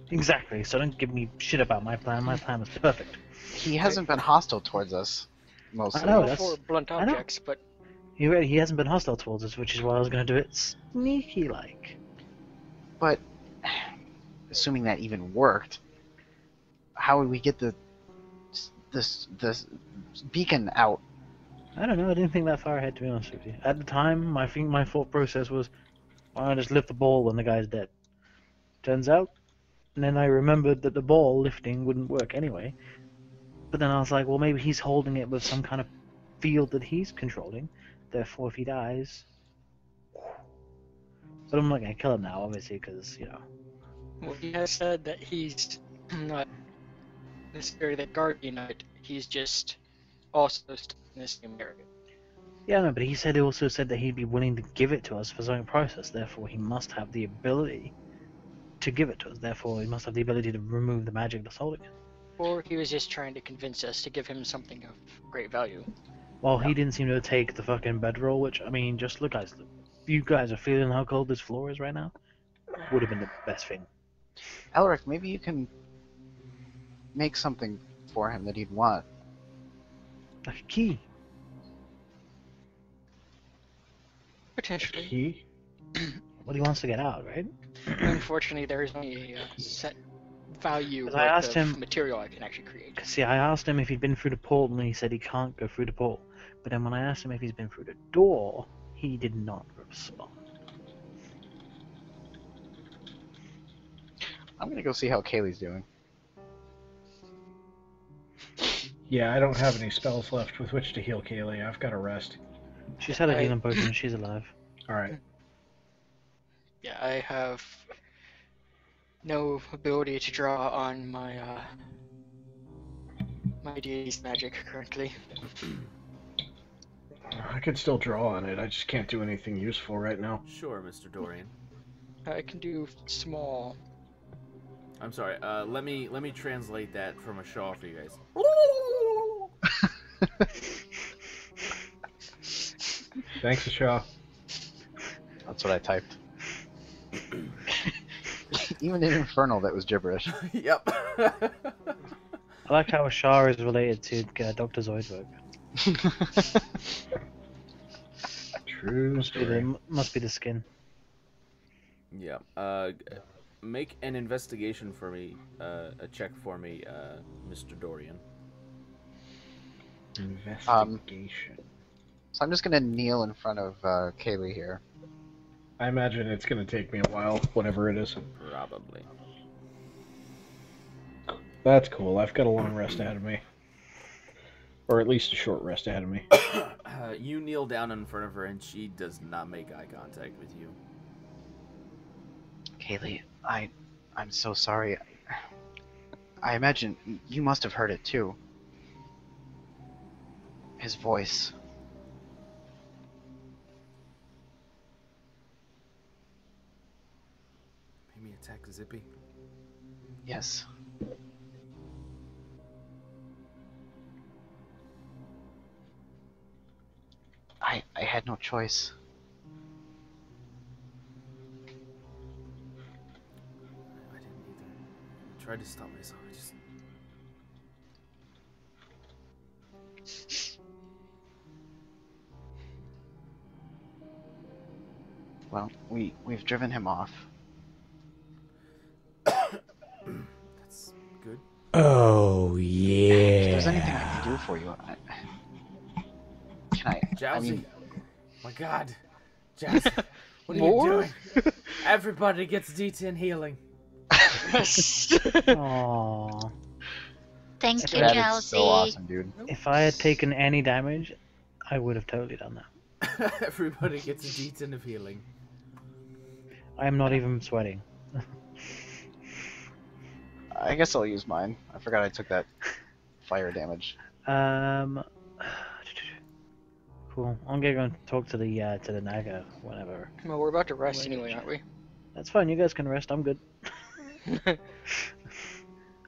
Exactly, so don't give me shit about my plan. My plan was perfect. He hasn't been hostile towards us, mostly. I know, Not that's- for blunt I know. objects, but He hasn't been hostile towards us, which is why I was going to do it sneaky-like. But, assuming that even worked, how would we get this beacon out? I don't know, I didn't think that far ahead, to be honest with you. At the time, my thought process was, why not just lift the ball when the guy's dead? Turns out, and then I remembered that the ball lifting wouldn't work anyway. But then I was like, well, maybe he's holding it with some kind of field that he's controlling. Therefore, if he dies... But I'm not going to kill him now, obviously, because, you know... well, he has said that he's not necessarily the guardian of it. He's just also stuck in the same area. Yeah, no, but he also said that he'd be willing to give it to us for some process. Therefore, he must have the ability to give it to us. Therefore, he must have the ability to remove the magic that's holding it. Or he was just trying to convince us to give him something of great value. Well, he didn't seem to take the fucking bedroll, which, I mean, just look, guys. You guys are feeling how cold this floor is right now? Would have been the best thing. Elric, maybe you can make something for him that he'd want? A key. Potentially. Key? What he wants to get out, right? Unfortunately, there isn't a set value 'Cause I asked of him- material I can actually create. See, I asked him if he'd been through the portal, and he said he can't go through the portal. But then when I asked him if he's been through the door, he did not respond. I'm gonna go see how Kaylee's doing. Yeah, I don't have any spells left with which to heal Kaylee. I've got to rest. She's had a I- healing potion, and she's alive. Alright. Yeah, I have no ability to draw on my my deity's magic currently. I could still draw on it. I just can't do anything useful right now. Sure, Mr. Dorian. I can do small. I'm sorry. Let me translate that from a Shaw for you guys. Thanks, Shaw. That's what I typed. Even in Infernal, that was gibberish. Yep. I like how Ashar is related to Dr. Zoidberg. True story. Must be the skin. Yeah. Make an investigation for me. A check for me, Mr. Dorian. Investigation. So I'm just gonna kneel in front of Kaylee here. I imagine it's going to take me a while, whatever it is. Probably. That's cool. I've got a long rest ahead of me. Or at least a short rest ahead of me. You kneel down in front of her, and she does not make eye contact with you. Kaylee, I'm so sorry. I imagine you must have heard it too. His voice. Made me attack Zippy. Yes. I had no choice. I didn't either. I tried to stop myself. I just... Well, we've driven him off. That's good. Oh, yeah. If there's anything I can do for you, can I? Jowsy. I mean, My God. Jowsy. What are More? you doing? Everybody gets D10 healing. Aww. Thank you, that Jowsy. is so awesome, dude. If I had taken any damage, I would have totally done that. Everybody gets a D10 of healing. I am not even sweating. I guess I'll use mine. I forgot I took that fire damage. Cool. I'm gonna go and talk to the Naga, whatever. Well, we're about to rest anyway, aren't we? That's fine. You guys can rest. I'm good.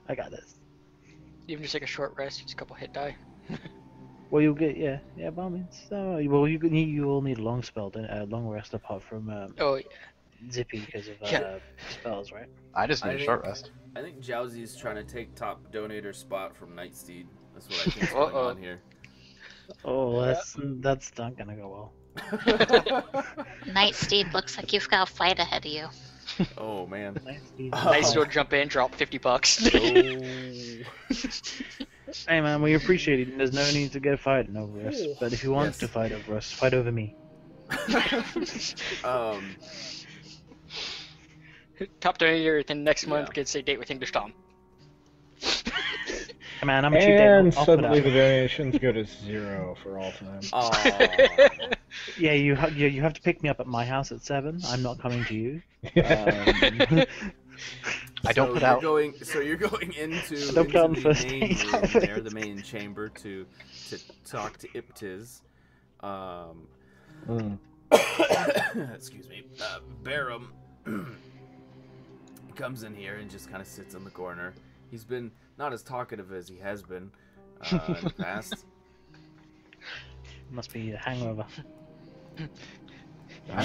I got this. Even just like a short rest, just a couple hit die. Well, you'll get yeah. By all means. Well, you will need a long spell, a long rest apart from Oh, yeah. Zippy because of Yeah. spells, right? I just need a short rest. I think Jowsy's trying to take top donator spot from Nightsteed. That's what I think's going Uh-oh. on here. Oh, that's not gonna go Nightsteed, looks like you've got a fight ahead of you. Oh man. well. Nice to jump in, drop $50. Hey man, we appreciate it. There's no need to get fighting over us. But if you want Yes. to fight over us, fight over me. Top donator, then next month Yeah. gets a date with English Tom. Hey man, I'm a cheap And date. I'll put suddenly out. the donations go to 0 for all time. Aw. Yeah, you have to pick me up at my house at 7. I'm not coming to you. I don't put out. So you're going into, Don't put out into the the first main date. room there, the main chamber to talk to Iptiz. Excuse me. Barum comes in here and just kind of sits in the corner. He's been not as talkative as he has been in the past. Must be a hangover. He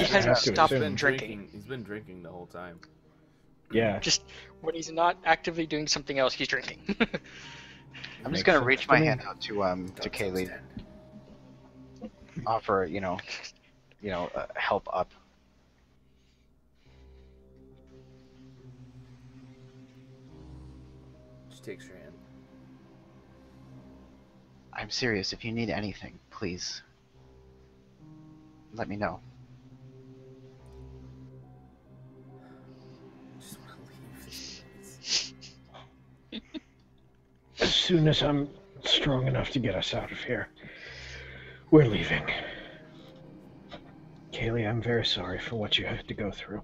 hasn't stopped drinking. He's been drinking the whole time. Yeah. Just when he's not actively doing something else, he's drinking. I'm just Makes gonna sense reach to my me. hand out to Kaylee. Offer, help up. She takes your hand. I'm serious. If you need anything, please let me know. Just want to leave this place. As soon as I'm strong enough to get us out of here, we're leaving. Kaylee, I'm very sorry for what you had to go through.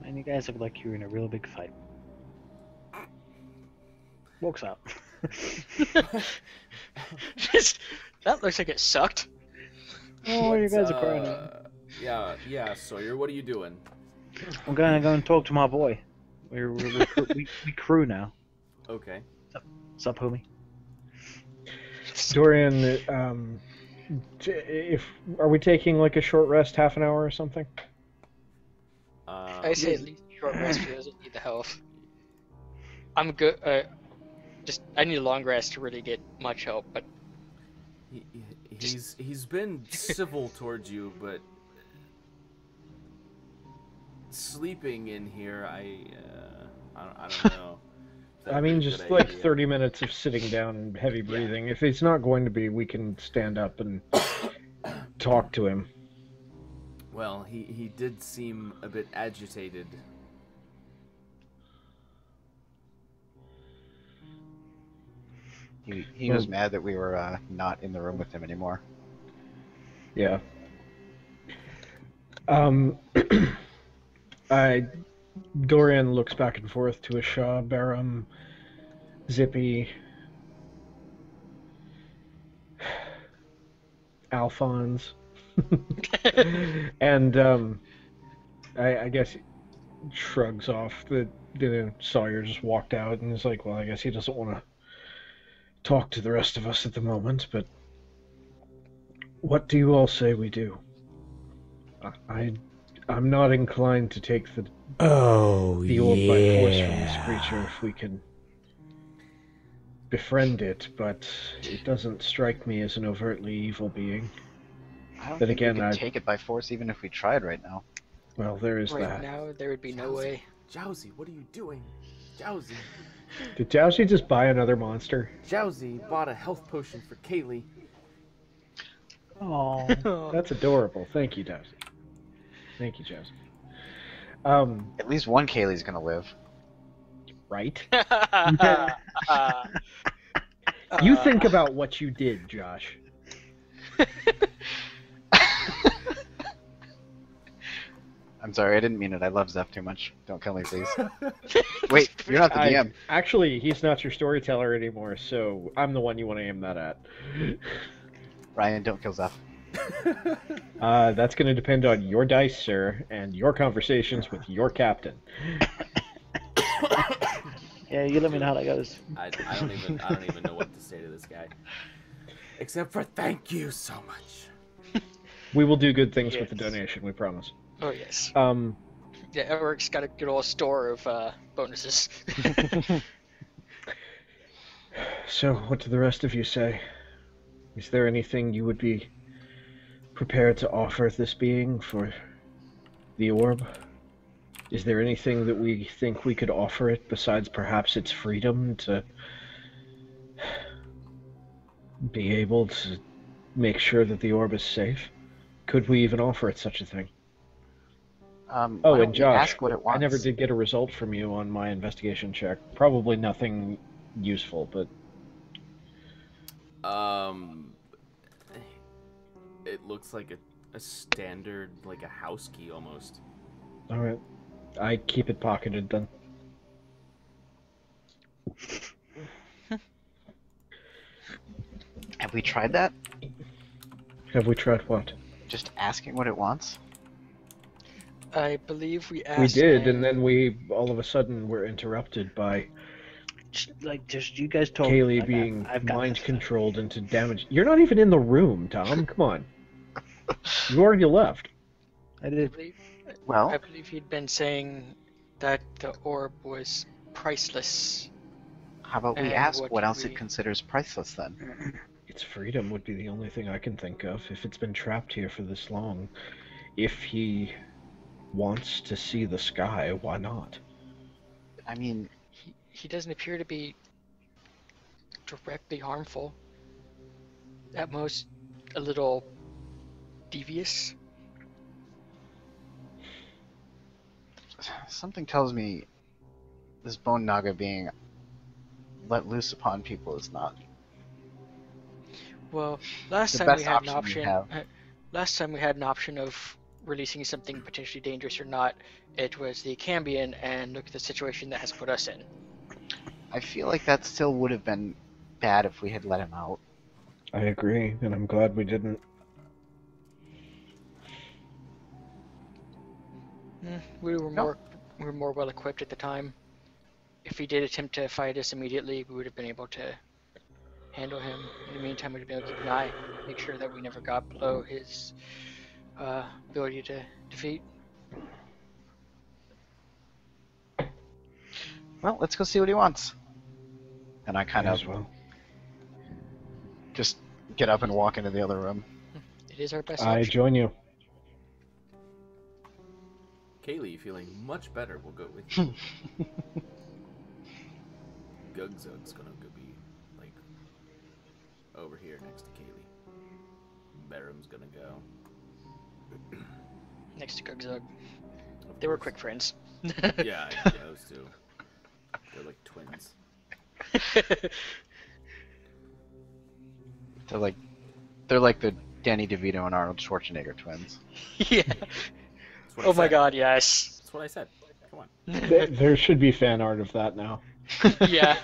Man, you guys look like you're in a real big fight. Walks out. Just, that looks like it sucked. Oh, you guys are crying. Yeah, Sawyer, what are you doing? I'm gonna go and talk to my boy. We crew now. Okay. Sup, homie? Dorian, are we taking like a short rest, half an hour or something? I say at least short rest for those that need the health. I'm good. I need a long rest to really get much help, but He's been civil towards you, but sleeping in here, I don't know. I mean, just like 30 minutes of sitting down and heavy breathing. If it's not going to be, we can stand up and talk to him. Well, he did seem a bit agitated. He was mad that we were not in the room with him anymore. Yeah. Dorian looks back and forth to Asha, Barum, Zippy, Alphonse, and I guess he shrugs off. The Sawyer just walked out and is like, well, I guess he doesn't want to talk to the rest of us at the moment, but what do you all say we do? I'm not inclined to take the orb by force from this creature if we can befriend it, but it doesn't strike me as an overtly evil being. I don't But think again, we could take it by force even if we tried right now. Well, there is right that. now there would be no way. Jowsy, what are you doing? Jowsy. Did Jousy just buy another monster? Jowsy bought a health potion for Kaylee. Oh, That's adorable. Thank you, Jousy. Thank you, Jousy. At least one Kaylee's gonna live. Right? You think about what you did, Josh. I'm sorry, I didn't mean it. I love Zeph too much. Don't kill me, please. Wait, you're not the DM. Actually, he's not your storyteller anymore, so I'm the one you want to aim that at. Ryan, don't kill Zeph. That's going to depend on your dice, sir, and your conversations with your captain. yeah, you let me know how that goes. I don't even know what to say to this guy. Except for thank you so much. We will do good things with the Yes. donation, we promise. Oh yes. Um, Yeah, Eric's got a good old store of bonuses. So, what do the rest of you say? Is there anything you would be prepared to offer this being for the orb? Is there anything that we think we could offer it besides perhaps its freedom to be able to make sure that the orb is safe? Could we even offer it such a thing? Why And don't we Josh, ask what it wants. I never did get a result from you on my investigation check. Probably nothing useful, but It looks like a standard, like a house key almost. alright. I keep it pocketed then. Have we tried that? Have we tried what? Just asking what it wants? I believe we asked. We did, and then we all of a sudden were interrupted by Just you guys talk. Kaylee I've being got mind this. controlled into damage. You're not even in the room, Tom. Come on. You already left. I did. Well, I believe he'd been saying that the orb was priceless. how about we And ask what what else we- it considers priceless then? Its freedom would be the only thing I can think of. If it's been trapped here for this long, if he wants to see the sky, why not? I mean, He doesn't appear to be directly harmful. At most, a little devious. something tells me this Bone Naga being let loose upon people is not. Well, last The time we best had an option we option. Last time we had an option of releasing something potentially dangerous or not. It was the Cambion, and look at the situation that has put us in. I feel like that still would have been bad if we had let him out. I agree, and I'm glad we didn't. We were more well equipped at the time. If he did attempt to fight us immediately, we would have been able to handle him. In the meantime, we'd be able to keep an eye, make sure that we never got below his ability to defeat. Well, let's go see what he wants. And I kind As of well. just get up and walk into the other room. It is our best I option. join you. Kaylee, feeling much better, will go with you. Gugzug's gonna go be, like, over here next to Kaylee. Barum's gonna go. Next to Gugzug. They were quick friends. Yeah, those two. They're like twins. They're like the Danny DeVito and Arnold Schwarzenegger twins. Yeah. That's what I Oh my said. god, yes. That's what I said. Come on. There should be fan art of that now. Yeah.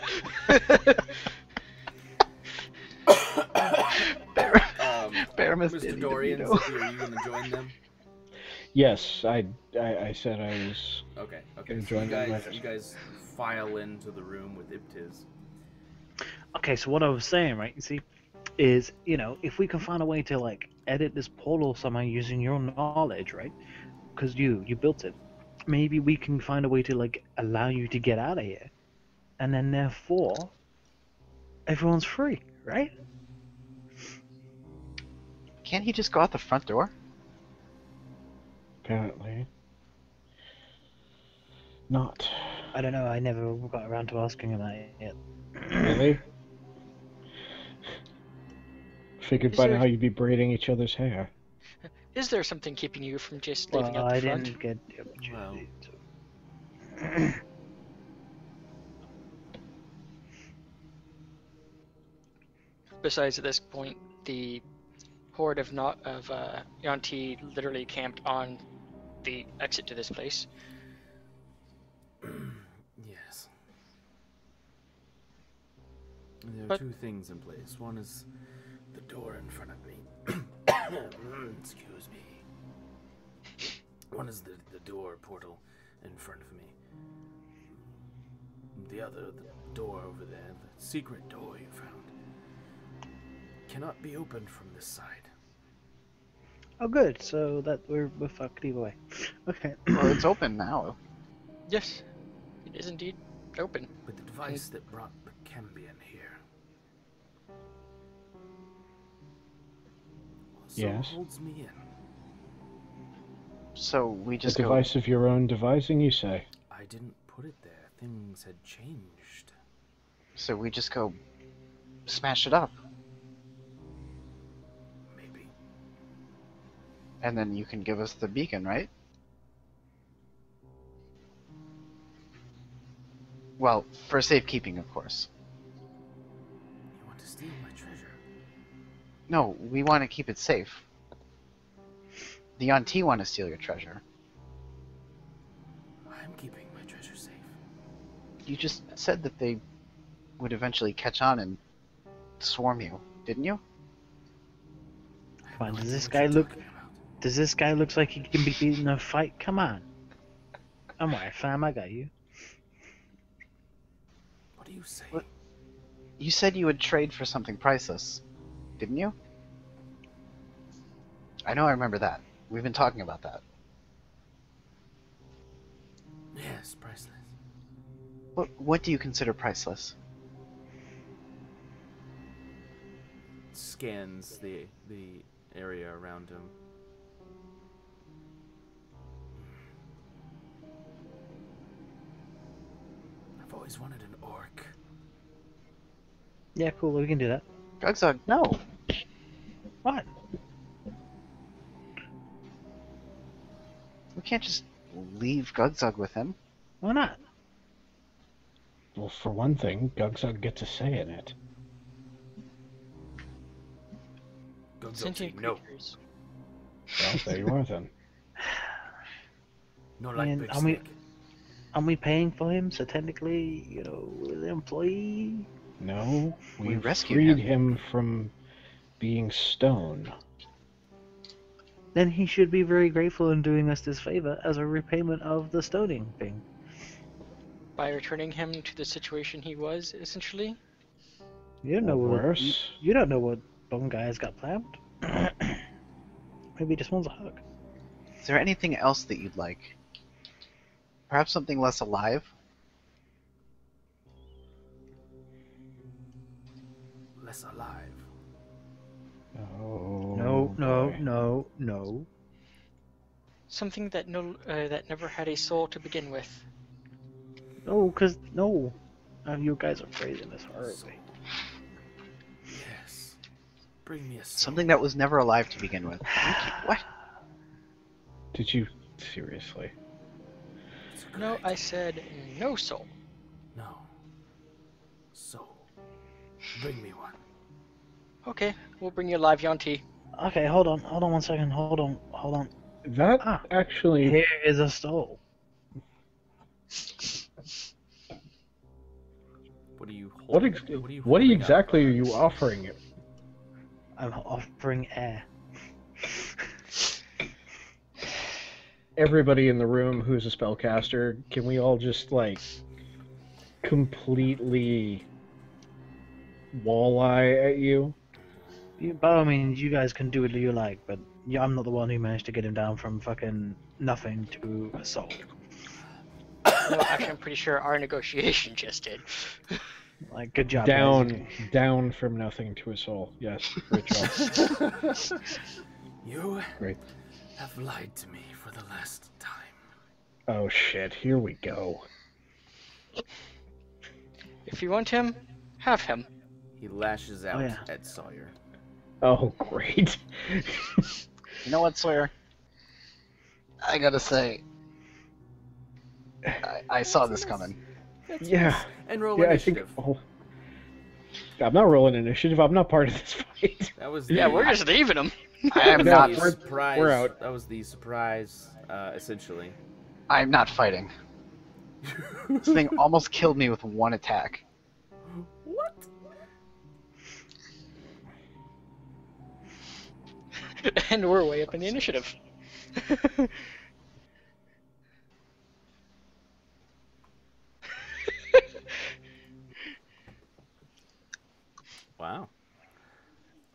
Baramus Mr. Danny Dorian, DeVito. are you gonna join them? Yes, I said I was. Okay. Gonna So join them later. you guys file into the room with Iptiz. Okay, so what I was saying, right, you see, is, if we can find a way to, like, edit this portal somehow using your knowledge, right, because you built it, maybe we can find a way to, like, allow you to get out of here, and then therefore, everyone's free, right? Can't he just go out the front door? Apparently. Not. I don't know, I never got around to asking him that yet. Really? Figured Is by there- now you'd be braiding each other's hair. Is there something keeping you from just leaving Well, out the I front? didn't get the opportunity to. Besides, at this point, the horde of Yanti literally camped on the exit to this place. Yes. There are But- two things in place. One is the door in front of me. Excuse me. One is the door portal in front of me. The other, the door over there, the secret door you found, cannot be opened from this side. Oh, good, so that we're fucked either way. Okay. Well, it's open now. Yes, it is indeed open. But the device that brought the Cambion here also Yes. holds me in. So we A just go. device of your own devising, you say? I didn't put it there. Things had changed. So we just go smash it up, Maybe. and then you can give us the beacon, right? Well, for safekeeping, of course. You want to steal my treasure? No, we want to keep it safe. The Yanti want to steal your treasure. I'm keeping my treasure safe. You just said that they would eventually catch on and swarm you, didn't you? I have Come on, no does idea this what guy you're look- talking about. Does this guy looks like he can be beaten in a fight? Come on. I'm alright, fam, I got you. What do you say? What? You said you would trade for something priceless, didn't you? I know I remember that. We've been talking about that. Yes, priceless. What do you consider priceless? Scans the area around him. I've always wanted an orc. Yeah, cool. We can do that. Gugzug, no. What? We can't just leave Gugzug with him. Why not? Well, for one thing, Gugzug gets a say in it. Sentient No. creatures. Well, there you are then. No like And big are we- stick. Aren't we paying for him? So technically, we're the employee. No, We we rescued freed him from being stone. Then he should be very grateful in doing us this favor as a repayment of the stoning thing. By returning him to the situation he was, essentially. You don't know Or what worse. you don't know what Bone Guy's got planned. Maybe he just wants a hug. Is there anything else that you'd like? Perhaps something less alive? Less alive. Oh, boy. No. Something that that never had a soul to begin with. No. You guys are phrasing this horribly. Yes. Bring me a soul. Something that was never alive to begin with. What? Did you seriously? It's No, great. I said no soul. No. Soul. Bring me one. Okay, we'll bring you a live Yanti. Okay, hold on 1 second. Hold on. That Ah. actually. Here is a stole. What are you What, holding? ex- what are you what holding up? exactly are you offering it? I'm offering air. Everybody in the room who's a spellcaster, can we all just, like, completely walleye at you? By all means, you guys can do what you like, but I'm not the one who managed to get him down from fucking nothing to a soul. No, actually, I'm pretty sure our negotiation just did. Like, good job. guys. Down from nothing to a soul. Yes, great job. You Great. have lied to me for the last time. Oh shit, here we go. If you want him, have him. He lashes out yeah. at Sawyer. Oh, great. You know what, Sawyer? I gotta say, I saw this coming. Yeah. And roll Yeah, I think. initiative. Oh, I'm not rolling initiative. I'm not part of this fight. That was Yeah, we're just leaving him. I am No, not. the we're- surprise. we're out. That was the surprise, essentially. I'm not fighting. This thing almost killed me with one attack. What? And we're way up in the initiative. Wow.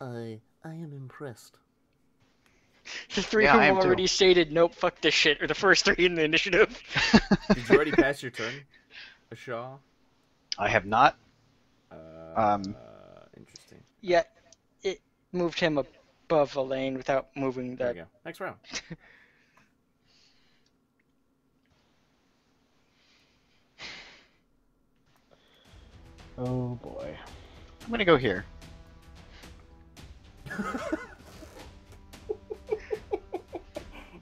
I am impressed. The three Yeah, who I am have too. already stated, nope, fuck this shit, are the first three in the initiative. Did you already pass your turn, Shaw? I have not. Interesting. Yeah, it moved him above Elaine without moving There that. we go. Next round. Oh boy. I'm gonna go here.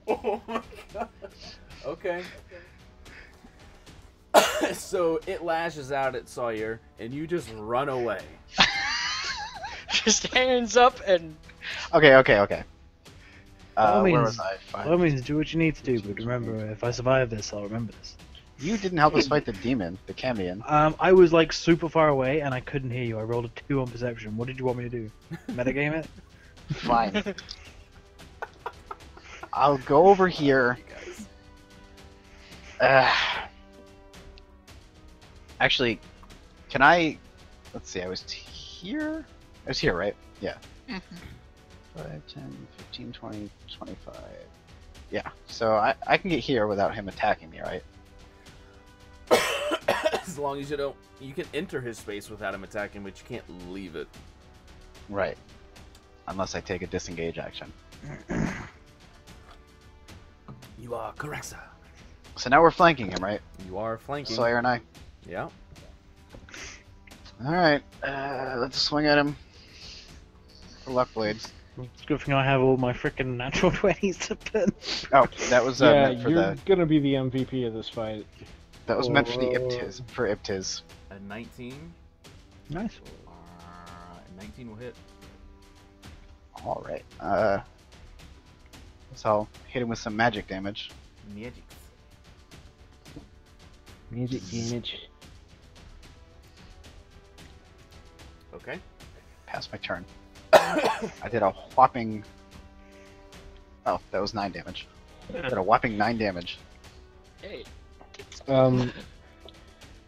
Oh my god. Okay. So it lashes out at Sawyer, and you just run away. Just hands up and Okay. all Where means- was I? By Fine. all means, do what you need to do, but remember, if I survive this, I'll remember this. You didn't help us fight the demon, the Camion. I was like super far away and I couldn't hear you. I rolled a 2 on perception. What did you want me to do? Metagame it? Fine. I'll go over here. Actually, can I? Let's see. I was here. I was here, right? Yeah. Mhm. 5, 10, 15, 20, 25. Yeah. So I can get here without him attacking me, right? As long as you don't... You can enter his space without him attacking, but you can't leave it. Right. Unless I take a disengage action. You are correct, sir. So now we're flanking him, right? You are flanking. Sawyer and I. Yeah. Alright, let's swing at him. For luck blades. It's a good thing I have all my freaking natural 20s to put. Oh, that was Yeah, meant for you're the... gonna be the MVP of this fight. That was meant for the Iptiz. For Iptiz. A 19. Nice. 19 will hit. Alright, so I'll hit him with some magic damage. Magic. Music damage. Okay. Pass my turn. I did a whopping... Oh, that was 9 damage. I did a whopping 9 damage. Hey.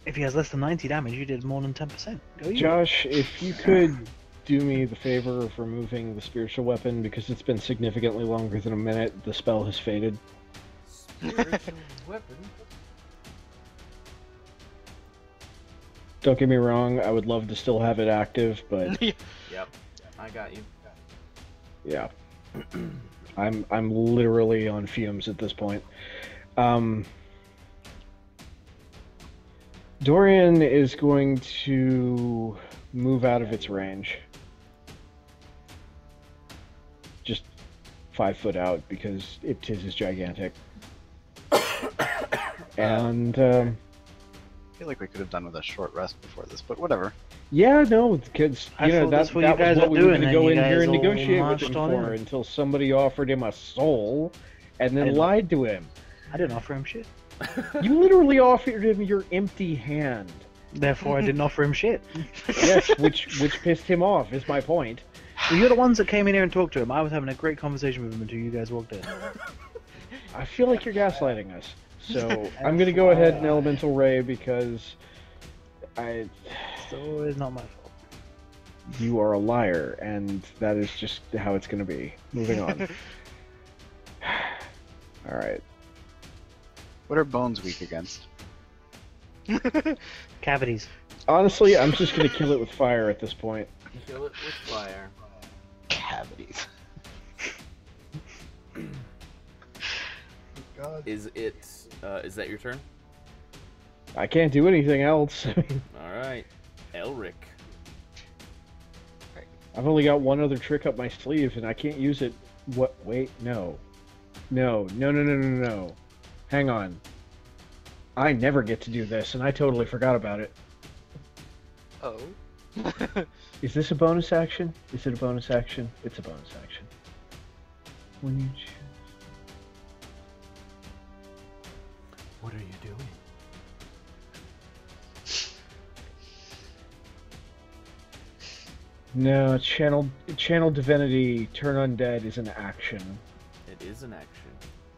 If he has less than 90 damage, you did more than 10%. Go you. Josh, if you could do me the favor of removing the spiritual weapon, because it's been significantly longer than a minute, the spell has faded. Spiritual weapon? Don't get me wrong, I would love to still have it active, but Yep. I got you. yeah. I'm literally on fumes at this point. Dorian is going to move out of its range. Just 5 foot out because Iptiz is gigantic. And I feel like we could have done with a short rest before this, but whatever. yeah, no, because I you know thought that's that what you guys was what were we were doing, going to and go you in here guys and all negotiate with marched him on for in. until somebody offered him a soul and I then didn't- lied to him. I didn't offer him shit. You literally offered him your empty hand. Therefore, I didn't offer him shit. Yes, which pissed him off, is my point. Well, you're the ones that came in here and talked to him. I was having a great conversation with him until you guys walked in. I feel like you're gaslighting us. So I'm gonna go ahead and Elemental Ray because So it's not my fault. you are a liar, and that is just how it's gonna be. Moving on. Alright. What are bones weak against? Cavities. Honestly, I'm just gonna kill it with fire at this point. Kill it with fire. Cavities. God. Is it? Is that your turn? I can't do anything else. All right, Elric. I've only got one other trick up my sleeve, and I can't use it. What? Wait, no. No. Hang on. I never get to do this, and I totally forgot about it. Oh. Is this a bonus action? Is it a bonus action? It's a bonus action. When you choose... What are you doing? No, channel divinity, turn undead is an action. It is an action.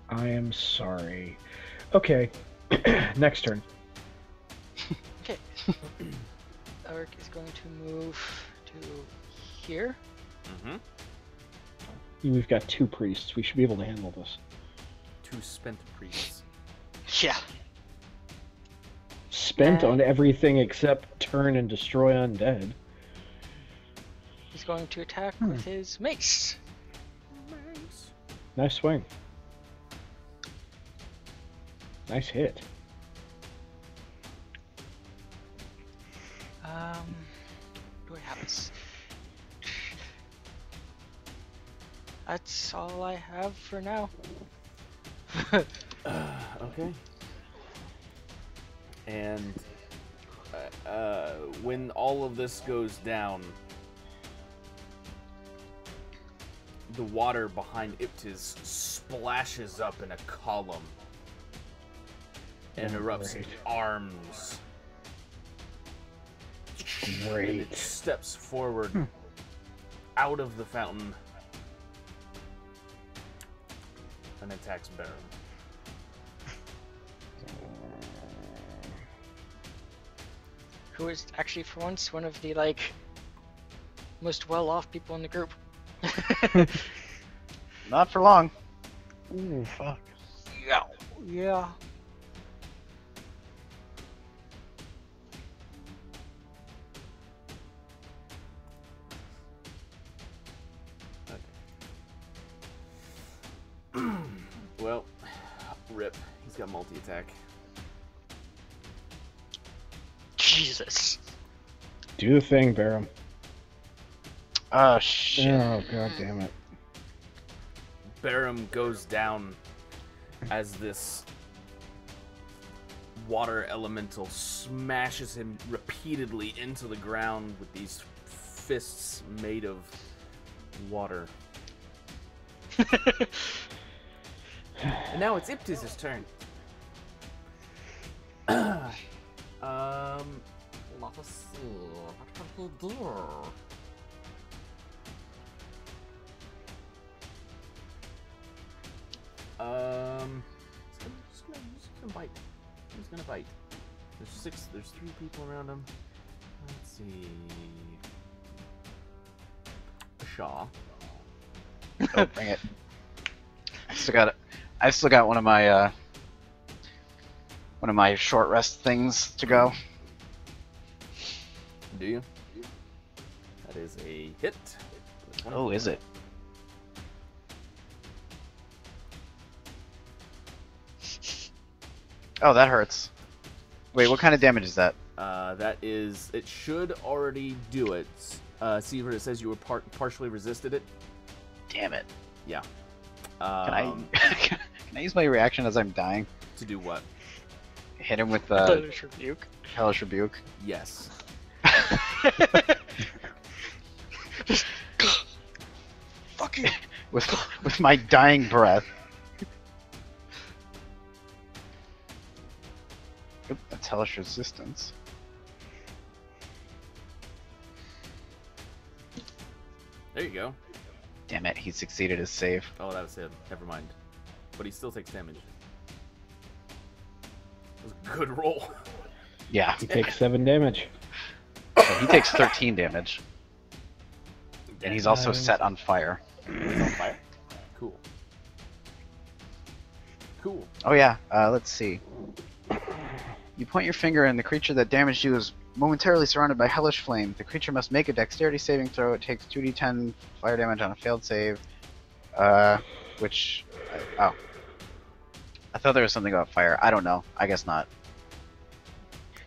I am sorry. Okay, next turn. Okay. Eric is going to move to here. Mm-hmm. We've got 2 priests. We should be able to handle this. 2 spent priests. Yeah. Spent on everything except turn and destroy undead. He's going to attack with his mace. Nice swing. Nice hit. Do I have this? That's all I have for now. Okay. And when all of this goes down, the water behind Iptiz splashes up in a column and erupts into arms. Great. And it steps forward out of the fountain and attacks Baron. Who is actually, for once, one of the, most well-off people in the group. Not for long. Ooh, fuck. Yeah. rip. He's got multi-attack. Jesus. Do the thing, Barum. Oh shit. Oh, god damn it. Barum goes down as this water elemental smashes him repeatedly into the ground with these fists made of water. And now it's Iptiz's turn. Let us see. What can he do? He's gonna bite. He's gonna bite. There's 3 people around him. Let's see. Shaw. Oh, bring it. I've still got one of my short rest things to go. Do you? That is a hit. Oh, is it? Oh, that hurts. Wait, what kind of damage is that? That is. It should already do it. See where it says you were partially resisted it? Damn it. Yeah. Can I use my reaction as I'm dying? To do what? Hit him with Hellish Rebuke. Hellish Rebuke. Yes. Just fuck you. with my dying breath. Oop, that's Hellish Resistance. There you go. Damn it, he succeeded his save. Oh, that was him. Never mind. But he still takes damage. It was a good roll. Yeah. He takes 7 damage. So he takes 13 damage. And he's also set on fire. He's on fire? Cool. Cool. Oh yeah, let's see. You point your finger and the creature that damaged you is momentarily surrounded by hellish flame. The creature must make a dexterity saving throw. It takes 2d10 fire damage on a failed save. Which... oh. I thought there was something about fire. I don't know. I guess not.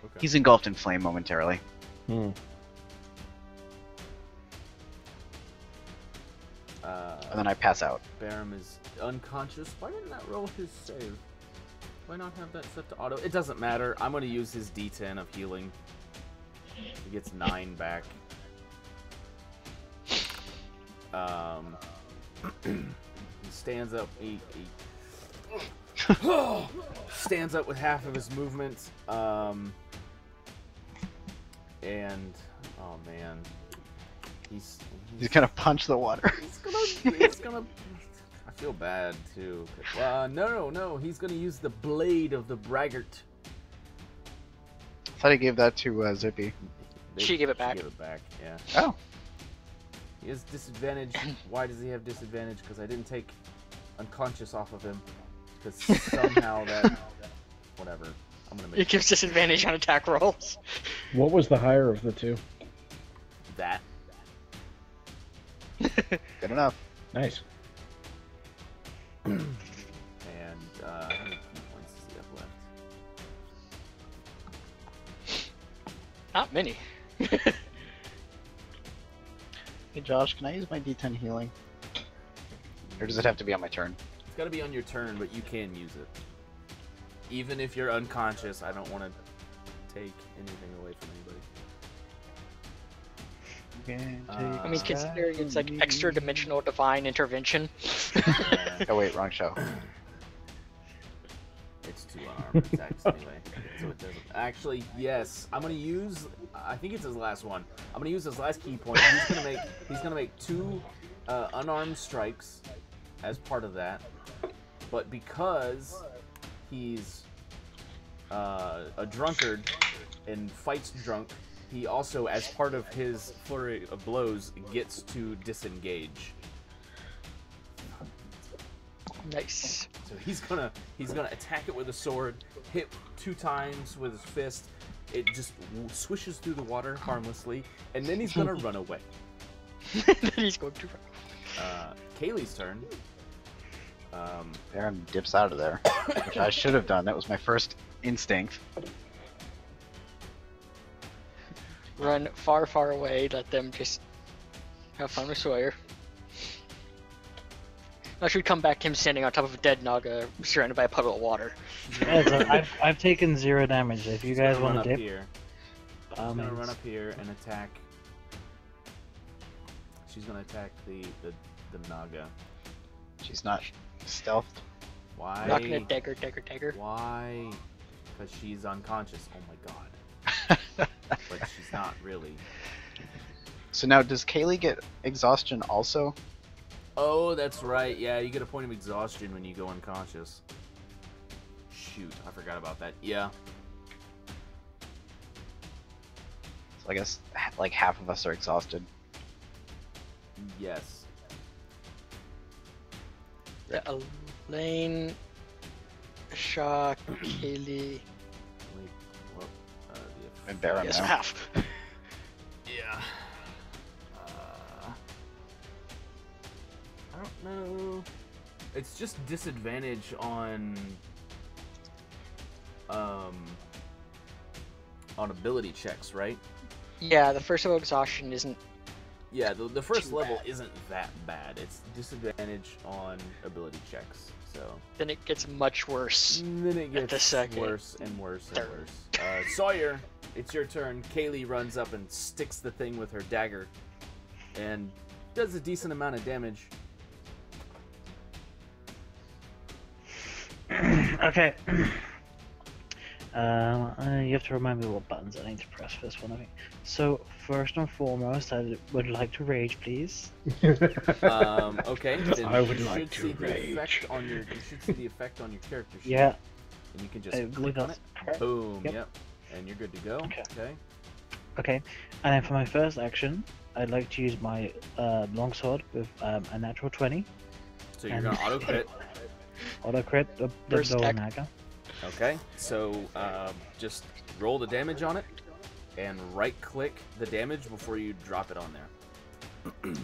Okay. He's engulfed in flame momentarily. Hmm. And then I pass out. Barum is unconscious. Why didn't that roll his save? Why not have that set to auto? It doesn't matter. I'm going to use his d10 of healing. He gets 9 back. He stands up. He stands up with half of his movement. And oh man, he's gonna punch the water. He's gonna. I feel bad too. No. He's gonna use the blade of the braggart. I thought he gave that to Zippy. She gave it back. She gave it back. Yeah. Oh. He has disadvantage. Why does he have disadvantage? Because I didn't take unconscious off of him. Because somehow that. Whatever. I'm gonna make It gives disadvantage on attack rolls. What was the higher of the two? that. Good enough. Nice. And how many key points does he have left? Not many. Hey Josh, can I use my D10 healing? Or does it have to be on my turn? It's got to be on your turn, but you can use it. Even if you're unconscious, I don't want to take anything away from anybody. I mean, considering it's like extra dimensional divine intervention. Oh wait, wrong show. It's 2 unarmed attacks anyway, so it doesn't. Actually, yes, I'm gonna use. I think it's his last one. I'm gonna use his last key point. He's gonna make 2 unarmed strikes as part of that. But because he's a drunkard and fights drunk, he also, as part of his flurry of blows, gets to disengage. Nice. So he's gonna attack it with a sword, hit 2 times with his fist. It just swishes through the water harmlessly, and then he's gonna run away. Then he's going to run. Kaylee's turn. Baron dips out of there, which I should have done. That was my first instinct. Run far, far away. Let them just have fun with Sawyer. I should come back to him standing on top of a dead Naga, surrounded by a puddle of water. Yeah, so I've taken 0 damage. If you guys want to dip, here. She's gonna run up here and attack. She's gonna attack the Naga. She's not stealthed. Why? Not gonna dagger. Why? Because she's unconscious. Oh my god. But she's not really. So now, does Kaylee get exhaustion also? Oh, that's right. Yeah, you get a point of exhaustion when you go unconscious. Shoot, I forgot about that. Yeah. So I guess like half of us are exhausted. Yes. Yeah, Elaine, Shaw, Kaylee. Wait, what? And Baron Yes, now. half. Yeah. I don't know. It's just disadvantage on ability checks, right? Yeah, the first level exhaustion isn't. Yeah, the first Too level bad. isn't that bad. It's disadvantage on ability checks. So Then it gets much worse. then it At the gets second, worse and worse and third. worse. Sawyer, it's your turn. Kaylee runs up and sticks the thing with her dagger, and does a decent amount of damage. Okay. You have to remind me what buttons I need to press for this one, I think. So, first and foremost, I would like to rage, please. Okay. Then I would you like should see to the effect rage. on your. You should see the effect on your character sheet. Yeah, And you can I just believe click on it. that's correct. Boom. Yep. Yep. And you're good to go. Okay. Okay. Okay, and then for my first action, I'd like to use my longsword with a natural 20. So you're And- gonna auto crit. Auto crit the First Bone attack. Naga. Okay. So just roll the damage on it, and right click the damage before you drop it on there.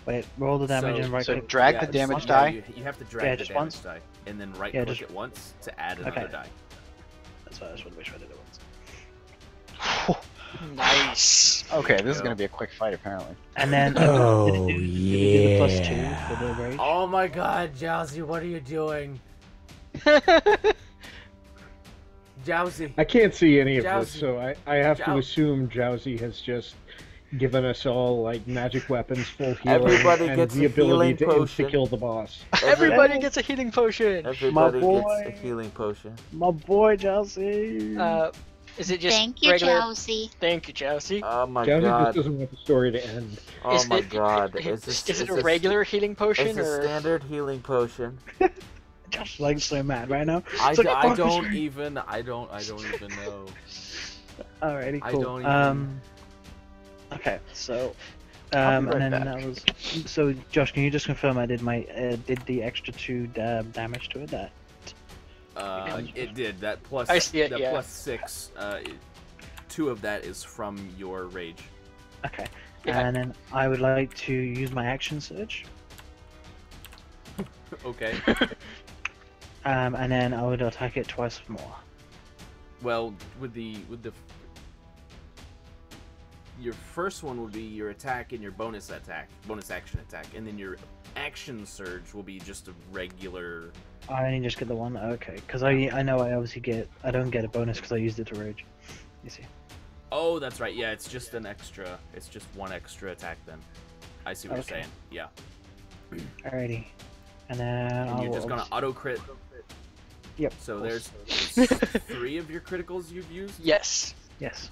Wait, roll the damage So- and right So click. drag Yeah, the just damage one- die. yeah, you have to drag Yeah, the just damage once. die, and then right Yeah, click just- it once to add another Okay. die. That's why I just want to make sure I did it once. Nice. Okay, this is go. gonna be a quick fight apparently. And then Oh, did it do the +2 for the rage? Oh my god, Jowsy, what are you doing? Jowsy. I can't see any of this, Jowsy. so I have to Jow- assume Jowsy has just given us all like magic weapons, full healing, Everybody and gets the a ability healing to potion. insta-kill the boss. Everybody gets a healing potion. Everybody My gets boy. a healing potion. My boy, Chelsea! Is it just Thank you, regular? Jousy. Thank you, Jousy. Oh my Jowsy just god. doesn't want the story to end. Oh Is my it- god. Is it a regular healing potion It's a or? standard healing potion. Josh like so mad right now. I, It's like, I "Fuck don't this." even I don't even know. Alrighty, I cool. don't even- Okay, so I'll be right and then back. that was so. Josh, can you just confirm I did my did the extra 2 damage to it? That It did that plus. I see it, that yeah. plus 6. 2 of that is from your rage. okay. Yeah. And then I would like to use my action surge. Okay. And then I would attack it twice more. Well, with the your first one would be your attack and your bonus action attack, and then your action surge will be just a regular. I only just get the one. Okay, because I know I obviously I don't get a bonus because I used it to rage. You see. Oh, that's right. Yeah, it's just an extra. It's just one extra attack then. I see what Okay. you're saying. Yeah. Alrighty. And then And you're just gonna auto crit. Yep. So of there's course. 3 of your criticals you've used. Yes. Yes.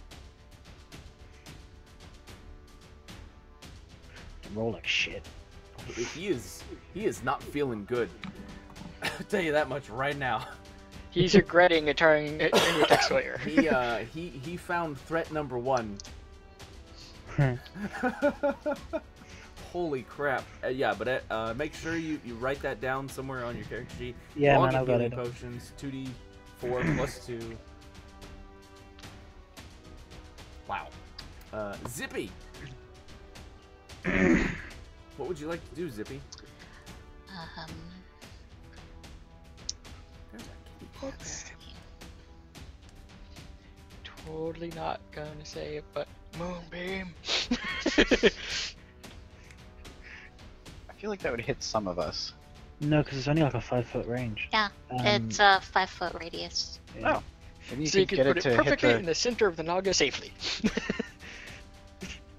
Roll like shit. He is not feeling good. I'll tell you that much right now. He's regretting turning into attack Sawyer. He found threat number 1. Holy crap! Yeah, but make sure you write that down somewhere on your character sheet. Yeah, All man, get I've got healing it. potions, 2d4 plus 2. Wow. Zippy. What would you like to do, Zippy? let's see. Totally not gonna say it, but moonbeam. I feel like that would hit some of us. No, because it's only like a 5-foot range. Yeah, it's a 5-foot radius. Yeah. Oh. Maybe you So you could can get put it it to hit perfectly the... in the center of the Naga safely.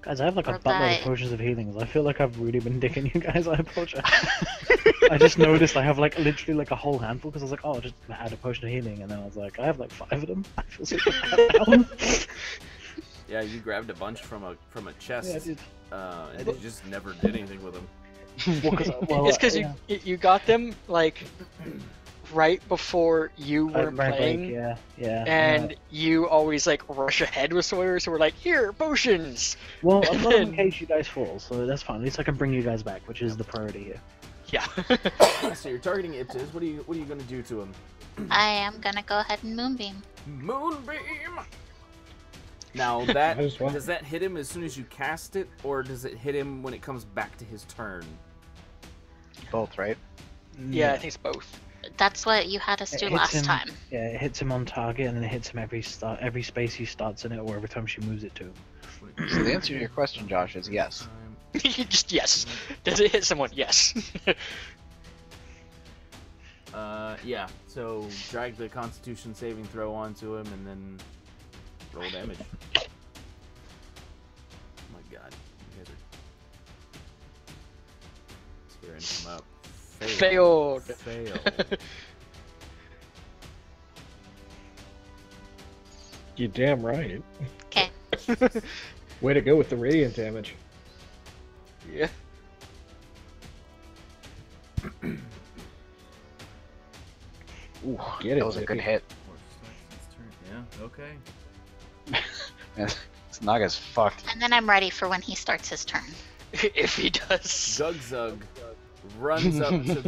Guys, I have like a Or buttload that- of potions of healings. I feel like I've really been dicking you guys. I apologize. I just noticed I have like literally like a whole handful because I was like, oh, I'll just add a potion of healing, and then I was like, I have like 5 of them. I feel so bad now. Yeah, you grabbed a bunch from a chest, Yeah, I did. and you just never did anything with them. It's because you got them like right before you weren't playing, Yeah. and you always like rush ahead with Sawyer, so we're like, here, potions. Well, I've got them in case you guys fall, so that's fine. At least I can bring you guys back, which is the priority here. Yeah. So you're targeting Iptiz. What are you gonna do to him? I am gonna go ahead and moonbeam. Moonbeam. Now that Might as well. does that hit him as soon as you cast it, or does it hit him when it comes back to his turn? Both, right? Yeah, I think it's both. That's what you had us do It hits last him- time. Yeah, it hits him on target, and then it hits him every space he starts in it, or every time she moves it to. So the answer to your question, Josh, is yes. Just yes. Does it hit someone? Yes. Yeah. So drag the Constitution saving throw onto him, and then roll damage. Oh my God, you guys are scaring him up. Failed. Failed. You're damn right. Okay. Way to go with the radiant damage. Yeah. Ooh, Get it, that was a good Zippy. hit. Yeah. Okay. Man, this Naga's fucked. And then I'm ready for when he starts his turn. If he does. Zugzug runs up to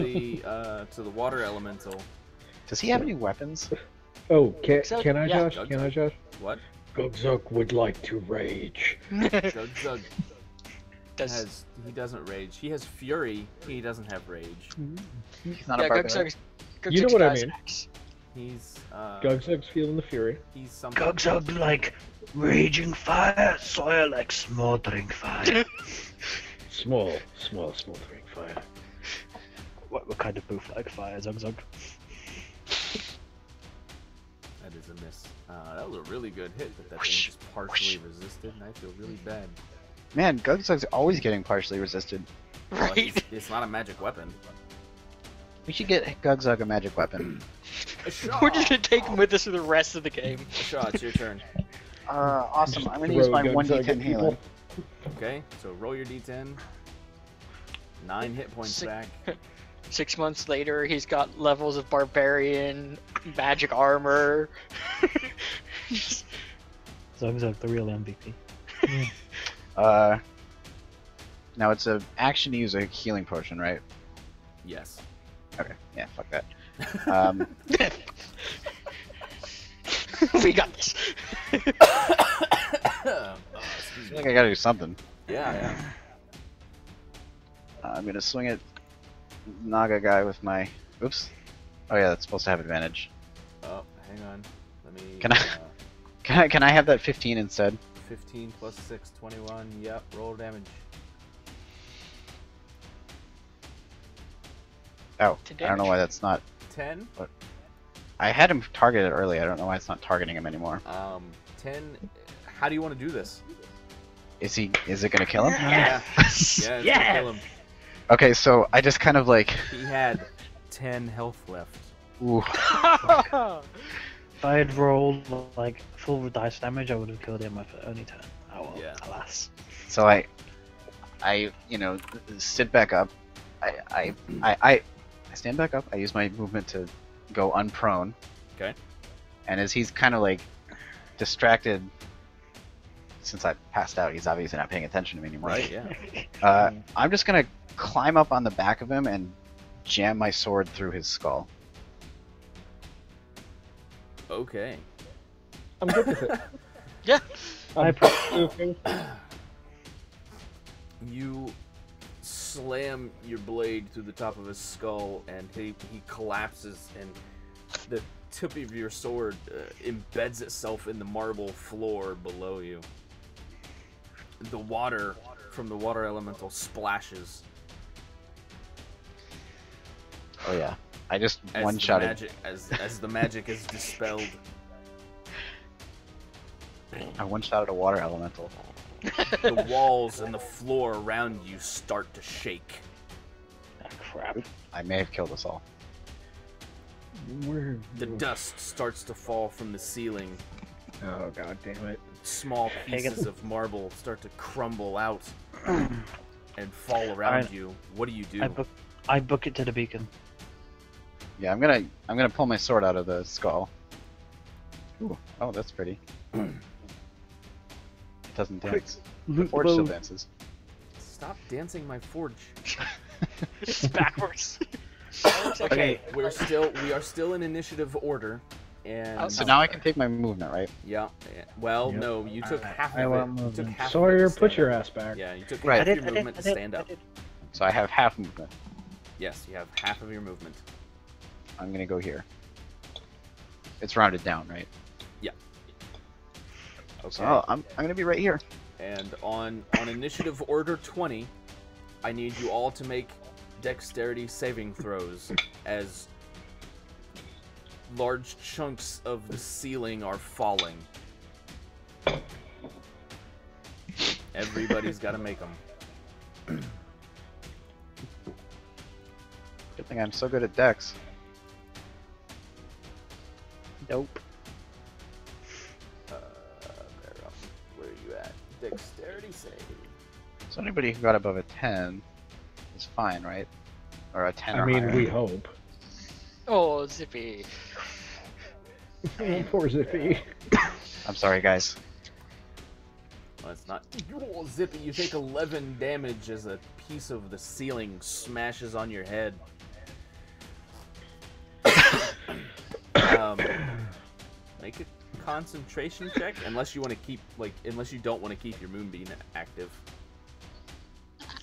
the water elemental. Does he have any weapons? Oh, can I, Yeah. Josh? Can I, Josh? What? Gugzug would like to rage. Zugzug Does he doesn't rage. He has fury. He doesn't have rage. He's not yeah, a barbarian. You know what I mean. He's Gugzug's feeling the fury. he's something. Gugzug like raging fire, Sawyer like smoldering fire. Small smoldering fire. what kind of booth like fire, Zugzug? That is a miss. That was a really good hit, but that thing just partially resisted, and I feel really bad. Man, Gugzug's always getting partially resisted. Well, Right. it's not a magic weapon. We should get Gugzug a magic weapon. We're just gonna take him with us for the rest of the game. Shaw, it's your turn. Awesome. I'm gonna use my Throw Gugzug 1d10 at people. healing. Okay, so roll your d10. 9 hit points Sick. back. 6 months later, he's got levels of barbarian, magic armor. Zugzug, the real MVP. Now it's an action to use a healing potion, right? Yes. Okay. Yeah, fuck that. We got this. I feel like I gotta do something. Yeah. I'm gonna swing at Naga guy with my. Oops. Oh yeah, that's supposed to have advantage. Oh, hang on. Let me. Can I- Can I have that 15 instead? 15 plus 6, 21. Yep, roll damage. Oh, To I don't know damage. why that's not. 10. I had him targeted early. I don't know why it's not targeting him anymore. 10. How do you want to do this? Is it gonna kill him? Yeah. Yeah, it's gonna kill him. Okay, so I just kind of like. He had 10 health left. Ooh. If I had rolled like full dice damage, I would have killed him with only 10. Oh well, Yeah. alas. So I sit back up. I stand back up. I use my movement to go unprone. Okay. And as he's kind of like distracted, since I passed out, he's obviously not paying attention to me anymore. Right, yeah. I'm just gonna climb up on the back of him and jam my sword through his skull. Okay. I'm good with it. Yeah. I'm okay. You slam your blade through the top of his skull, and he collapses, and the tip of your sword embeds itself in the marble floor below you. The water from the water elemental splashes. Oh yeah. I just As one-shotted. as the magic is dispelled. I one-shotted a water elemental. The walls and the floor around you start to shake. Ah, crap. I may have killed us all. The dust starts to fall from the ceiling. Oh god damn it! Small Take it. pieces of marble start to crumble out and fall around Alright. you. What do you do? I book it to the beacon. Yeah, I'm gonna pull my sword out of the skull. Ooh, oh, that's pretty. It doesn't dance. The Loot forge still bow. dances. Stop dancing my forge. It's backwards. Okay, we are still in initiative order, and So now I can take my movement, right? yeah. Well, Yep. no, you took half I of want it. You took movement. half Sawyer, of it to put stand your up. ass back. Yeah, you took Right. half I of did, your I did, movement I to did, stand I up. did. So I have half movement. Yes, you have half of your movement. I'm gonna go here. It's rounded down, right? Okay. So I'm gonna be right here. And on initiative order 20, I need you all to make dexterity saving throws as large chunks of the ceiling are falling. Everybody's got to make them. Good thing I'm so good at dex. Nope. Where are you at? Dexterity save. So anybody who got above a 10 is fine, right? Or a 10 I or mean, higher. we hope. Oh, Zippy. Poor Zippy. I'm sorry, guys. Well, it's not. Oh, Zippy, you take 11 damage as a piece of the ceiling smashes on your head. Make a concentration check, unless you want to keep, unless you don't want to keep your moonbeam active.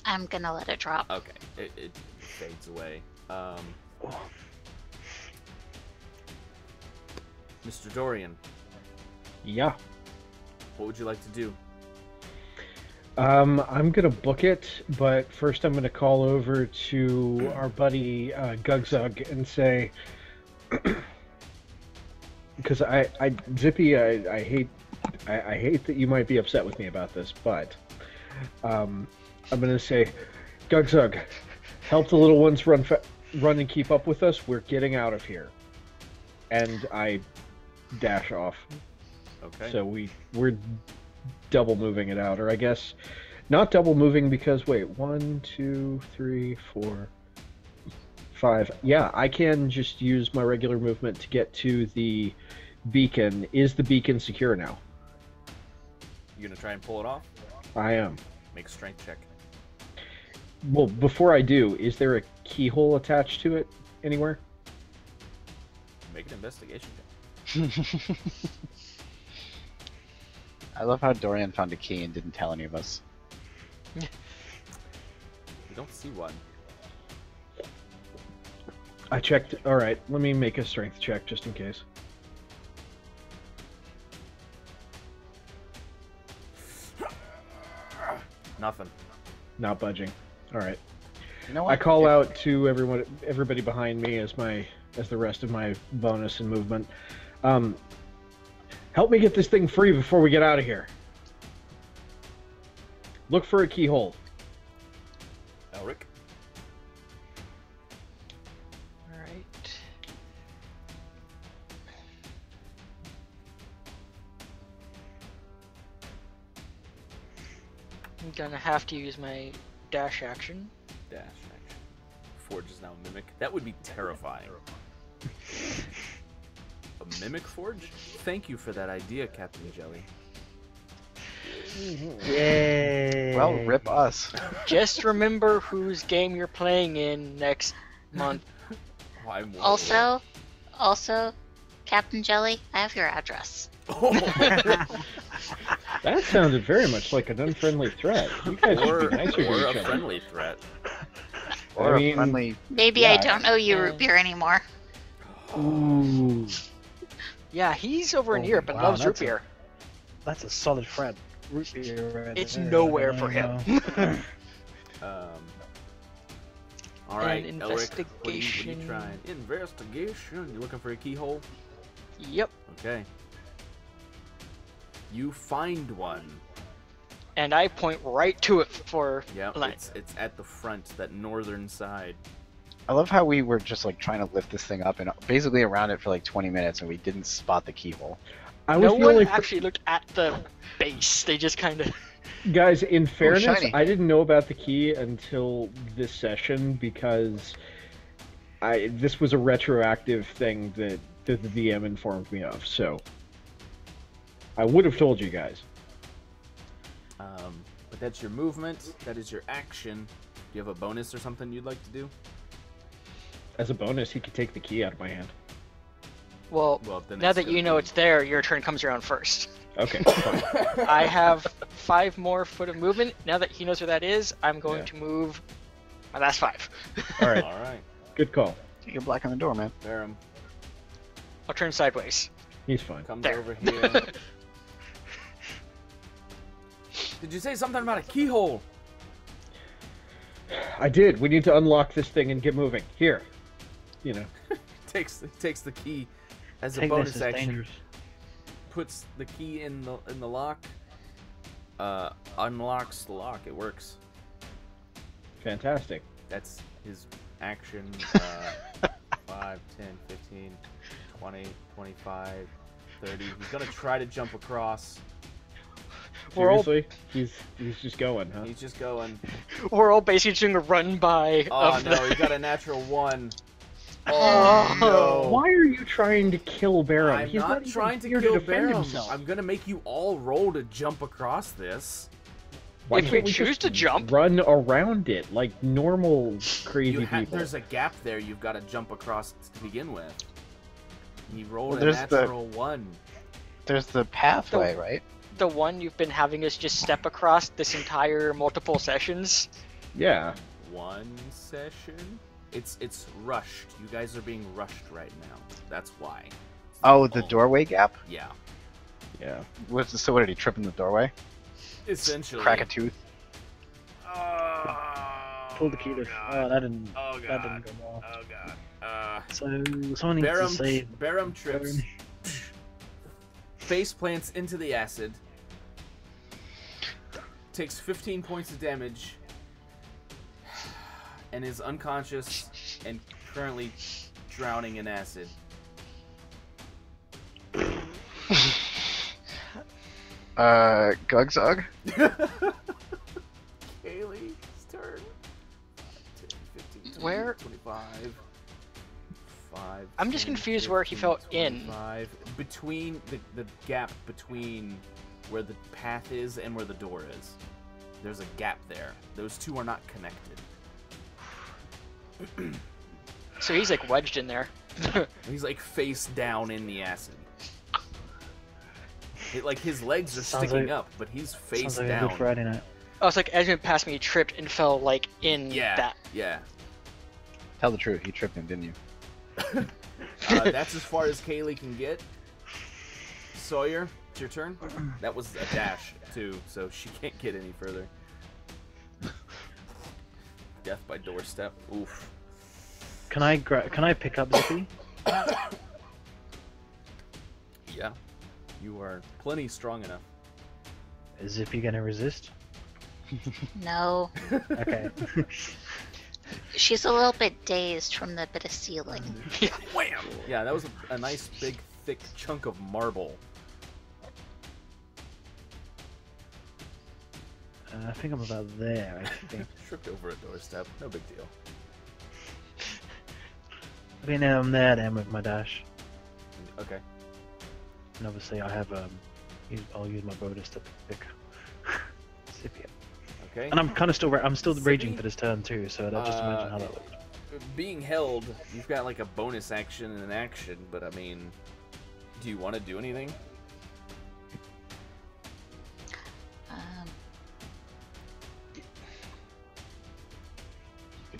I'm gonna let it drop. Okay, it fades away. Mr. Dorian, Yeah. what would you like to do? I'm gonna book it, but first I'm gonna call over to our buddy Gugzug and say, because Zippy, I hate that you might be upset with me about this, but I'm gonna say, Gugzug, help the little ones run and keep up with us. We're getting out of here, and I dash off. Okay. So we're double moving it out, or I guess not double moving because wait, 1, 2, 3, 4, 5. Yeah, I can just use my regular movement to get to the beacon. Is the beacon secure now? You gonna try and pull it off? I am. Make a strength check. Well, before I do, is there a keyhole attached to it anywhere? Make an investigation check. I love how Dorian found a key and didn't tell any of us. You don't see one. I checked. All right, let me make a strength check just in case. Nothing. Not budging. All right. You know what? I call out to everybody behind me as the rest of my bonus and movement. Help me get this thing free before we get out of here. Look for a keyhole. Elric? Alright. I'm gonna have to use my dash action. Dash action. Forge is now a mimic. That would be terrifying. A mimic forge? Thank you for that idea, Captain Jelly. Yay! Well, rip us. Just remember whose game you're playing in next month. Oh, I'm Also, Captain Jelly, I have your address. That sounded very much like an unfriendly threat. You guys should or be nicer to or each a other. friendly threat. Or I mean- a friendly. Maybe I Yeah, don't owe you root and- beer anymore. Ooh. Yeah, he's over in Oh, Europe and wow, loves root that's a- beer. That's a solid friend. Root beer right It's there, nowhere I for don't him. know. All right, And Elric, what are you investigation. trying? Investigation. You looking for a keyhole? Yep. Okay. You find one. And I point right to it for Yep, like, it's at the front, that northern side. I love how we were just like trying to lift this thing up and basically around it for like 20 minutes and we didn't spot the keyhole. I was no the one only actually looked at the base. They just kind of. guys. In fairness, shiny. I didn't know about the key until this session because this was a retroactive thing that the DM informed me of. So I would have told you guys. But that's your movement. That is your action. Do you have a bonus or something you'd like to do? As a bonus, he could take the key out of my hand. Well, Well, then now it's that you gonna know be- it's there, your turn comes around first. Okay. Fine. I have 5 more foot of movement. Now that he knows where that is, I'm going Yeah. to move my last 5. All right. All right, Good call. You're blocking the door, man. Barum I'll turn sideways. He's fine. comes There. over here. Did you say something about a keyhole? I did. We need to unlock this thing and get moving. Here. You know. Takes the key as a Take bonus this, it's action. dangerous. Puts the key in the lock. Unlocks the lock. It works. Fantastic. That's his action. 5, 10, 15, 20, 25, 30. He's gonna try to jump across. We're all- Seriously? He's just going, huh? He's just going. We're all basically doing a run by Oh of no, the. he got a natural 1. Oh, no. Why are you trying to kill Baron? I'm He's not even trying to here kill defend Barum. himself. I'm gonna make you all roll to jump across this. Why If we can't choose just to jump. run around it like normal crazy people? There's a gap there. You've got to jump across to begin with. He rolled Well, a there's the- natural 1. There's the pathway, right? The one you've been having us just step across this entire multiple sessions. Yeah. 1 session. It's rushed. You guys are being rushed right now. That's why. Oh, the doorway gap? Yeah. Yeah. So what did he trip in the doorway? Essentially. Crack a tooth? Pull the key. Oh, that didn't. Oh That god. didn't go well. Oh god. So someone needs to save. Barum trips. Barum. Face plants into the acid. Takes 15 points of damage. And is unconscious and currently drowning in acid. Gugzug? Kaylee's turn. 10, 15, 20, Where- 25. 5, I'm just 10, confused where he fell in. 25. Between the gap between where the path is and where the door is. There's a gap there. Those two are not connected. So he's like wedged in there. He's like face down in the acid. Like his legs are Sounds sticking like- up, but he's face Sounds like a down. good Friday night. Oh, it's like as he went past me, he tripped and fell like in Yeah, that. yeah. Tell the truth, you tripped him, didn't you? That's as far as Kaylee can get. Sawyer, it's your turn. That was a dash too, so she can't get any further. Death by doorstep. Oof. Can I pick up Zippy? Yeah. You are plenty strong enough. Is Zippy gonna resist? No. Okay. She's a little bit dazed from the bit of ceiling. Wham! Yeah, that was a nice big thick chunk of marble. I think I'm about there. I think. Tripped over a doorstep. No big deal. Okay, now I'm there then with my dash, Okay. and obviously I have I'll use my bonus to pick Zippy up. Okay. And I'm kind of I'm still raging Zippy? for this turn too. So that just imagine how that looks. Being held, you've got like a bonus action and an action, but I mean, do you want to do anything?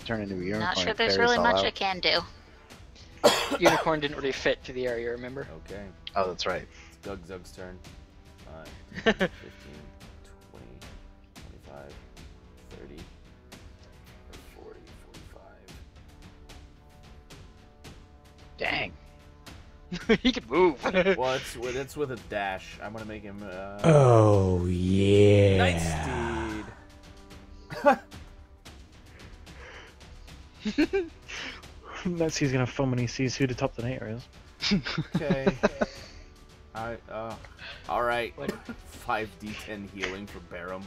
turn into a unicorn. Not sure and there's carry us really all much out. I can do. Unicorn didn't really fit to the area, remember? Okay. Oh, that's right. It's Gug Zug's turn. 5, 10, 15, 20, 25, 30, 40, 45. Dang. He could move. Well, it's with a dash. I'm gonna make him. Oh yeah. Night Steed. Let's see, he's gonna fun when he sees who the top donator is. Okay. All right. 5d10 healing for Barum.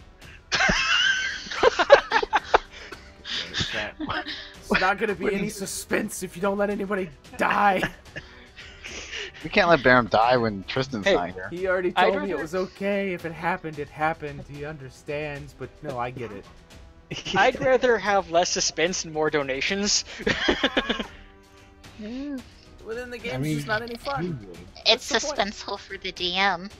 It's not gonna be any suspense if you don't let anybody die. We can't let Barum die when Tristan's Hey, not here. He already I'd told me it rather- was okay. If it happened, it happened. He understands, but no, I get it. I'd rather have less suspense and more donations. Within the game's I mean, just not any fun. It's What's the point? suspenseful for the DM.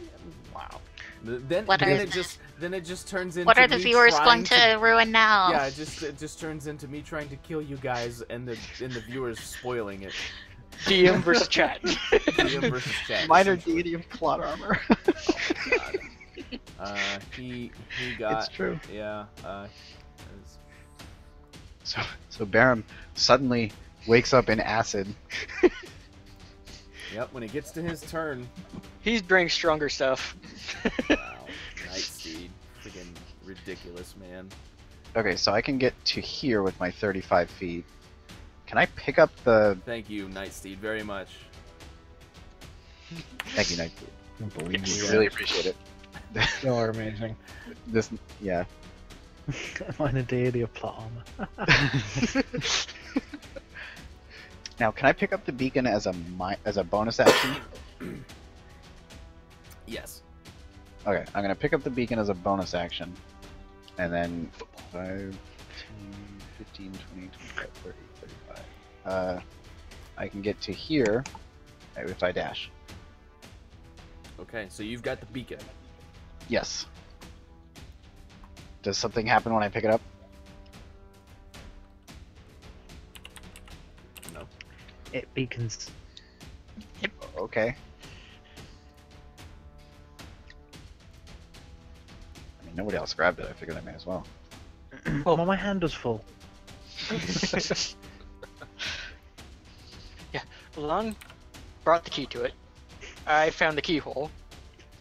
Wow. Then What are it the- just turns into What are the me viewers trying going to ruin now? Yeah, it just turns into me trying to kill you guys and the viewers spoiling it. DM versus chat. DM versus chat. Minor essentially. deity of plot armor. God. He got. It's true. Yeah. So Barum suddenly wakes up in acid. Yep. When it gets to his turn. He's bringing stronger stuff. Wow. Night Steed. Freaking ridiculous, man. Okay, so I can get to here with my 35 feet. Can I pick up the... Thank you, Night Steed, very much. Thank you, Night. I don't believe We you. really appreciate it. Y'all are amazing. This, yeah. Minor deity of plot armor. Now, can I pick up the beacon as a bonus action? Yes. Okay, I'm gonna pick up the beacon as a bonus action, and then 5, 10, 15, 20, 25, 30, 35. I can get to here if I dash. Okay, so you've got the beacon. Yes. Does something happen when I pick it up? No. It beacons. Okay. I mean, nobody else grabbed it. I figured I may as well. Well, my hand was full. Yeah, Lung brought the key to it. I found the keyhole.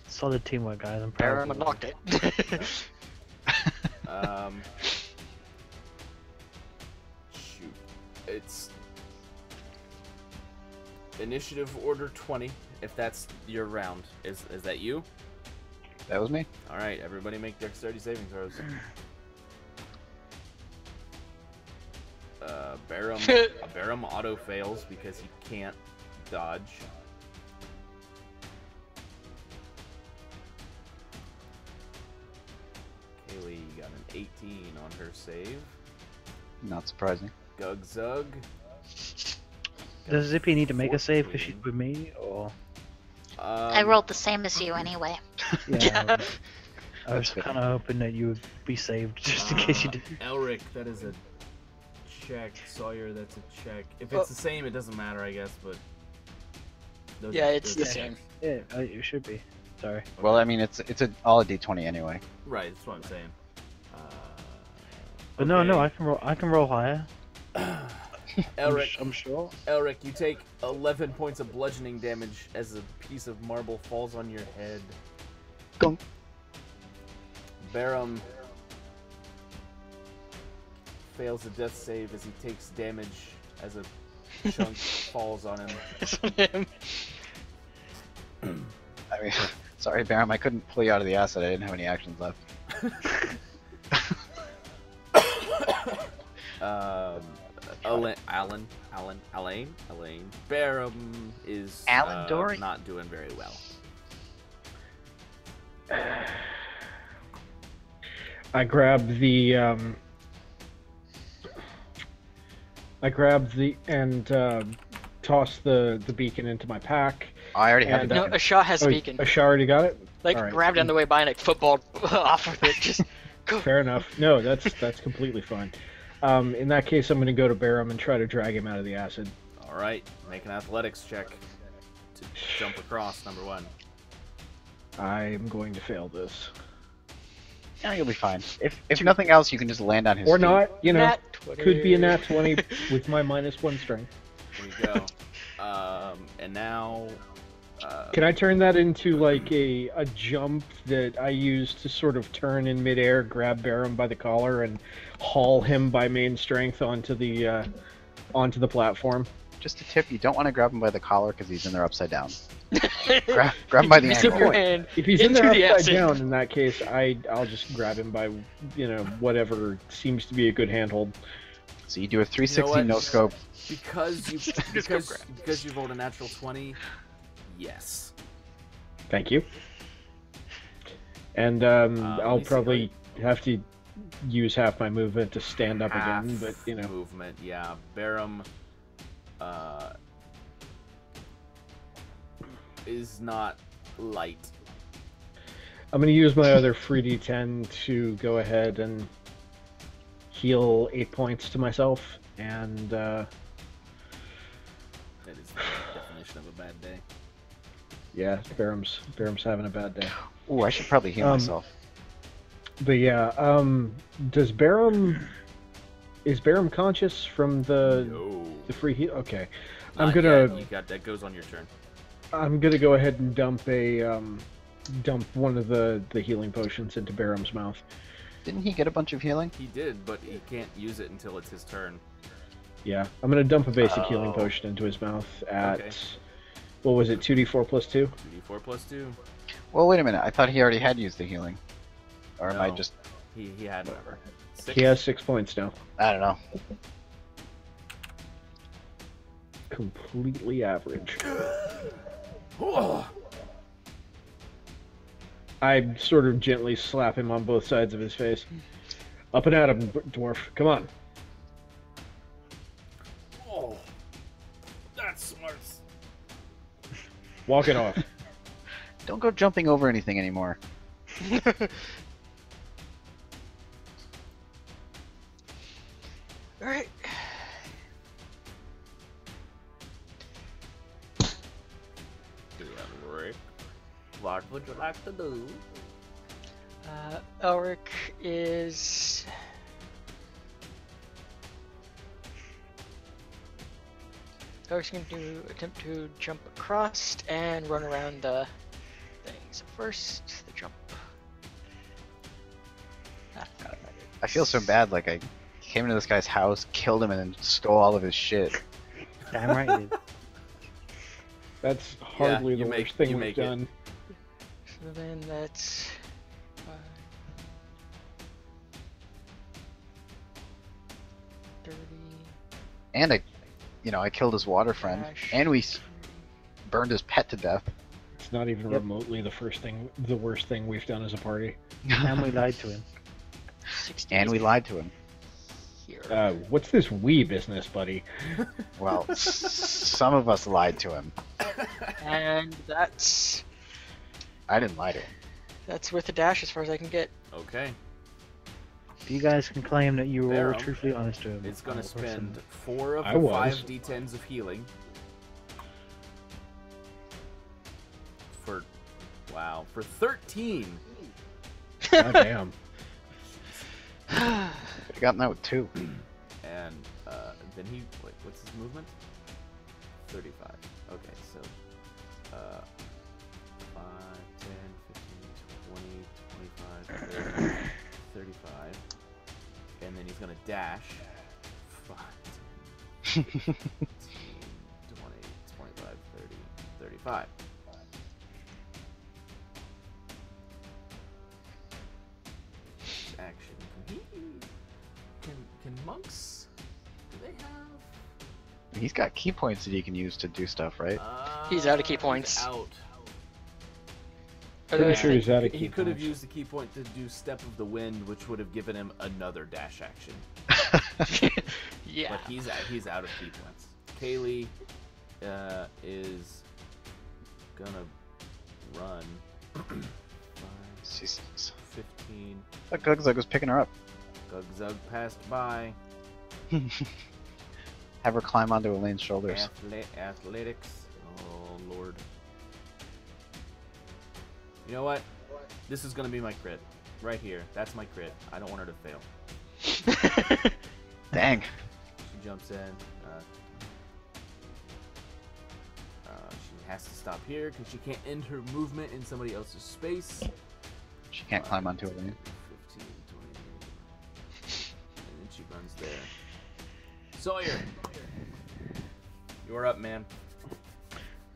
Solid teamwork, guys. I'm proud. Barum of you. unlocked it. Shoot. It's initiative order 20, if that's your round. Is that you? That was me. All right, everybody make dexterity saving throws. Barum auto fails because he can't dodge. Kaylee got an 18 on her save. Not surprising. Gug Zug. Does Zippy need to make a save because 14. she's with me, or? I rolled the same as you anyway. Yeah. I was That's kind of hoping that you would be saved just in case you did. Elric, that is a check. Sawyer, that's a check. If it's the same, it doesn't matter, I guess, but... those Yeah, are- it's those the are same. checks. Yeah, it should be. Sorry. Well, I mean, it's all a d20 anyway. Right, that's what I'm saying. But no, okay. I can roll higher. Elric, I'm sure. Elric, you take 11 points of bludgeoning damage as a piece of marble falls on your head. Gunk. Barum fails a death save as he takes damage as a chunk falls on him. I mean, sorry, Barum, I couldn't pull you out of the acid. I didn't have any actions left. Alain. Barum is Alan Dory? not doing very well. I grab the and toss the beacon into my pack. I already have And, the No, beacon. Ashah has Oh, a beacon. Ashah already got it. Like, alright. grabbed it on the way by and like football off of it. Just go. Fair enough. No, that's completely fine. In that case, I'm going to go to Barum and try to drag him out of the acid. All right, make an athletics check to jump across. Number 1. I'm going to fail this. Yeah, you'll be fine. If nothing else, you can just land on his Or feet. not, you know. Nat 20. Could be a nat 20 with my -1 strength. There you go. And now. Can I turn that into like a jump that I use to sort of turn in midair, grab Barum by the collar, and haul him by main strength onto the platform? Just a tip, you don't want to grab him by the collar because he's in there upside down. grab him by the You stick ankle. your hand If he's in into there the upside acid. down, in that case, I'll just grab him by, whatever seems to be a good handhold. So you do a 360 You know what? no scope. Because you Just go grab. because you rolled a natural 20, yes. Thank you. And let me I'll see, probably have to use half my movement to stand up again, but Half movement, yeah. Barum is not light. I'm going to use my other free d10 to go ahead and heal 8 points to myself, and That is the definition of a bad day. yeah, Barum's having a bad day. Ooh, I should probably heal myself. But yeah, is Barum conscious from the No. free heal? Okay, Not I'm gonna yet. You got that goes on your turn. I'm gonna go ahead and dump one of the healing potions into Barum's mouth. Didn't he get a bunch of healing? He did, but he can't use it until it's his turn. Yeah, I'm gonna dump a basic healing Oh. potion into his mouth at Okay. what was it, 2d4 plus 2? 2d4 plus 2. Well, wait a minute. I thought he already had used the healing. Or am I No. just... He had whatever. 6. He has 6 points now. I don't know. Completely average. Oh. I sort of gently slap him on both sides of his face. Up and at him, dwarf. Come on. Oh. That's smart. Walk it off. Don't go jumping over anything anymore. Alright. Rick, what would you like to do? Elric is... Elric's going to attempt to jump across and run around the thing. So first, the jump. I feel so bad, like I came into this guy's house, killed him, and then stole all of his shit. Damn right you did. That's hardly you the make- worst thing you we've make it. done. So then that's... 30... And I killed his water friend, Dash. and we burned his pet to death. It's not even Yep. remotely the worst thing we've done as a party. And we lied to him. 60 And we lied to him. here. What's this we business, buddy? Well, some of us lied to him. And that's I didn't lie to him. with the dash as far as I can get. Okay. If you guys can claim that you were all Barum truthfully honest to him, It's going I'll to person- spend 4 of I the was. 5 d10s of healing. For 13. God damn. Could have gotten that with 2. And then he, wait, what's his movement? 35. Okay, so 5, 10, 15, 20, 25, 30, 35. And then he's gonna dash 5, 10, 15, 20, 25, 30, 35. Action. Can monks, do they have? He's got key points that he can use to do stuff, right? He's out of key He's points. out. Pretty sure he's out of He key could have points. used the key point to do Step of the Wind, which would have given him another dash action. Yeah. But he's out of key points. Kaylee is gonna run 5, She's... 15. That Gugzug was picking her up. Gugzug passed by. Have her climb onto Elaine's shoulders. Athletics. Oh lord. You know what? This is gonna be my crit. Right here. That's my crit. I don't want her to fail. Dang. She jumps in. She has to stop here because she can't end her movement in somebody else's space. She can't climb onto Elaine. 15, 20. And then she runs there. Sawyer! You're up, man.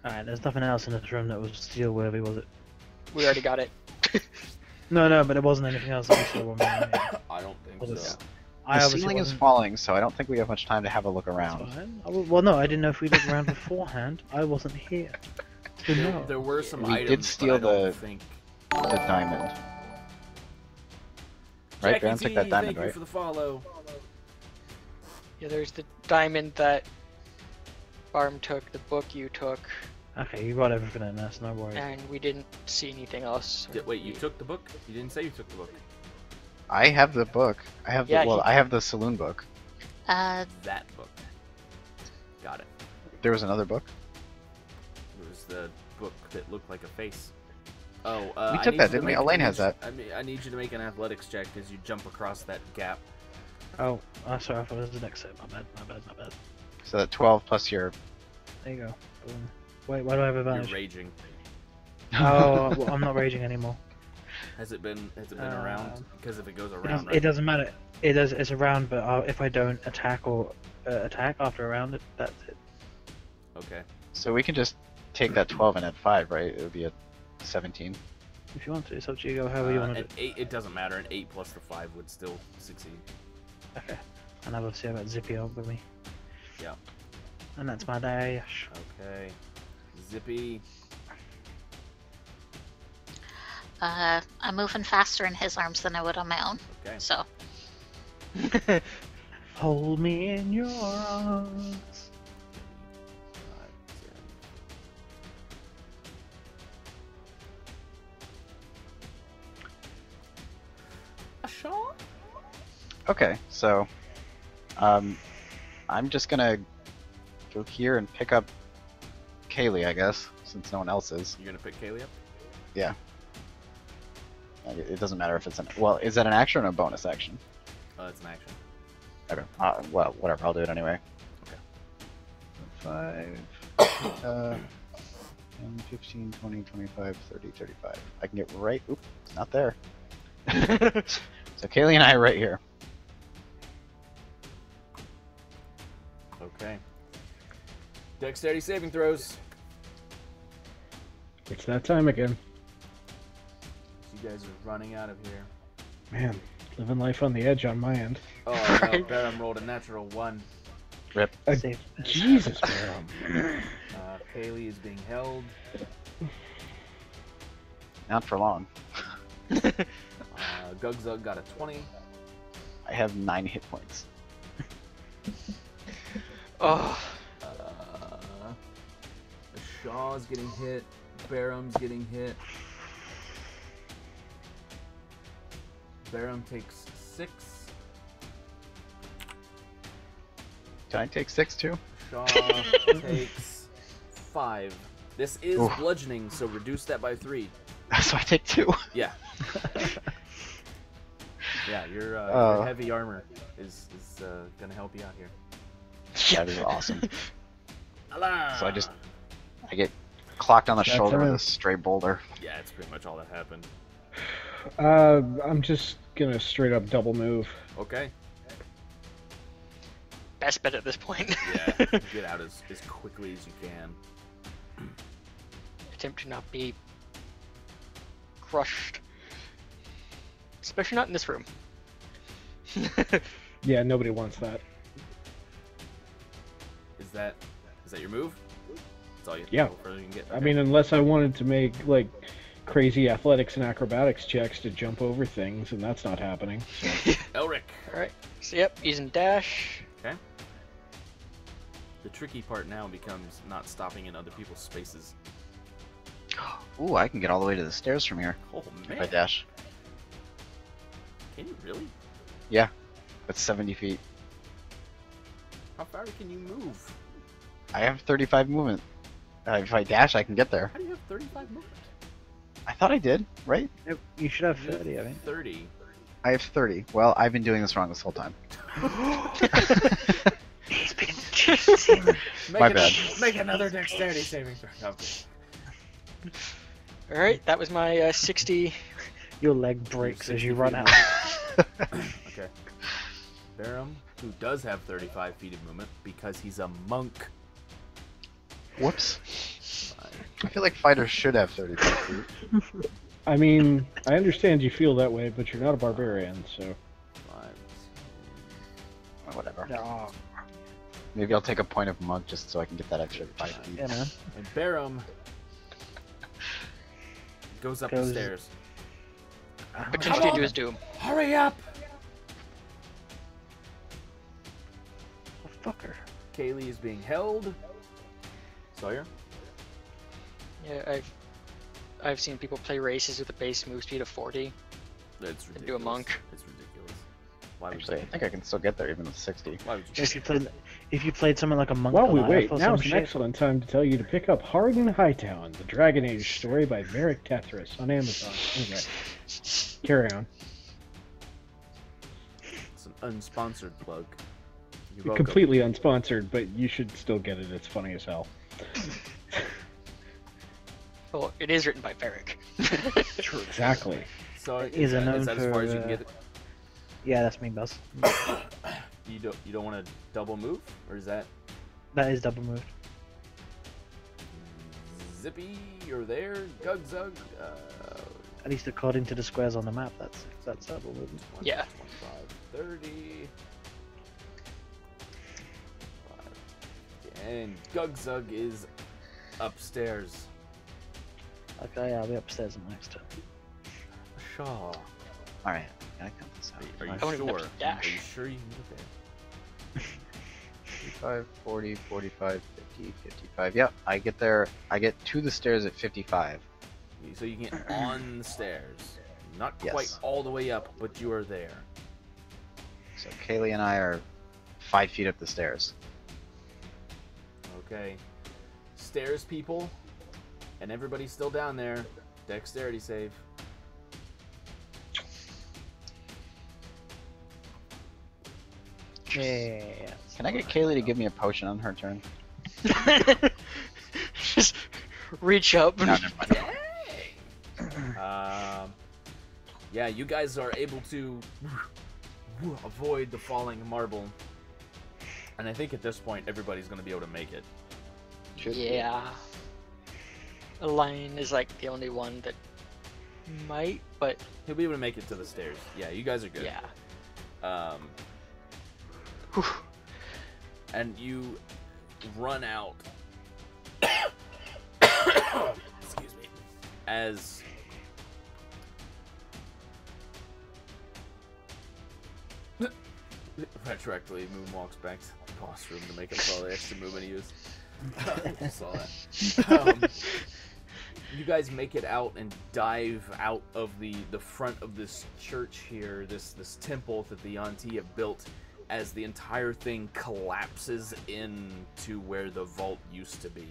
Alright, there's nothing else in this room that was steel worthy, was it? We already got it. No, but there wasn't anything else that was steel worthy. I don't think Was it? so. I The obviously ceiling is wasn't- falling, so I don't think we have much time to have a look That's around. fine. Well, no, I didn't know if we looked around beforehand. I wasn't here. So no. There were some We items, did steal but I don't the- think... The diamond. Right, Jackie Baron took T, that diamond, thank you right? for the follow. Yeah, there's the diamond that Barm took, the book you took, Okay, you got everything in there, so no worries. and we didn't see anything else. Wait, you took the book? You didn't say you took the book. I have the book. I have the, Yeah, well, he- I have the saloon book. That book. Got it. There was another book. It was the book that looked like a face. Oh, We I took need that, you to didn't we? make- Elaine I has need- that. I need you to make an athletics check as you jump across that gap. Oh, sorry, I thought it was the next set. My bad. So that 12 plus your. There you go. Boom. Wait, why do I have You're advantage? raging. Oh, well, I'm not raging anymore. Has it been around? Because if it goes It, around, it doesn't matter. It's a round, but if I don't attack or attack after a round, that's it. Okay. So we can just take that 12 and add 5, right? It would be a 17. If you want to, it's up to you. Go however you want to An do. 8, it doesn't matter. An 8 plus the 5 would still succeed. Okay. And I've obviously got Zippy up with me. Yeah. And that's my dash. Okay. Zippy. I'm moving faster in his arms than I would on my own. Okay. So, Hold me in your arms. 5, 10. Shaw? Okay, so. I'm just gonna go here and pick up Kaylee, I guess, since no one else is. You're gonna pick Kaylee up? Yeah. It doesn't matter if it's an. Well, is that an action or a bonus action? It's an action. Okay. Well, whatever. I'll do it anyway. Okay. 5, 10, 15, 20, 25, 30, 35. I can get right. Oop, it's not there. So Kaylee and I are right here. Okay. Dexterity saving throws. It's that time again. You guys are running out of here. Man, living life on the edge on my end. Oh no, Baron rolled a natural 1. Rip. Save. Jesus, Baron. Kaylee is being held. Not for long. Gugzug got a 20. I have 9 hit points. Oh, Shaw's getting hit. Barum's getting hit. Barum takes 6. Can I take 6 too? Shaw takes 5. This is Oof. bludgeoning, so reduce that by 3. So I take 2. Yeah. Yeah, your heavy armor is gonna help you out here. That is awesome. Allah! So I get clocked on the That's shoulder with right. a stray boulder. Yeah, it's pretty much all that happened. I'm just gonna straight up double move. Okay. best bet at this point. Yeah, get out as quickly as you can. Attempt to not be crushed. Especially not in this room. Yeah, nobody wants that. Is that your move? That's all you Yeah. go further you can get. I mean, unless I wanted to make like crazy athletics and acrobatics checks to jump over things, and that's not happening. So. Elric. Alright, so yep, using dash. Okay. The tricky part now becomes not stopping in other people's spaces. Ooh, I can get all the way to the stairs from here Oh if I man, dash. can you really? Yeah, that's 70 feet. How far can you move? I have 35 movement. If I dash, I can get there. How do you have 35 movement? I thought I did, right? Nope, you should have You have 30, I think. 30. I have 30. Well, I've been doing this wrong this whole time. He's been cheating. My bad. Make another dexterity saving throw. No. All right, that was my 60. Your leg breaks as you run out. Okay. Barum, who does have 35 feet of movement because he's a monk. Whoops. I feel like fighters should have 35 feet. I mean, I understand you feel that way, but you're not a barbarian, so. 5. Whatever. Oh, Maybe I'll take a point of monk just so I can get that extra 5 feet. yeah, man. And Barum goes up the Goes- stairs. Potentially on. to his doom. Hurry up! Oh, fucker. Kaylee is being held. Sawyer? Yeah, I've seen people play races with a base move speed of 40. That's And ridiculous. do a monk. It's ridiculous. Why would Actually, I you? think I can still get there even with 60. Why would you? If you played something like a monk While we Goliath wait, or now's some an shit, excellent time to tell you to pick up Hard in Hightown, the Dragon Age story by Varric Tethris on Amazon. Anyway, carry on. It's an unsponsored plug. You're welcome. Completely unsponsored, but you should still get it. It's funny as hell. Well, it is written by Varric. True, exactly. So Is it known that as far as you for, can get it? yeah, that's me, Buzz. You don't want to double move, or is that That is double moved. Zippy? You're there, Gugzug. At least according to the squares on the map, that's double movement. 20, Yeah. 25, 30. And Gugzug is upstairs. Okay, I'll be upstairs in the next turn. Shaw. Alright, gotta count this out. Are you I wanna even sure? have to dash. Are you sure you can get there? 55, 40, 45, 50, 55. Yep, I get there. I get to the stairs at 55. So you can get on the stairs. Not Yes. quite all the way up, but you are there. So Kaylee and I are 5 feet up the stairs. Okay. Stairs, people. And everybody's still down there. Dexterity save. Yeah. Can I get Kaylee to give me a potion on her turn? Just reach up. No, never mind. Yeah, you guys are able to avoid the falling marble. And I think at this point, everybody's going to be able to make it. Yeah. Elaine is like the only one that might, but He'll be able to make it to the stairs. Yeah, you guys are good. yeah. Um, and you run out. Excuse me. As retroactively moonwalks back to the boss room to make up for all the extra movement he used. Saw that. You guys make it out and dive out of the front of this church here, this temple that the Yanti have built, as the entire thing collapses into where the vault used to be.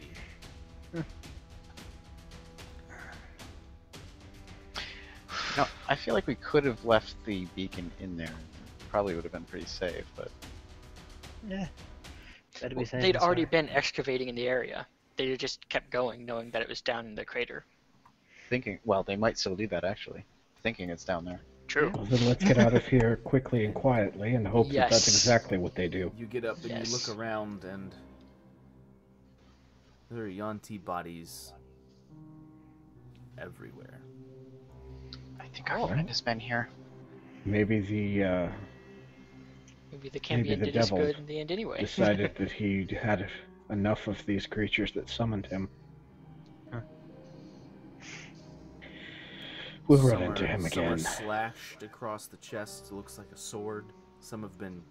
No, I feel like we could have left the beacon in there. Probably would have been pretty safe, but Yeah. Better be Well, safe they'd than already sorry. been excavating in the area. They just kept going, knowing that it was down in the crater. thinking, well, they might still do that actually. Thinking it's down there. True. Well, then let's get out of here quickly and quietly and hope that that's Yes. exactly what they do. You get up and Yes. you look around, and there are Yanti bodies everywhere. I think our friend has been here. Maybe the Maybe the Cambion the did as devil good in the end anyway. decided that he'd had enough of these creatures that summoned him. We'll run into him Some are again. slashed across the chest. It looks like a sword. Some have been.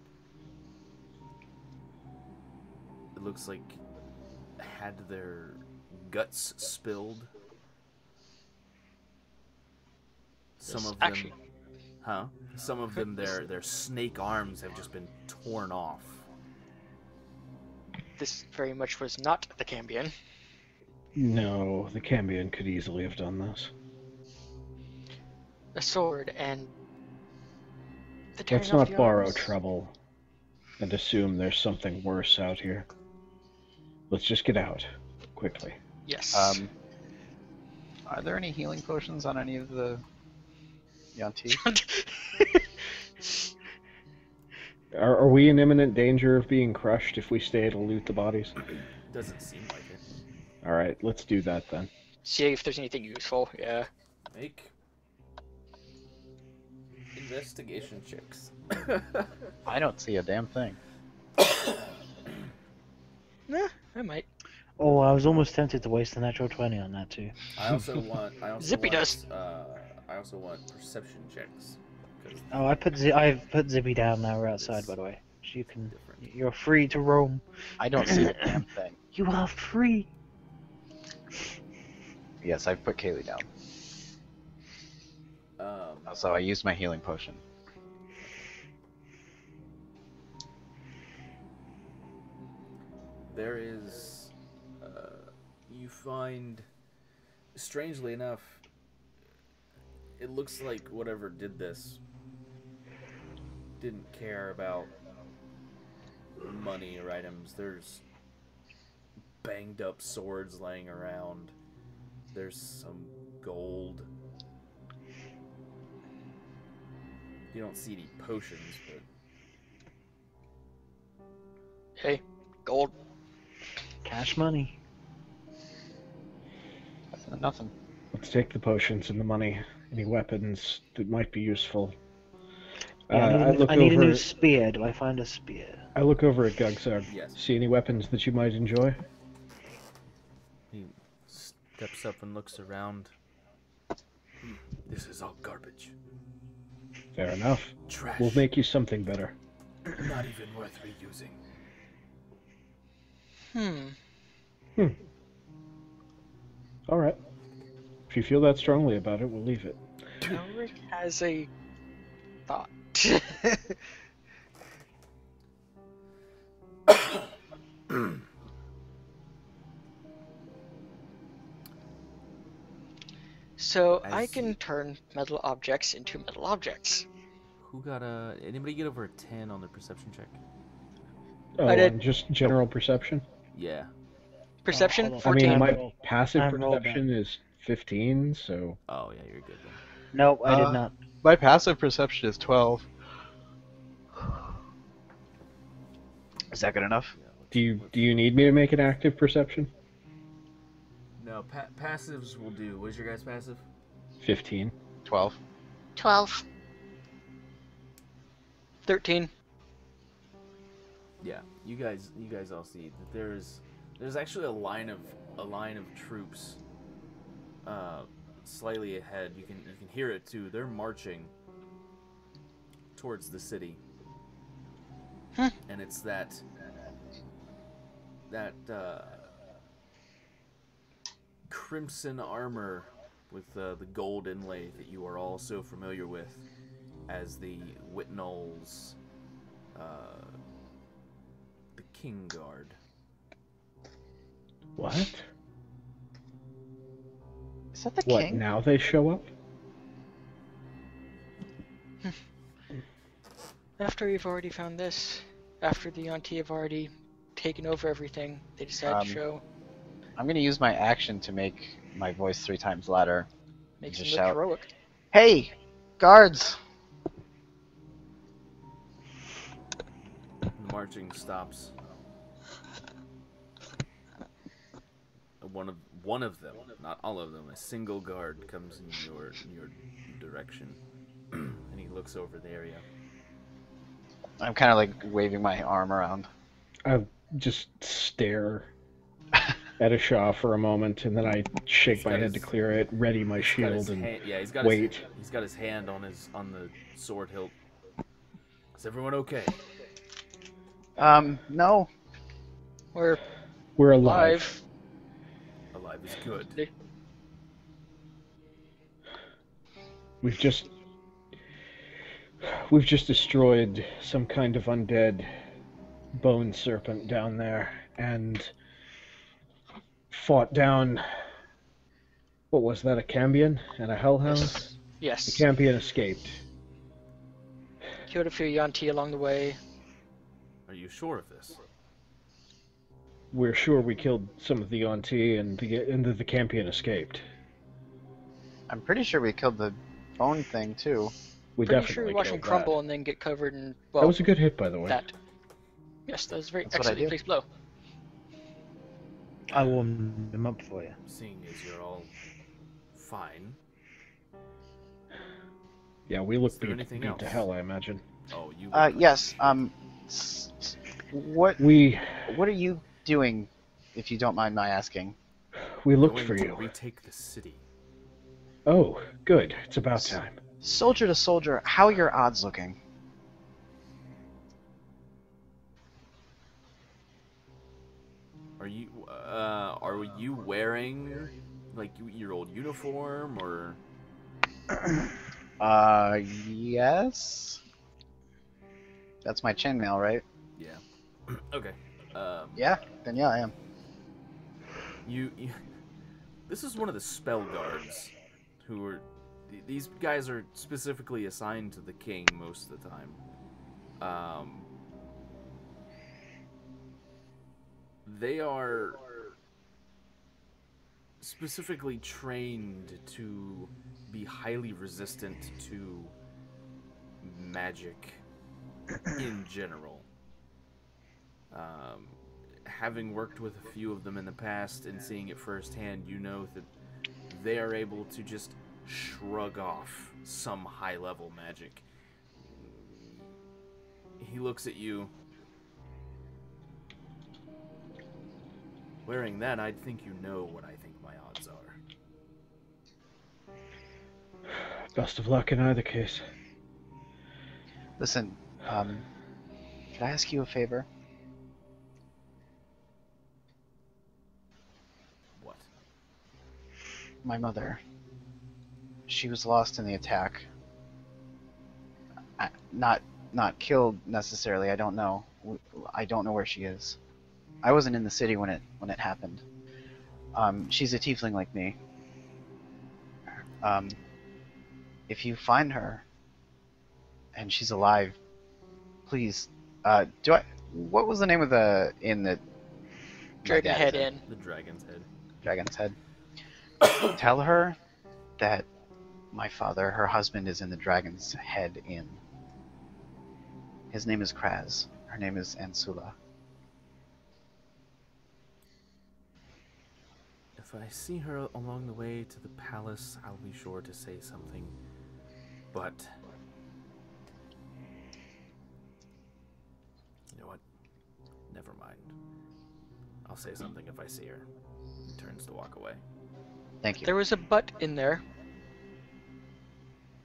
It looks like had their guts spilled. Some Yes, of them, actually- Some of them, their snake arms have just been torn off. this very much was not the Cambion. No, the Cambion could easily have done this. A sword and the tearing Let's off not the borrow arms. trouble and assume there's something worse out here. Let's just get out quickly. Yes. Are there any healing potions on any of the Yanti? Are we in imminent danger of being crushed if we stay to loot the bodies? Doesn't seem like it. Alright, let's do that then. See if there's anything useful. Yeah. Make investigation checks. I don't see a damn thing. Nah, I might. Oh, I was almost tempted to waste the natural 20 on that too. I also want. Zippy does. I also want perception checks. 'cause Oh, I've put Zippy down now. We're outside, by the way. So you can. different. You're free to roam. I don't see a damn thing. You are free. Yes, I've put Kaylee down. So I used my healing potion. There is. You find. Strangely enough, it looks like whatever did this didn't care about money or items. There's banged up swords laying around. There's some gold. You don't see any potions, but Hey, gold. Cash money. Nothing. Let's take the potions and the money. Any weapons that might be useful. Yeah, I need a new spear. Do I find a spear? I look over at Gugsag. Yes. See any weapons that you might enjoy? He steps up and looks around. This is all garbage. Fair enough. Trash. We'll make you something better. Not even worth reusing. Alright. If you feel that strongly about it, we'll leave it. Elric has a thought. So I can turn metal objects into metal objects. Who got a... Anybody get over a 10 on their perception check? Oh, I did. and just general perception? Yeah. Perception, hold on. 14. I mean, my roll- passive I rolled perception is 15, so... Oh, yeah, you're good then. Nope, I did not. My passive perception is 12. Is that good enough? Yeah, Do you need me to make an active perception? No, passives will do. What's your guys' passive? 15. 12. 12. 13. Yeah, you guys all see that there's actually a line of troops slightly ahead. You can hear it too. They're marching towards the city. And it's that crimson armor with the gold inlay that you are all so familiar with as the Whitnall's the King Guard. What? Is that the What, king? now they show up? After we've already found this, after the Yanti have already taken over everything, they decide to show. I'm going to use my action to make my voice 3 times louder. Makes Just them look shout. heroic. Hey, guards! The marching stops. One of them, not all of them, a single guard comes in your direction, and he looks over the area. I'm kind of like waving my arm around. I just stare at a Shaw for a moment, and then I shake my head to clear it, ready my shield, and He's got wait. He's got his hand on the sword hilt. Is everyone okay? No. We're We're alive. live. Alive is good. We've just destroyed some kind of undead bone serpent down there, and fought down. What was that? A Cambion and a Hellhound. The Yes. Cambion escaped. Killed a few Yuan-Ti along the way. Are you sure of this? We're sure we killed some of the Yuan-Ti, and the Cambion escaped. I'm pretty sure we killed the bone thing too. We Pretty definitely sure we watched him killed crumble that. and then get covered in. That Well, was a good hit, by the way. that. Yes, that was a very That's what I excellently do. placed blow. I warmed them up for you. Seeing as you're all fine. Yeah, we look Is there anything beat to else? hell, I imagine. Oh, you. Yes. What We are you doing, if you don't mind my asking? looked going for to you. retake the city. Oh, good. It's about time. Soldier to soldier, how are your odds looking? Are you wearing like your old uniform or? Yes. That's my chainmail, right? Yeah. Okay. Yeah. Then yeah, I am. You. This is one of the spell guards, who are. These guys are specifically assigned to the king most of the time. They are specifically trained to be highly resistant to magic in general. Having worked with a few of them in the past and seeing it firsthand, you know that they are able to just shrug off some high-level magic. He looks at you. Wearing that, I'd think you know what I think my odds are. Best of luck in either case. Listen, can I ask you a favor? What? My mother. She was lost in the attack. Not killed necessarily. I don't know. I don't know where she is. I wasn't in the city when it happened. She's a tiefling like me. If you find her and she's alive, please. What was the name of the inn that? Dragon my dad Head is in. The dragon's head. Dragon's Head. Tell her that my father, her husband, is in the Dragon's Head Inn. His name is Kraz. Her name is Ansula. If I see her along the way to the palace, I'll be sure to say something. But you know what? Never mind. I'll say something if I see her. He turns to walk away. Thank you. There was a but in there.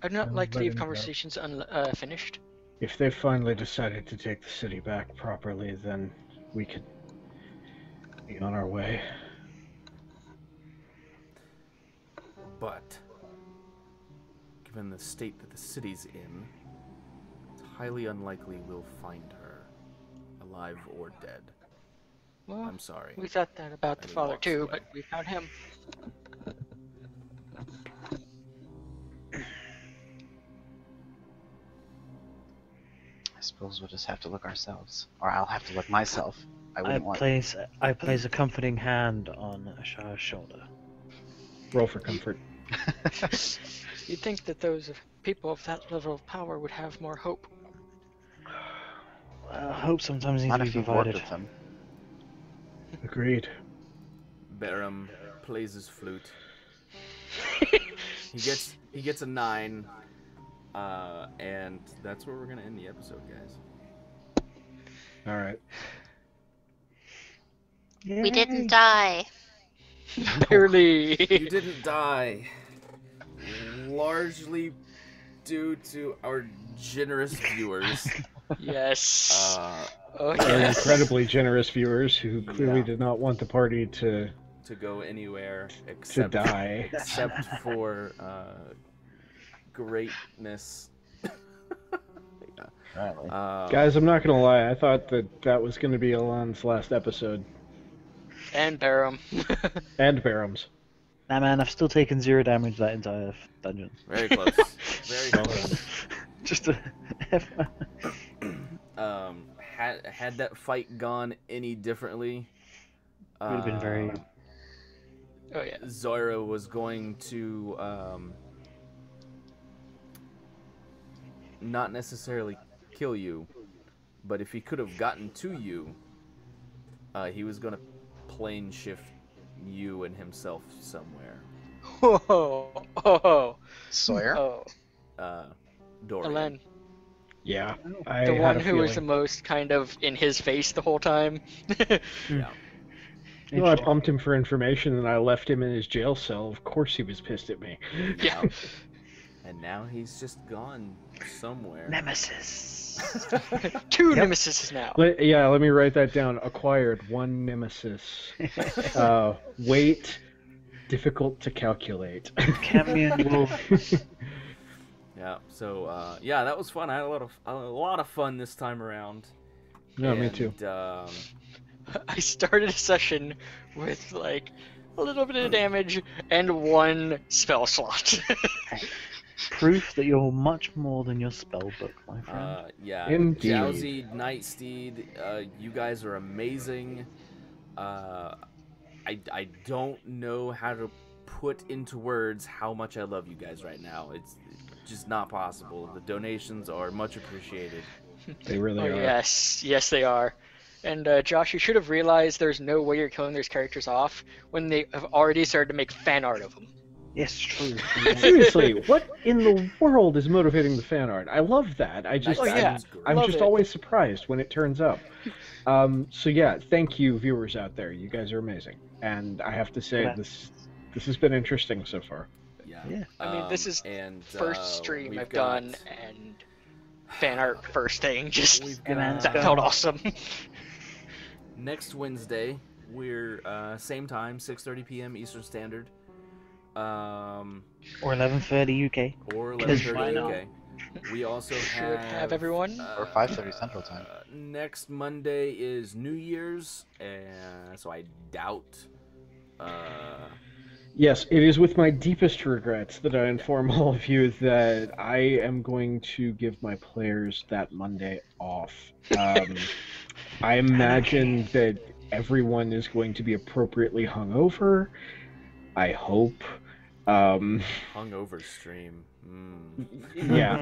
I'd not Oh, like to but leave in conversations unfinished. If they finally decided to take the city back properly, then we could be on our way. But given the state that the city's in, it's highly unlikely we'll find her, alive or dead. Well, I'm sorry. we thought that about the And he father walks too, away. but we found him. I suppose we'll just have to look ourselves, or I'll have to look myself. I I wouldn't want. place a comforting hand on Ashar's shoulder. Roll for comfort. You'd think that those people of that level of power would have more hope. Hope sometimes needs Not to be if you've worked provided. with them. Agreed. Barum plays his flute. he gets a 9, and that's where we're gonna end the episode, guys. All right. We didn't die. Barely. You didn't die, largely due to our generous viewers. Yes. Oh Our yes. incredibly generous viewers who clearly Yeah. did not want the party to To go anywhere to except die. except for greatness. Apparently. Guys, I'm not gonna lie. I thought that was gonna be Alon's last episode. And Barum. And Barums. Nah, man, I've still taken 0 damage that entire dungeon. Very close. Very close. Just a Had that fight gone any differently, would have been very. Oh yeah. Zoira was going to not necessarily kill you, but if he could have gotten to you, he was going to plane shift you and himself somewhere. Oh. Sawyer? Oh. Dorian. Elen, Yeah. I the had one a who was the feeling. most kind of in his face the whole time. Yeah. No, I pumped him for information and I left him in his jail cell. Of course he was pissed at me. Yeah. And now he's just gone somewhere. Nemesis. 2 nemesis now. Let me write that down. Acquired 1 nemesis. Weight difficult to calculate. Camion wolf. Yeah. So yeah, that was fun. I had a lot of fun this time around. No, me And, too. I started a session with like a little bit of damage and 1 spell slot. Proof that you're much more than your spell book, my friend. Yeah. Indeed. Jowsy, Nightsteed, you guys are amazing. I don't know how to put into words how much I love you guys right now. It's just not possible. The donations are much appreciated. They really Oh are. yes, they are. And Josh, you should have realized there's no way you're killing those characters off when they have already started to make fan art of them. Yes, true. Seriously, what in the world is motivating the fan art? I love that. I'm Love just it. always surprised when it turns up. So yeah, thank you, viewers out there. You guys are amazing, and I have to say Yeah. this has been interesting so far. Yeah. I mean, this is and, first stream we've I've got- done, and fan art first thing. Just We've Yeah, man, got- that go. felt awesome. Next Wednesday, we're same time, 6:30 p.m. Eastern Standard, Or 11:30 UK. or Because why 11:30 not? UK. We also Should have everyone. Or 5:30 Central Time. Next Monday is New Year's, and so I doubt. Yes, it is with my deepest regrets that I inform all of you that I am going to give my players that Monday off. I imagine that everyone is going to be appropriately hungover. I hope. Hungover stream. Yeah,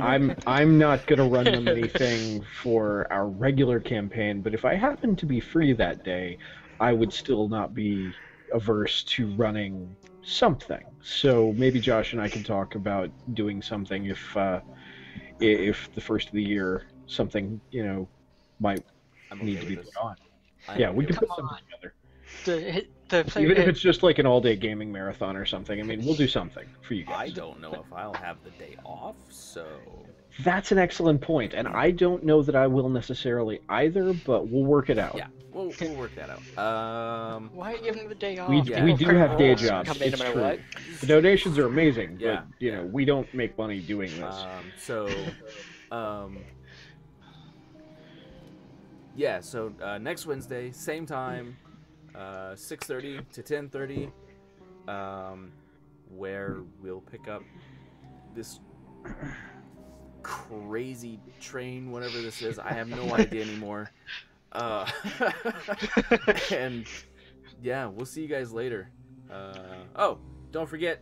I'm not gonna run them anything for our regular campaign, but if I happen to be free that day, I would still not be averse to running something. So maybe Josh and I can talk about doing something if the first of the year something might I'm need okay to be with this. put on. I'm Yeah, okay we can with put Come something together. The player. Even if it's just like an all-day gaming marathon or something. I mean, we'll do something for you I guys. don't know if I'll have the day off, so That's an excellent point, and I don't know that I will necessarily either, but we'll work it out. yeah, we'll work that out. Why are you giving the day off? We Yeah. do People have day rolls jobs. come in no It's matter true. what. The donations are amazing, Yeah, but we don't make money doing this. So, yeah. So next Wednesday, same time, 6:30 to 10:30, where we'll pick up this crazy train, whatever this is. I have no idea anymore. And yeah, we'll see you guys later. Oh, don't forget,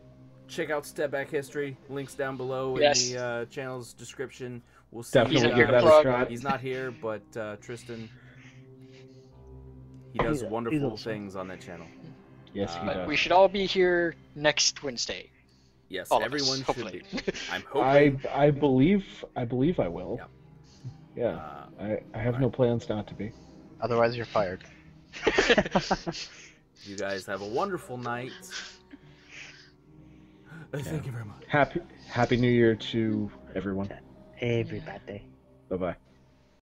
check out Step Back History. Links down below Yes. in the channel's description. We'll see Definitely He's give not that here. a shot. He's not here, but Tristan, he does He's wonderful awesome. things on that channel. Yes, he but does. We should all be here next Wednesday. Yes, All of everyone us, should hopefully. be. I'm hoping. I believe I will. Yeah. Yeah, I have no plans not to be. Otherwise, you're fired. You guys have a wonderful night. Thank you very much. Happy New Year to everyone. Everybody. Bye bye.